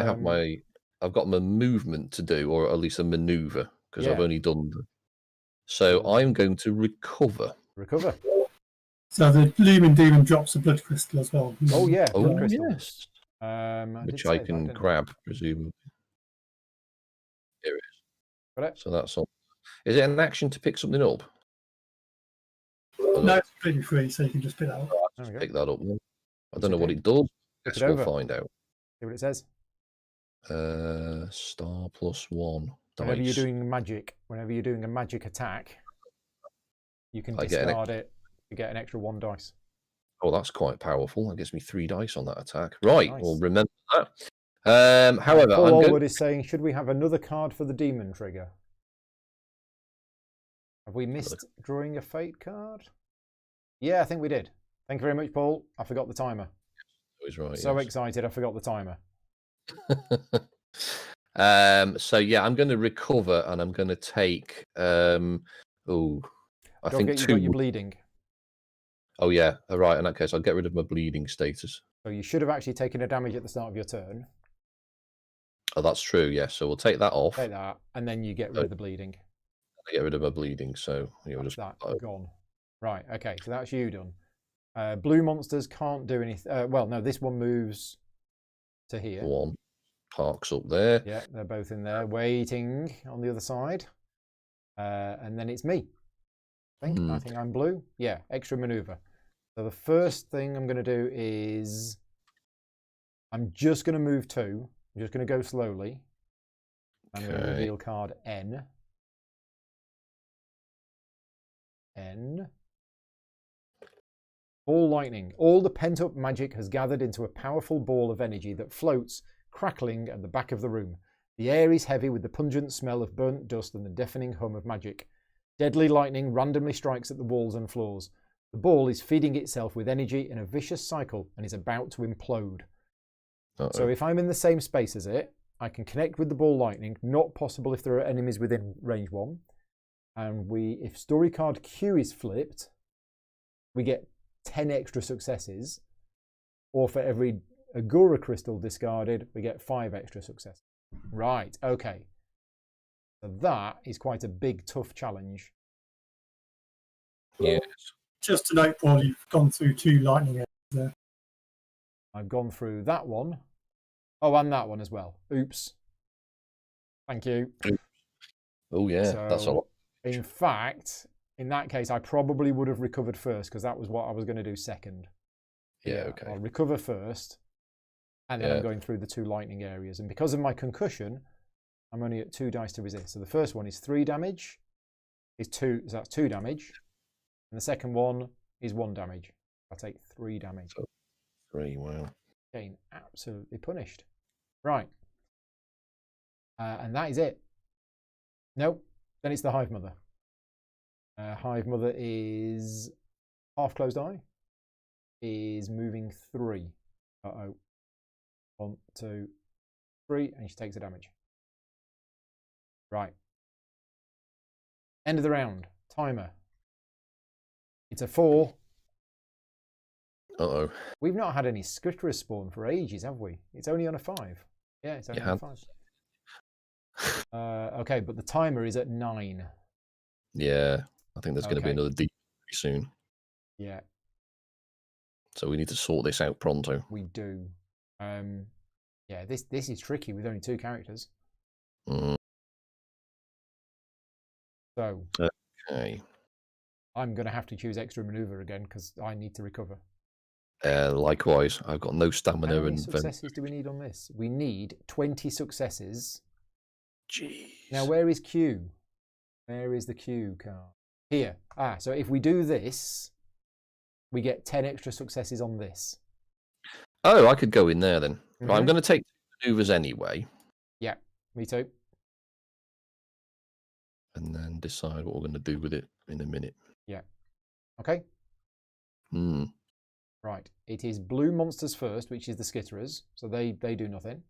I've got my movement to do, or at least a maneuver, because I've only done. So I'm going to recover. Recover. So the Lumen Demon drops a blood crystal as well. Oh yeah, blood crystals. Yes. Which I can grab, presumably. Here it is. Got it. So that's all. Is it an action to pick something up? No, it's completely free, so you can just pick that up. Pick that up. I don't know what it does. Guess we'll find out. See what it says. Star +1. Whenever dice. you're doing magic, whenever you're doing a magic attack, you can discard it to get an extra 1 dice. Oh, that's quite powerful. That gives me 3 dice on that attack. Right, nice. We'll remember that. However, Paul Allwood is saying, should we have another card for the demon trigger? Have we missed drawing a fate card? Yeah, I think we did. Thank you very much, Paul. I forgot the timer. He's right. So excited, I forgot the timer. So yeah, I'm going to recover, and I'm going to take. I think 2. You got your bleeding. Oh yeah, right. In that case, I'll get rid of my bleeding status. So you should have actually taken a damage at the start of your turn. Oh, that's true. Yeah, so we'll take that off. Take that, and then you get rid of the bleeding. I get rid of my bleeding, so just that gone. Right. Okay. So that's you done. Blue monsters can't do anything. Well, no, this one moves to here. 1 parks up there. Yeah, they're both in there waiting on the other side. And then it's me. I think I'm blue. Yeah, extra maneuver. So the first thing I'm going to do is I'm just going to move 2. I'm just going to go slowly. I'm going to reveal card N. Ball lightning. All the pent-up magic has gathered into a powerful ball of energy that floats, crackling at the back of the room. The air is heavy with the pungent smell of burnt dust and the deafening hum of magic. Deadly lightning randomly strikes at the walls and floors. The ball is feeding itself with energy in a vicious cycle and is about to implode. So if I'm in the same space as it, I can connect with the ball lightning, not possible if there are enemies within range 1. And if story card Q is flipped, we get 10 extra successes. Or for every Agura crystal discarded, we get 5 extra successes. Right, okay. So that is quite a big, tough challenge. Yes. Just to note, Paul, you've gone through 2 lightning areas there. I've gone through that one. Oh, and that one as well. Oops. Thank you. Oh, yeah, that's a lot. In fact, in that case, I probably would have recovered first because that was what I was going to do second. Yeah, okay. I'll recover first, and then I'm going through the 2 lightning areas. And because of my concussion, I'm only at 2 dice to resist. So the first one is 3 damage. So that's 2 damage. And the second one is 1 damage. I'll take 3 damage. So 3, wow. Getting absolutely punished. Right. And that is it. Nope. Then it's the Hive Mother. Hive Mother is half closed eye. Is moving 3. Uh-oh. 1, 2, 3. And she takes the damage. Right. End of the round. Timer. It's a 4. Uh-oh. We've not had any Skitterers spawn for ages, have we? It's only on a 5. Yeah, it's only on a 5. Okay, but the timer is at 9. Yeah, I think there's going to be another D soon. Yeah. So we need to sort this out pronto. We do. Yeah, this is tricky with only 2 characters. So. Okay. I'm going to have to choose extra maneuver again because I need to recover. Likewise, I've got no stamina. How many successes do we need on this? We need 20 successes. Jeez. Now, where is Q? Where is the Q card? Here. So if we do this, we get 10 extra successes on this. Oh, I could go in there then. Right, I'm going to take maneuvers anyway. Yeah, me too. And then decide what we're going to do with it in a minute. Yeah. Okay. Right. It is blue monsters first, which is the Skitterers. So they do nothing.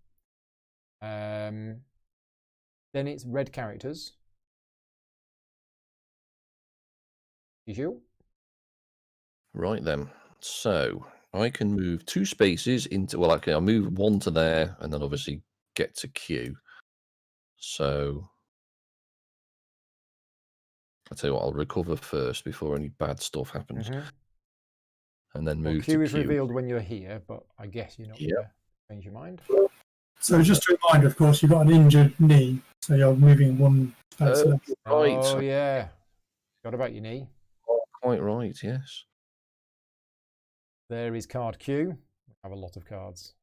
Then it's red characters. You? Right then. So I can move 2 spaces into, well, I'll move 1 to there and then obviously get to Q. So I'll tell you what, I'll recover first before any bad stuff happens. And then move to Q. Q is revealed when you're here, but I guess you're not going to change your mind. So just a reminder, of course, you've got an injured knee, so you're moving 1 space left. Right. Oh, yeah. Forgot about your knee. Oh, quite right, yes. There is card Q. We have a lot of cards.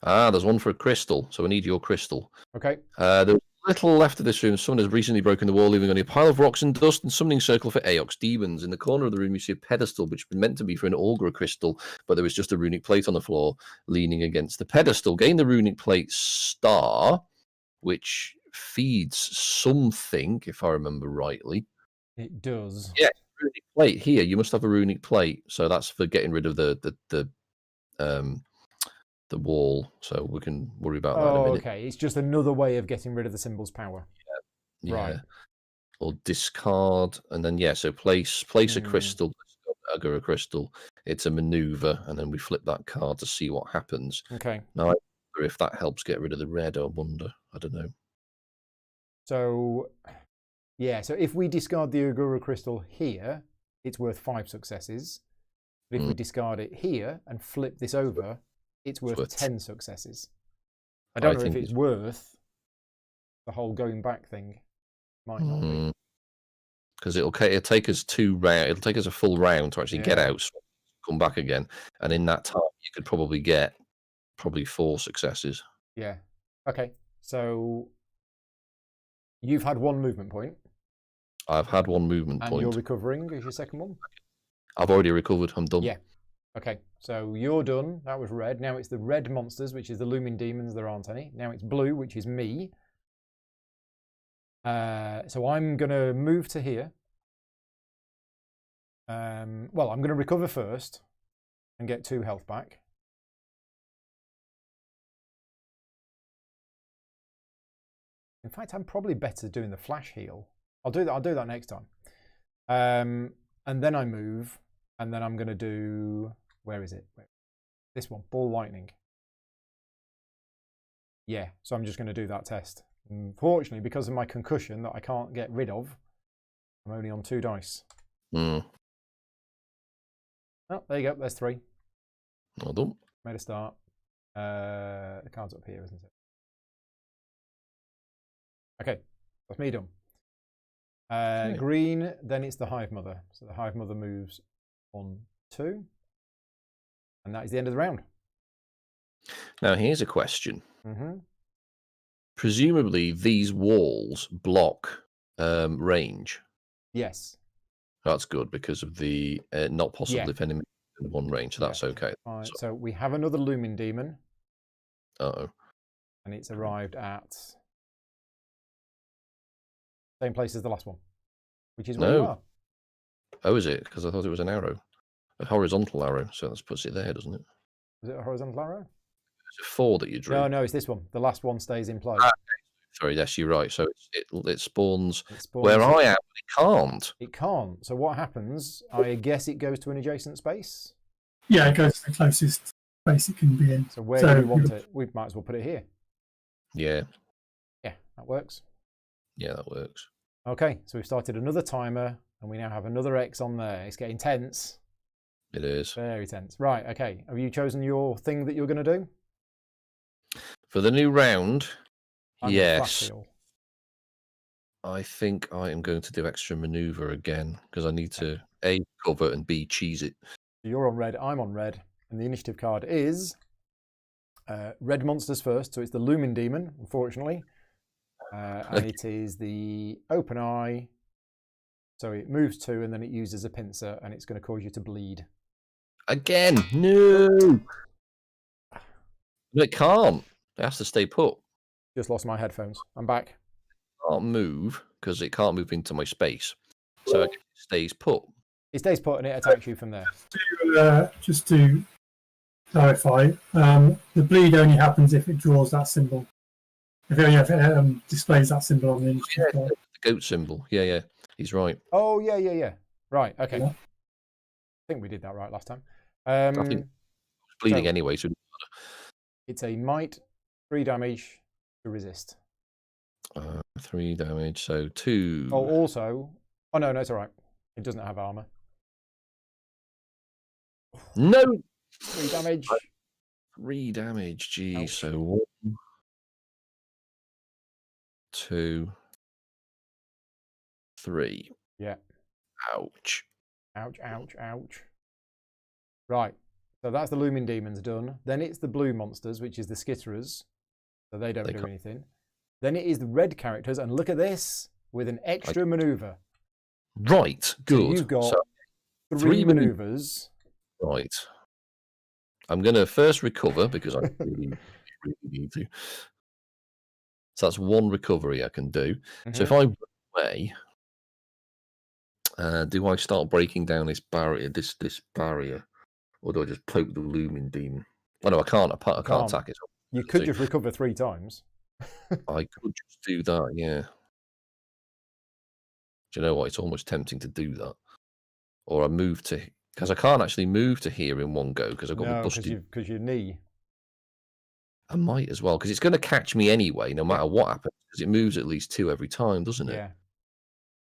There's one for a crystal, so I need your crystal. Okay. There's little left of this room. Someone has recently broken the wall, leaving only a pile of rocks and dust and summoning circle for Aox demons. In the corner of the room, you see a pedestal, which was meant to be for an Augur crystal, but there was just a runic plate on the floor leaning against the pedestal. Gain the runic plate star, which feeds something, if I remember rightly. It does. Yeah, runic plate. Here, you must have a runic plate. So that's for getting rid of the wall, so we can worry about that in a minute. Okay. It's just another way of getting rid of the symbol's power. Yeah. Right. Or discard, and then so place a crystal, a crystal. It's a maneuver, and then we flip that card to see what happens. Okay. Now, I wonder if that helps get rid of the red. I wonder. I don't know. So, yeah. So if we discard the Agura crystal here, it's worth 5 successes. But if we discard it here and flip this over, it's worth 10 successes. I don't know if it's worth the whole going back thing. Might not be. Because it'll take us 2 rounds. It'll take us a full round to actually get out, come back again, and in that time you could probably get 4 successes. Yeah. Okay. So you've had 1 movement point. I've had 1 movement point. And you're recovering is your second one? I've already recovered. I'm done. Yeah. Okay. So you're done. That was red. Now it's the red monsters, which is the looming demons. There aren't any. Now it's blue, which is me. So I'm going to move to here. Well, I'm going to recover first and get 2 health back. In fact, I'm probably better doing the flash heal. I'll do that next time. And then I move, and then I'm going to do, where is it? This one, ball lightning. Yeah, so I'm just going to do that test. Unfortunately, because of my concussion that I can't get rid of, I'm only on 2 dice. Oh, there you go. There's 3. Well done. Made a start. The card's up here, isn't it? Okay, that's me done. Okay. Green, then it's the Hive Mother. So the Hive Mother moves 1, 2. And that is the end of the round. Now, here's a question. Mm-hmm. Presumably, these walls block range. Yes. That's good because of the not possible if enemy in one range. So that's okay. Right, so we have another Looming Demon. Uh-oh. And it's arrived at same place as the last one, which is where you are. Oh, is it? Because I thought it was an arrow. A horizontal arrow. So that puts it there, doesn't it? Is it a horizontal arrow? Is it 4 that you drew? No, it's this one. The last one stays in play. Sorry, yes, you're right. So it spawns where I am, but it can't. It can't. So what happens? I guess it goes to an adjacent space? Yeah, it goes to the closest space it can be in. So where do you want it? We might as well put it here. Yeah. Yeah, that works. Yeah, that works. Okay, so we've started another timer, and we now have another X on there. It's getting tense. It is. Very tense. Right, okay. Have you chosen your thing that you're going to do? For the new round, yes. Heal. I think I am going to do extra maneuver again because I need to A, cover, and B, cheese it. You're on red, I'm on red, and the initiative card is red monsters first. So it's the Lumen Demon, unfortunately. And it is the Open Eye. So it moves 2 and then it uses a pincer and it's going to cause you to bleed. Again, no. It can't. It has to stay put. Just lost my headphones. I'm back. It can't move because it can't move into my space. So it stays put. It stays put and it attacks you from there. Just to clarify, the bleed only happens if it draws that symbol. If it displays that symbol on the initiative card. The goat symbol. Yeah. He's right. Oh, yeah. Right, okay. Yeah. I think we did that right last time. I think it was bleeding anyway. So it's a might, 3 damage to resist. 3 damage, so 2. Oh, also... Oh, no, it's all right. It doesn't have armor. No! 3 damage. 3 damage, geez. Ouch. So 1, 2, 3. Yeah. Ouch. Ouch. Right. So that's the Looming Demons done. Then it's the blue monsters, which is the Skitterers. So they don't do anything. Then it is the red characters. And look at this, with an extra maneuver. Right, good. So you've got 3 maneuvers. Right. I'm going to first recover because I really need to. So that's 1 recovery I can do. So if I run away, do I start breaking down this barrier, this barrier, or do I just poke the Looming Demon? Oh no, I can't. I can't attack it. You could just recover 3 times. I could just do that, yeah. Do you know what? It's almost tempting to do that. Or I move to... Because I can't actually move to here in one go because I've got my busted... because your knee. I might as well, because it's going to catch me anyway, no matter what happens, because it moves at least 2 every time, doesn't it? Yeah.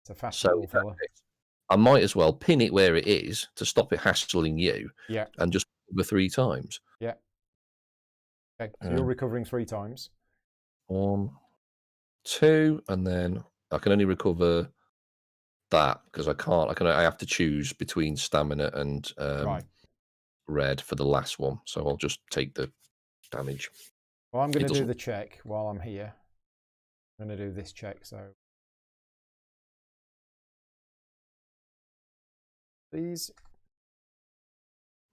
It's a fast little fella. I might as well pin it where it is to stop it hassling you. Yeah. And just cover 3 times. Yeah. Okay, so you're recovering 3 times. 1, 2, and then I can only recover that because I have to choose between stamina and red for the last one. So I'll just take the damage. Well, I'm going to do the check while I'm here. I'm going to do this check. So these.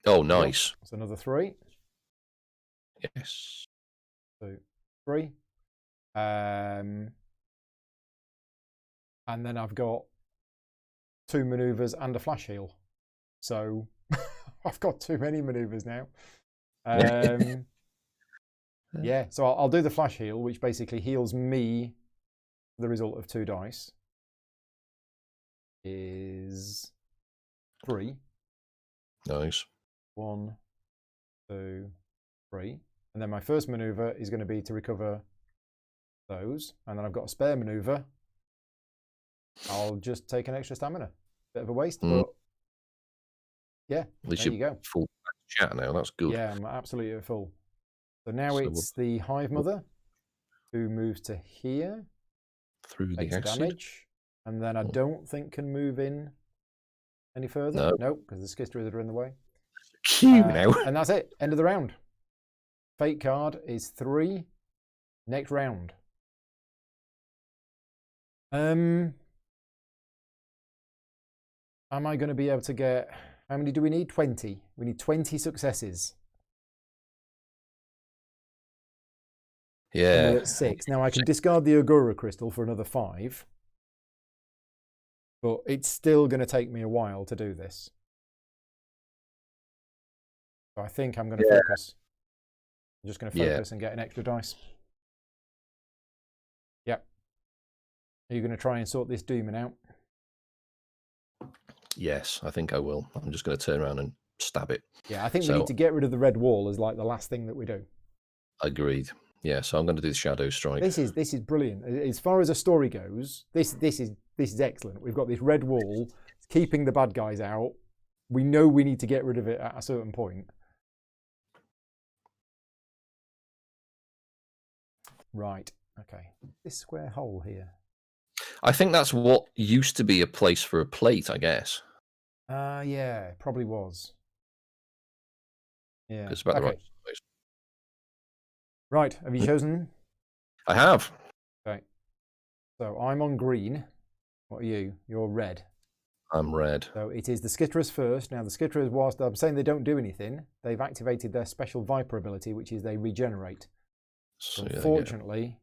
Oh, nice. That's another 3. Yes. So 3. And then I've got 2 maneuvers and a flash heal. So I've got too many maneuvers now. Yeah, so I'll do the flash heal, which basically heals me. The result of 2 dice is 3. Nice. 1, 2, 3. And then my first maneuver is going to be to recover those. And then I've got a spare maneuver. I'll just take an extra stamina. Bit of a waste, but yeah, at least there you go. Full chat now. That's good. Yeah, I'm absolutely at full. So now it's the Hive Mother who moves to here. Through the Takes acid. damage. And then I don't think can move in any further. No. Nope, because the Skitters are in the way. Q now. And that's it. End of the round. Fate card is 3. Next round. Am I going to be able to get... How many do we need? 20. We need 20 successes. Yeah. And we're at 6. Now I can discard the Agura crystal for another 5. But it's still going to take me a while to do this. So I think I'm going to focus. I'm just going to focus and get an extra dice. Yep. Are you going to try and sort this demon out? Yes, I think I will. I'm just going to turn around and stab it. Yeah, I think we need to get rid of the red wall as like the last thing that we do. Agreed. Yeah, so I'm going to do the Shadow Strike. This is brilliant. As far as a story goes, this is excellent. We've got this red wall keeping the bad guys out. We know we need to get rid of it at a certain point. Right. Okay. This square hole here. I think that's what used to be a place for a plate, I guess. Yeah, it probably was. Yeah. It's about the right place. Right. Have you chosen? I have. Okay. So I'm on green. What are you? You're red. I'm red. So it is the Skitterers first. Now the Skitterers, whilst I'm saying they don't do anything, they've activated their special Viper ability, which is they regenerate. So unfortunately,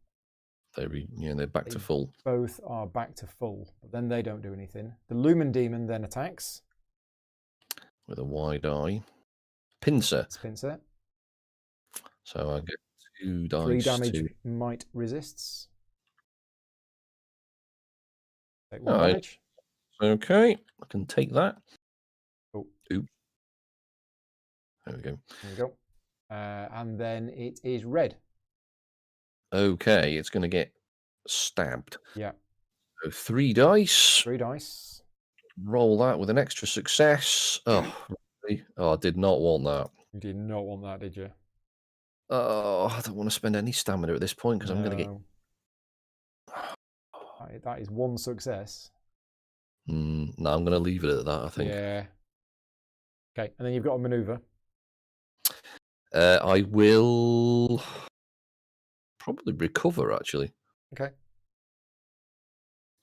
they're back to full. Both are back to full, but then they don't do anything. The Lumen Demon then attacks with a wide eye. Pincer. It's pincer. So I get 2 dice. 3 damage. Might resists. Take 1 damage. Okay, I can take that. Oh. Oops. There we go. There we go. And then it is red. Okay, it's going to get stabbed. Yeah. So 3 dice. 3 dice. Roll that with an extra success. Oh, really? Oh, I did not want that. You did not want that, did you? Oh, I don't want to spend any stamina at this point because I'm going to get... That is 1 success. No, I'm going to leave it at that, I think. Yeah. Okay, and then you've got a maneuver. I will probably recover, actually. Okay.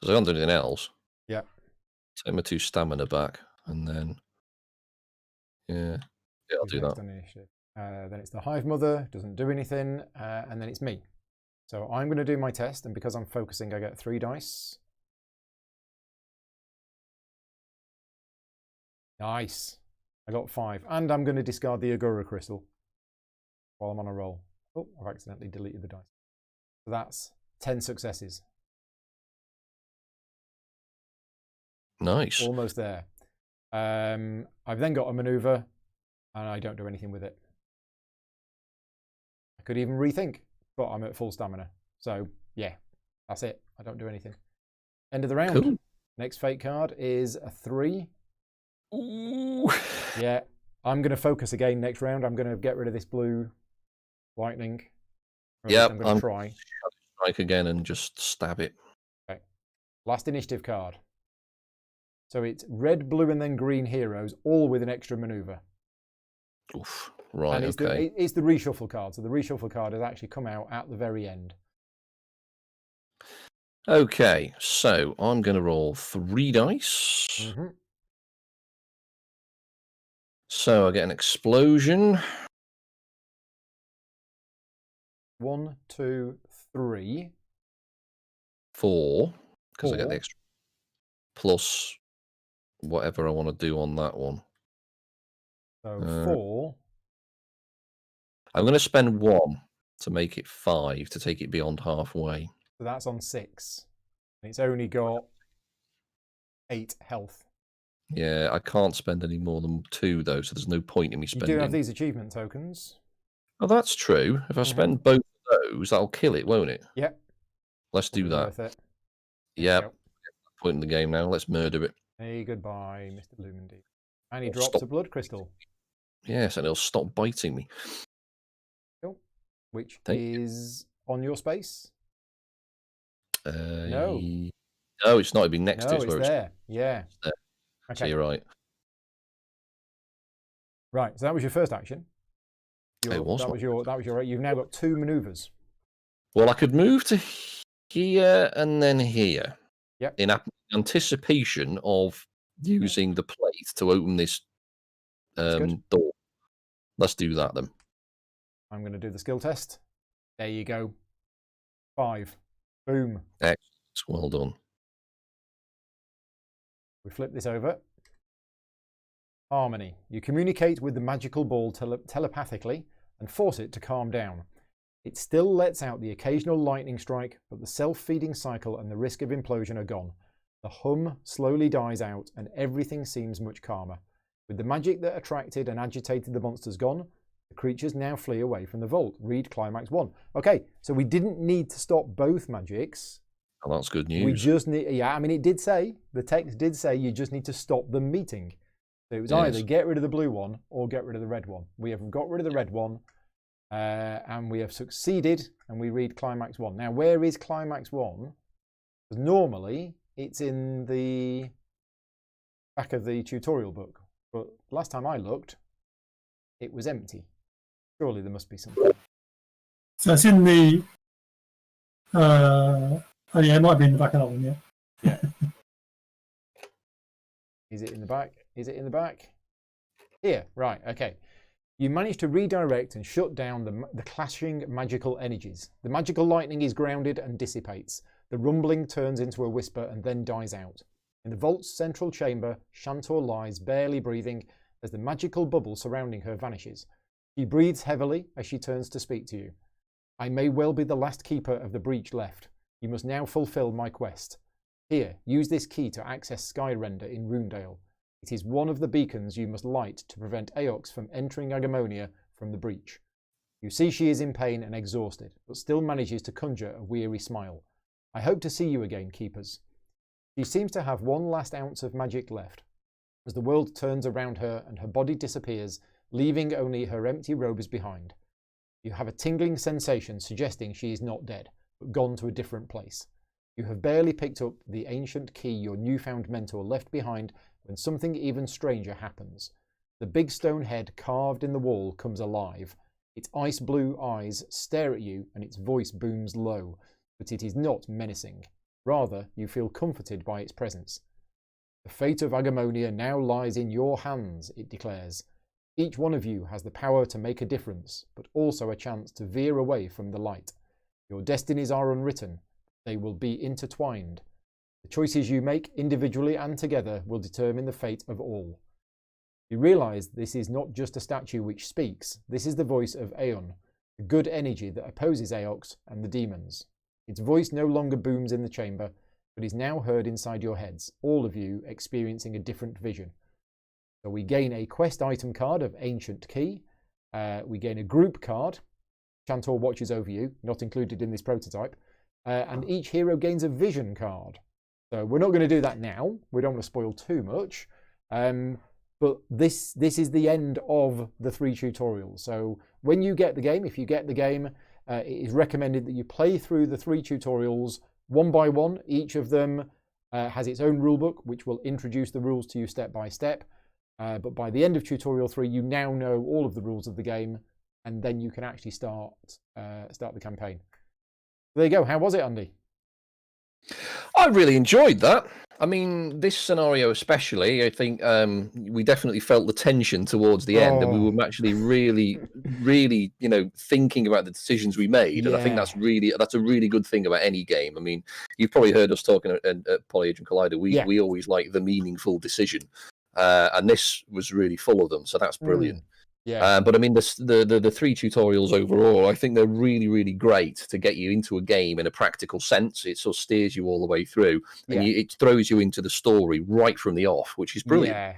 Because I can't do anything else. Yeah. Take my 2 stamina back, and then... Yeah, I'll do that. Then it's the Hive Mother, doesn't do anything, and then it's me. So I'm going to do my test, and because I'm focusing, I get 3 dice. Nice. I got 5. And I'm going to discard the Agura crystal while I'm on a roll. Oh, I've accidentally deleted the dice. So that's 10 successes. Nice. Almost there. I've then got a maneuver, and I don't do anything with it. I could even rethink, but I'm at full stamina. So, yeah, that's it. I don't do anything. End of the round. Cool. Next fate card is a 3. Ooh. Yeah, I'm going to focus again next round. I'm going to get rid of this blue lightning. Yeah, I'm going to try. Strike again and just stab it. Okay. Last initiative card. So it's red, blue, and then green heroes, all with an extra maneuver. Oof. Right, and it's the reshuffle card. So the reshuffle card has actually come out at the very end. Okay, so I'm going to roll 3 dice. Mm-hmm. So I get an explosion. 1, 2, 3. 4, because I get the extra. Plus whatever I want to do on that one. So 4. I'm going to spend 1 to make it 5 to take it beyond halfway. So that's on 6. And it's only got 8 health. Yeah, I can't spend any more than 2 though, so there's no point in me spending. You do have these achievement tokens. Oh, that's true. If I spend both of those, that'll kill it, won't it? Yep. Let's do that. Yep. Point in the game now. Let's murder it. Hey, goodbye, Mr. Lumendy. And he drops a blood crystal. Yes, and it'll stop biting me. Cool. which is on your space. No. No, it's not. It'd be next to No, it. it's there. Yeah. It's there. Okay. So you're right. Right. So that was your first action. It was. That was your. You've now got 2 maneuvers. Well, I could move to here and then here. Yep. In anticipation of using the plate to open this door. Let's do that then. I'm going to do the skill test. There you go. 5. Boom. Excellent. Well done. We flip this over. Harmony. You communicate with the magical ball telepathically and force it to calm down. It still lets out the occasional lightning strike, but the self-feeding cycle and the risk of implosion are gone. The hum slowly dies out and everything seems much calmer. With the magic that attracted and agitated the monsters gone, the creatures now flee away from the vault. Read Climax 1. Okay, so we didn't need to stop both magics. Oh, that's good news. We just need, it did say, the text did say you just need to stop them meeting. So it was either get rid of the blue one or get rid of the red one. We have got rid of the red one and we have succeeded, and we read Climax 1. Now, where is Climax 1? Because normally it's in the back of the tutorial book, but last time I looked, it was empty. Surely there must be something. So it's in the. It might be in the back of that one, yeah. Yeah. Is it in the back? Is it in the back? Here, right, okay. You manage to redirect and shut down the clashing magical energies. The magical lightning is grounded and dissipates. The rumbling turns into a whisper and then dies out. In the vault's central chamber, Shantor lies, barely breathing, as the magical bubble surrounding her vanishes. She breathes heavily as she turns to speak to you. I may well be the last keeper of the breach left. You must now fulfill my quest. Here, use this key to access Skyrender in Runedale. It is one of the beacons you must light to prevent Aox from entering Agemonia from the breach. You see she is in pain and exhausted, but still manages to conjure a weary smile. I hope to see you again, keepers. She seems to have one last ounce of magic left. As the world turns around her and her body disappears, leaving only her empty robes behind. You have a tingling sensation suggesting she is not dead, but gone to a different place. You have barely picked up the ancient key your newfound mentor left behind when something even stranger happens. The big stone head carved in the wall comes alive. Its ice blue eyes stare at you and its voice booms low, but it is not menacing. Rather, you feel comforted by its presence. The fate of Agemonia now lies in your hands, it declares. Each one of you has the power to make a difference, but also a chance to veer away from the light. Your destinies are unwritten. They will be intertwined. The choices you make individually and together will determine the fate of all. You realize this is not just a statue which speaks. This is the voice of Aeon, the good energy that opposes Aox and the demons. Its voice no longer booms in the chamber, but is now heard inside your heads, all of you experiencing a different vision. So we gain a quest item card of Ancient Key. We gain a group card. Shantor watches over you, not included in this prototype. And each hero gains a vision card. So we're not going to do that now. We don't want to spoil too much. But this is the end of the 3 tutorials. So when you get the game, if you get the game, it is recommended that you play through the 3 tutorials one by one. Each of them has its own rulebook, which will introduce the rules to you step by step. But by the end of tutorial 3, you now know all of the rules of the game, and then you can actually start the campaign. There you go. How was it, Andy? I really enjoyed that. I mean, this scenario especially, I think we definitely felt the tension towards the end, and we were actually really, really, thinking about the decisions we made. And I think that's a really good thing about any game. I mean, you've probably heard us talking at Polyagent Collider. We always like the meaningful decision, and this was really full of them. So that's brilliant. Yeah. But I mean, the 3 tutorials overall, I think they're really, really great to get you into a game in a practical sense. It sort of steers you all the way through, and it throws you into the story right from the off, which is brilliant.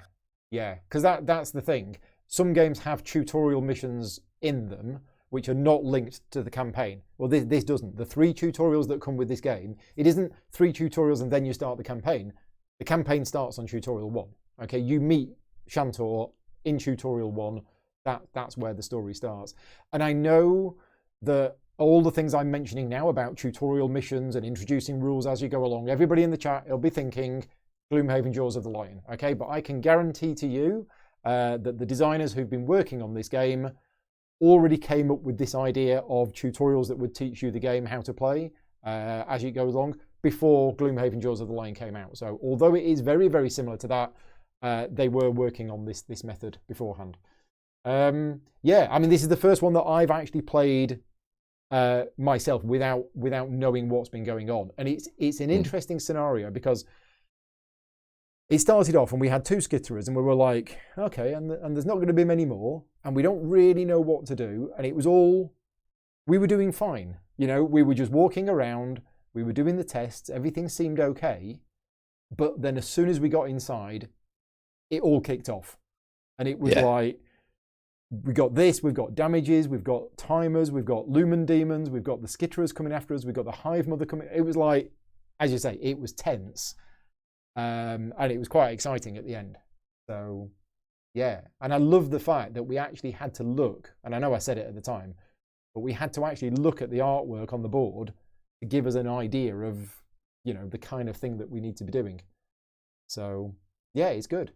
Yeah, because that's the thing. Some games have tutorial missions in them which are not linked to the campaign. Well, this doesn't. The 3 tutorials that come with this game, it isn't 3 tutorials and then you start the campaign. The campaign starts on tutorial 1. Okay, you meet Shantor in tutorial 1. That's where the story starts. And I know that all the things I'm mentioning now about tutorial missions and introducing rules as you go along, everybody in the chat will be thinking Gloomhaven Jaws of the Lion, okay? But I can guarantee to you that the designers who've been working on this game already came up with this idea of tutorials that would teach you the game how to play as you go along before Gloomhaven Jaws of the Lion came out. So although it is very, very similar to that, they were working on this method beforehand. Yeah, I mean, this is the first one that I've actually played myself without knowing what's been going on. And it's an interesting scenario because it started off and we had 2 skitterers and we were like, okay, and there's not going to be many more and we don't really know what to do. And it was all, we were doing fine. You know, we were just walking around, we were doing the tests, everything seemed okay. But then as soon as we got inside, it all kicked off. And it was like, we got this, we've got damages, we've got timers, we've got lumen demons, we've got the skitterers coming after us, we've got the hive mother coming. It was like, as you say, it was tense. And it was quite exciting at the end. So, yeah. And I love the fact that we actually had to look, and I know I said it at the time, but we had to actually look at the artwork on the board to give us an idea of, you know, the kind of thing that we need to be doing. So, yeah, it's good.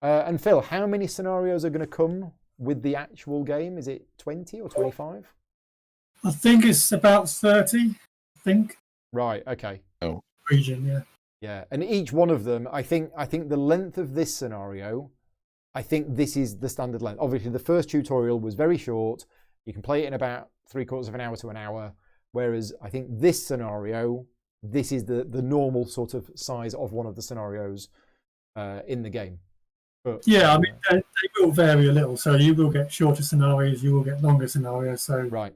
And Phil, how many scenarios are going to come with the actual game? Is it 20 or 25? I think it's about 30, I think. Right, okay. Oh. Region, yeah. Yeah, and each one of them, I think the length of this scenario, I think this is the standard length. Obviously, the first tutorial was very short. You can play it in about 3/4 of an hour to an hour. Whereas I think this scenario, this is the normal sort of size of one of the scenarios in the game. But, yeah, I mean, they will vary a little. So you will get shorter scenarios, you will get longer scenarios. So right.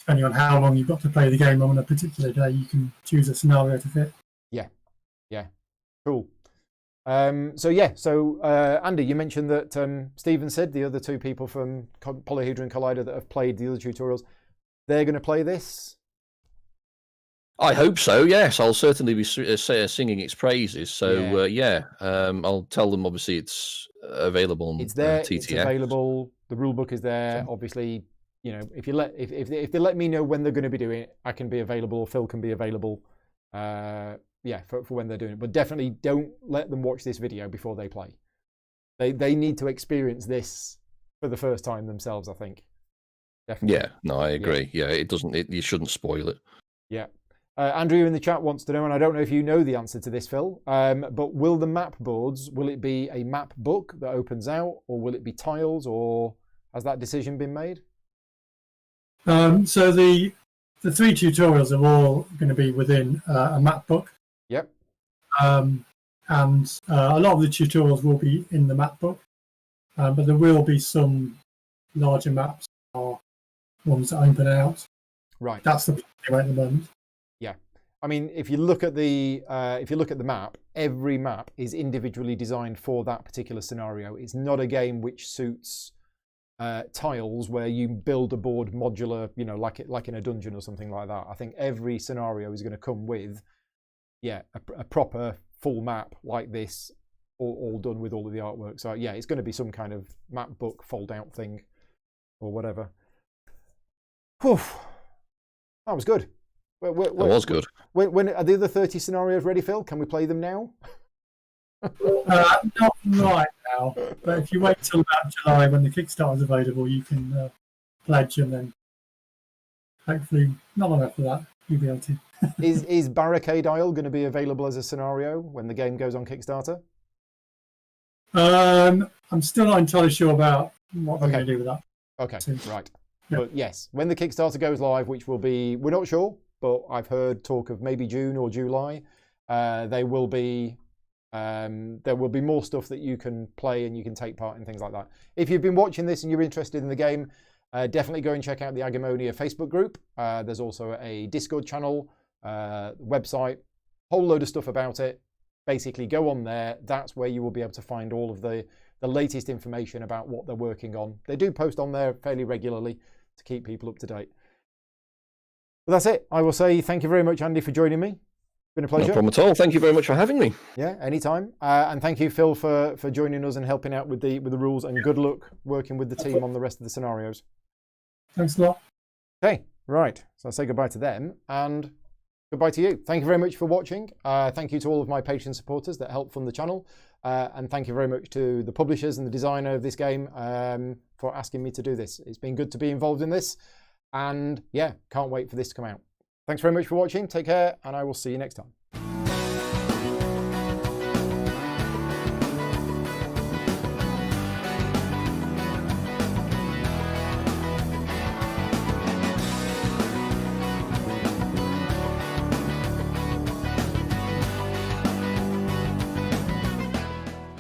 Depending on how long you've got to play the game on a particular day, you can choose a scenario to fit. Yeah, cool. So Andy, you mentioned that Stephen said the other 2 people from Polyhedron Collider that have played the other tutorials, they're going to play this? I hope so, yes. I'll certainly be singing its praises. So, I'll tell them, obviously, it's available on it's there, TTF. It's available. The rulebook is there. Obviously, you know, if they let me know when they're going to be doing it, I can be available, Phil can be available. For when they're doing it, but definitely don't let them watch this video before they play. They need to experience this for the first time themselves, I think. Definitely. Yeah, no, I agree. Yeah, you shouldn't spoil it. Yeah. Andrew in the chat wants to know, and I don't know if you know the answer to this, Phil, but will the map boards, will it be a map book that opens out, or will it be tiles, or has that decision been made? So the 3 tutorials are all going to be within a map book. Yep. And a lot of the tutorials will be in the map book, but there will be some larger maps or ones that open out. Right. That's the plan at the moment. Yeah. I mean, if you look at the map, every map is individually designed for that particular scenario. It's not a game which suits tiles where you build a board modular, you know, like in a dungeon or something like that. I think every scenario is going to come with a proper full map like this, all done with all of the artwork. So yeah, it's going to be some kind of map book fold out thing or whatever. Whew. That was good. That was good. When are the other 30 scenarios ready, Phil? Can we play them now? Not right now, but if you wait till about July when the Kickstarter is available, you can pledge, and then hopefully not long after that you'll be able to. Is Barricade Isle going to be available as a scenario when the game goes on Kickstarter? I'm still not entirely sure about what they're going to do with that. Okay, right. Yeah. But yes, when the Kickstarter goes live, which will be, we're not sure, but I've heard talk of maybe June or July, there will be more stuff that you can play and you can take part in, things like that. If you've been watching this and you're interested in the game, definitely go and check out the Agemonia Facebook group. There's also a Discord channel, website, whole load of stuff about it. Basically, go on there. That's where you will be able to find all of the latest information about what they're working on. They do post on there fairly regularly to keep people up to date. But that's it. I will say thank you very much, Andy, for joining me. It's been a pleasure. No problem at all. Thank you very much for having me. Yeah, anytime. And thank you, Phil, for joining us and helping out with the rules. And good luck working with the team on the rest of the scenarios. Thanks a lot. Okay. Right, so I'll say goodbye to them and goodbye to you. Thank you very much for watching. Thank you to all of my Patreon supporters that help fund the channel. And thank you very much to the publishers and the designer of this game for asking me to do this. It's been good to be involved in this. And yeah, can't wait for this to come out. Thanks very much for watching. Take care, and I will see you next time.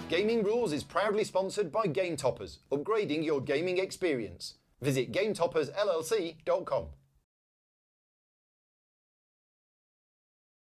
Gaming Rules is proudly sponsored by Game Toppers, upgrading your gaming experience. Visit GameToppersLLC.com.